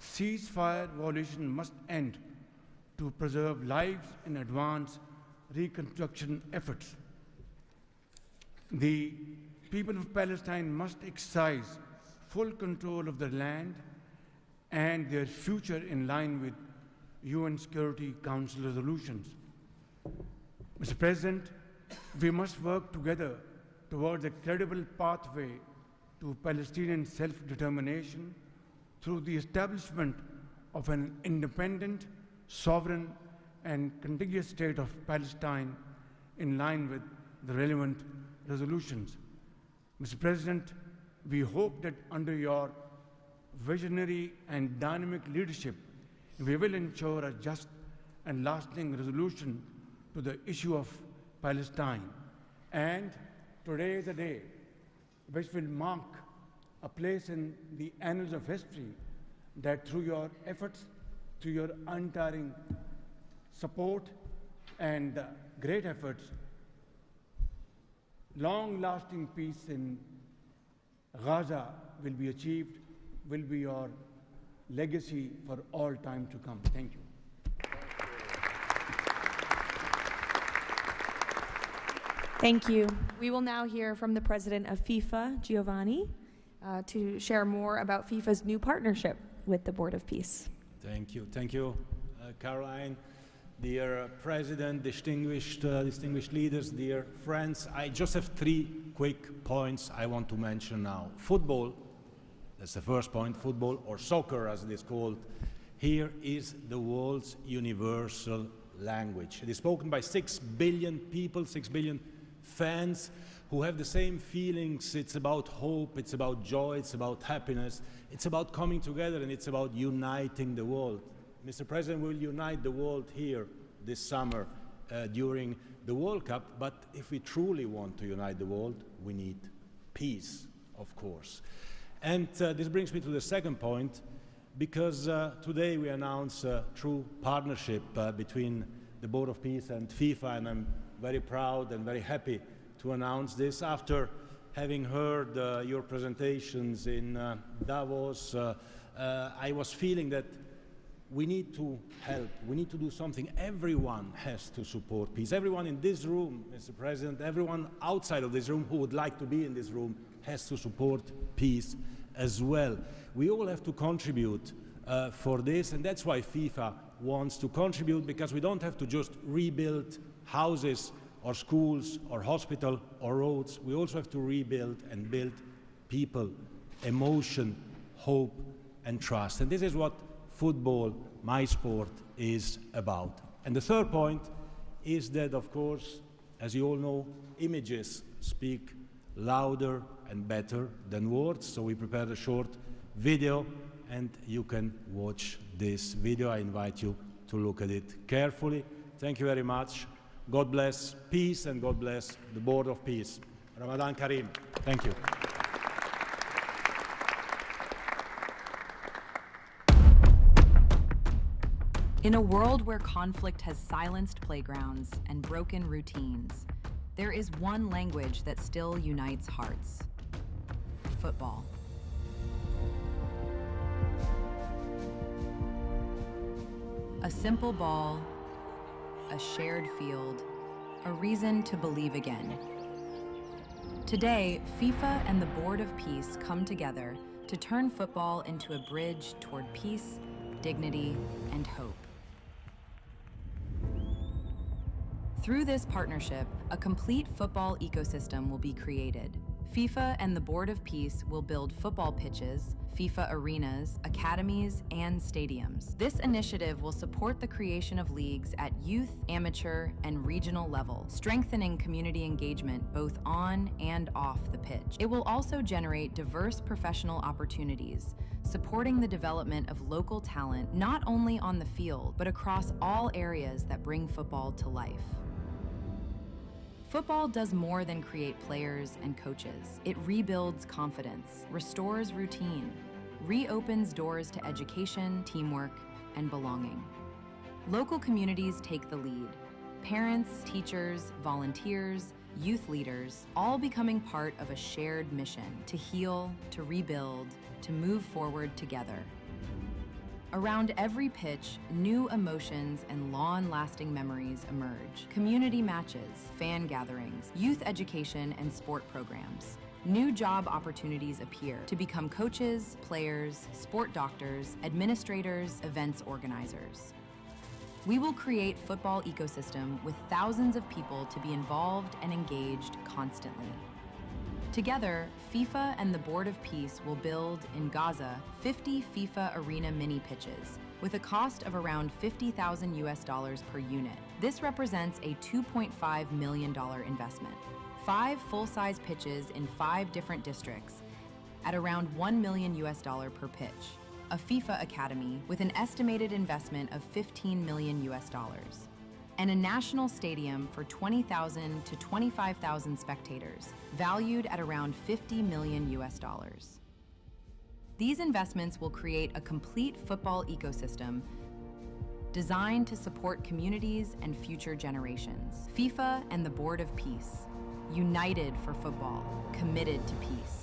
ceasefire violation must end to preserve lives and advance reconstruction efforts. The people of Palestine must exercise full control of their land and their future in line with UN Security Council resolutions. Mr. President, we must work together towards a credible pathway to Palestinian self-determination through the establishment of an independent, sovereign, and contiguous state of Palestine in line with the relevant resolutions. Mr. President, we hope that under your visionary and dynamic leadership, we will ensure a just and lasting resolution to the issue of Palestine. And today is a day which will mark a place in the annals of history that through your efforts, through your untiring support and great efforts, long-lasting peace in Gaza will be achieved, will be your legacy for all time to come. Thank you. Thank you. We will now hear from the president of FIFA, Giovanni, to share more about FIFA's new partnership with the Board of Peace. Thank you, Caroline. Dear President, distinguished leaders, dear friends, I just have 3 quick points I want to mention now. Football, that's the first point, football, or soccer as it is called, here is the world's universal language. It is spoken by 6 billion people, 6 billion fans who have the same feelings. It's about hope, it's about joy, it's about happiness, it's about coming together, and it's about uniting the world. Mr. President will unite the world here this summer during the World Cup, but if we truly want to unite the world, we need peace, of course. And this brings me to the second point, because today we announce a true partnership between the Board of Peace and FIFA, and I'm very proud and very happy to announce this. After having heard your presentations in Davos, I was feeling that we need to help, we need to do something. Everyone has to support peace. Everyone in this room, Mr. President, everyone outside of this room who would like to be in this room has to support peace as well. We all have to contribute for this, and that's why FIFA wants to contribute, because we don't have to just rebuild houses or schools or hospital or roads. We also have to rebuild and build people, emotion, hope and trust. And this is what football, my sport, is about. And the third point is that, of course, as you all know, images speak louder and better than words. So we prepared a short video, and you can watch this video. I invite you to look at it carefully. Thank you very much. God bless peace, and God bless the Board of Peace. Ramadan Kareem. Thank you. In a world where conflict has silenced playgrounds and broken routines, there is one language that still unites hearts: football. A simple ball, a shared field, a reason to believe again. Today, FIFA and the Board of Peace come together to turn football into a bridge toward peace, dignity, and hope. Through this partnership, a complete football ecosystem will be created. FIFA and the Board of Peace will build football pitches, FIFA arenas, academies, and stadiums. This initiative will support the creation of leagues at youth, amateur, and regional level, strengthening community engagement both on and off the pitch. It will also generate diverse professional opportunities, supporting the development of local talent not only on the field, but across all areas that bring football to life. Football does more than create players and coaches. It rebuilds confidence, restores routine, reopens doors to education, teamwork, and belonging. Local communities take the lead. Parents, teachers, volunteers, youth leaders, all becoming part of a shared mission to heal, to rebuild, to move forward together. Around every pitch, new emotions and long-lasting memories emerge. Community matches, fan gatherings, youth education, and sport programs. New job opportunities appear to become coaches, players, sport doctors, administrators, events organizers. We will create football ecosystem with thousands of people to be involved and engaged constantly. Together, FIFA and the Board of Peace will build, in Gaza, 50 FIFA arena mini pitches, with a cost of around $50,000 per unit. This represents a $2.5 million investment. 5 full-size pitches in 5 different districts at around $1 million per pitch. A FIFA academy with an estimated investment of $15 million. And a national stadium for 20,000 to 25,000 spectators, valued at around $50 million. These investments will create a complete football ecosystem designed to support communities and future generations. FIFA and the Board of Peace, united for football, committed to peace.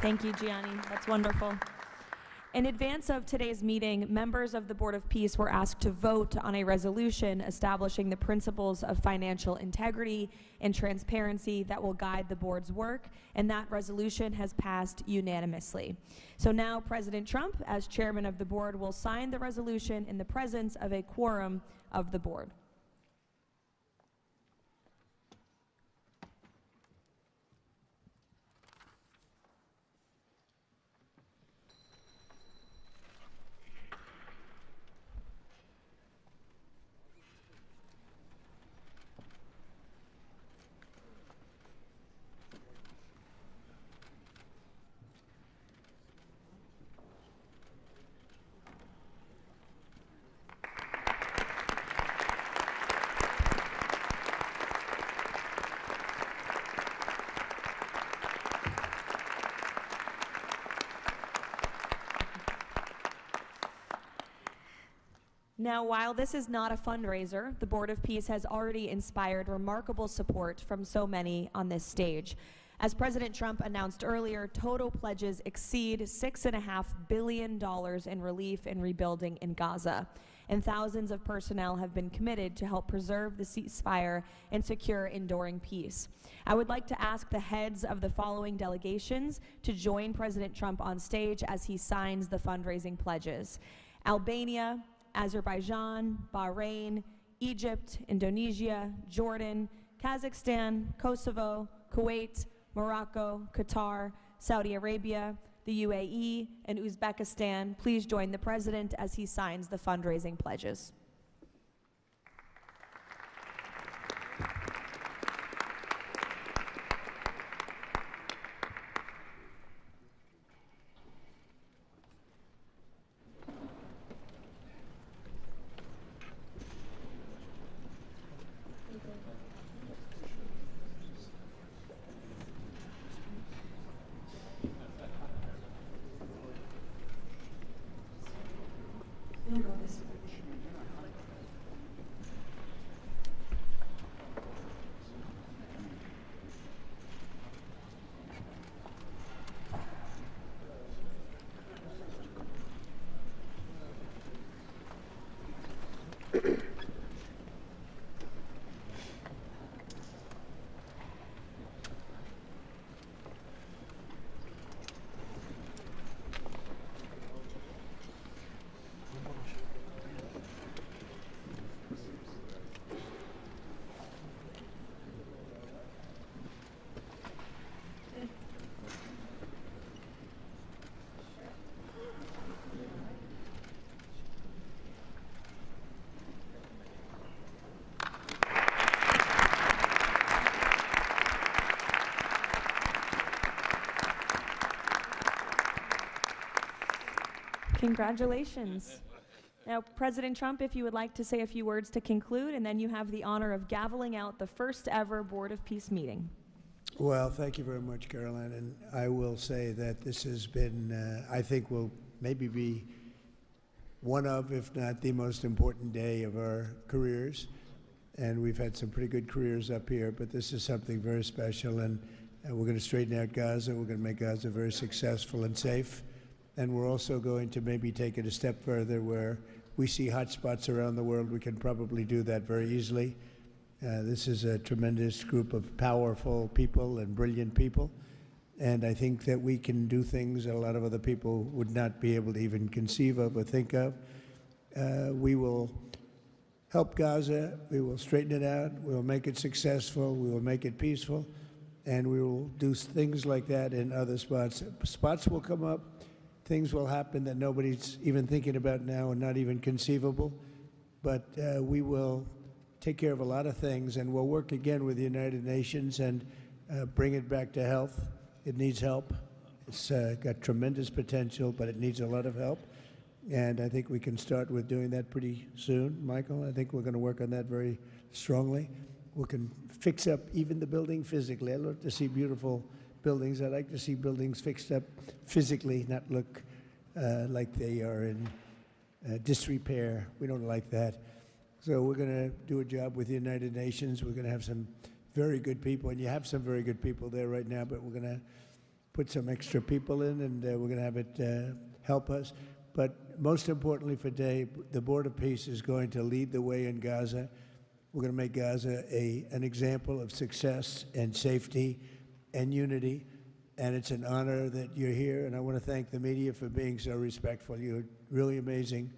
Thank you, Gianni. That's wonderful. In advance of today's meeting, members of the Board of Peace were asked to vote on a resolution establishing the principles of financial integrity and transparency that will guide the board's work, and that resolution has passed unanimously. So now President Trump, as chairman of the board, will sign the resolution in the presence of a quorum of the board. Now, while this is not a fundraiser, the Board of Peace has already inspired remarkable support from so many on this stage. As President Trump announced earlier, total pledges exceed $6.5 billion in relief and rebuilding in Gaza, and thousands of personnel have been committed to help preserve the ceasefire and secure enduring peace. I would like to ask the heads of the following delegations to join President Trump on stage as he signs the fundraising pledges: Albania, Azerbaijan, Bahrain, Egypt, Indonesia, Jordan, Kazakhstan, Kosovo, Kuwait, Morocco, Qatar, Saudi Arabia, the UAE, and Uzbekistan. Please join the President as he signs the fundraising pledges. Congratulations. Now, President Trump, if you would like to say a few words to conclude, and then you have the honor of gaveling out the first ever Board of Peace meeting. Well, thank you very much, Caroline. And I will say that this has been, I think, will maybe be one of, if not the most important day of our careers. And we've had some pretty good careers up here, but this is something very special. And we're going to straighten out Gaza. We're going to make Gaza very successful and safe. And we're also going to maybe take it a step further where we see hot spots around the world. We can probably do that very easily. This is a tremendous group of powerful people and brilliant people. And I think that we can do things that a lot of other people would not be able to even conceive of or think of. We will help Gaza. We will straighten it out. We will make it successful. We will make it peaceful. And we will do things like that in other spots. Spots will come up. Things will happen that nobody's even thinking about now and not even conceivable. But we will take care of a lot of things, and we'll work again with the United Nations and bring it back to health. It needs help. It's got tremendous potential, but it needs a lot of help. And I think we can start with doing that pretty soon, Michael. I think we're going to work on that very strongly. We can fix up even the building physically. I love to see beautiful buildings. I like to see buildings fixed up physically, not look like they are in disrepair. We don't like that. So we're going to do a job with the United Nations. We're going to have some very good people, and you have some very good people there right now, but we're going to put some extra people in, and we're going to have it help us. But most importantly for today, the Board of Peace is going to lead the way in Gaza. We're going to make Gaza an example of success and safety and unity, and it's an honor that you're here, and I want to thank the media for being so respectful. You're really amazing.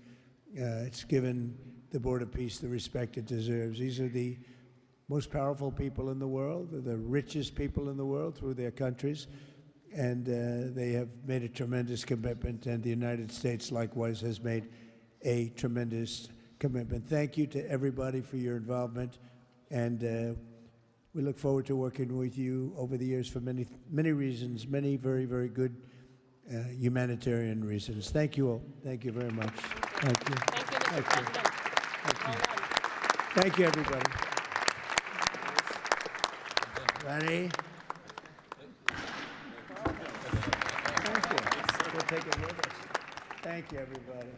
It's given the Board of Peace the respect it deserves. These are the most powerful people in the world, the richest people in the world through their countries, and they have made a tremendous commitment, and the United States likewise has made a tremendous commitment. Thank you to everybody for your involvement, and we look forward to working with you over the years for many, many reasons, many very, very good humanitarian reasons. Thank you all. Thank you very much. Thank you. Thank you, Mr. Thank President. you. Well done. Thank you, everybody. Ready? Thank you. We'll take it with us. Thank you, everybody.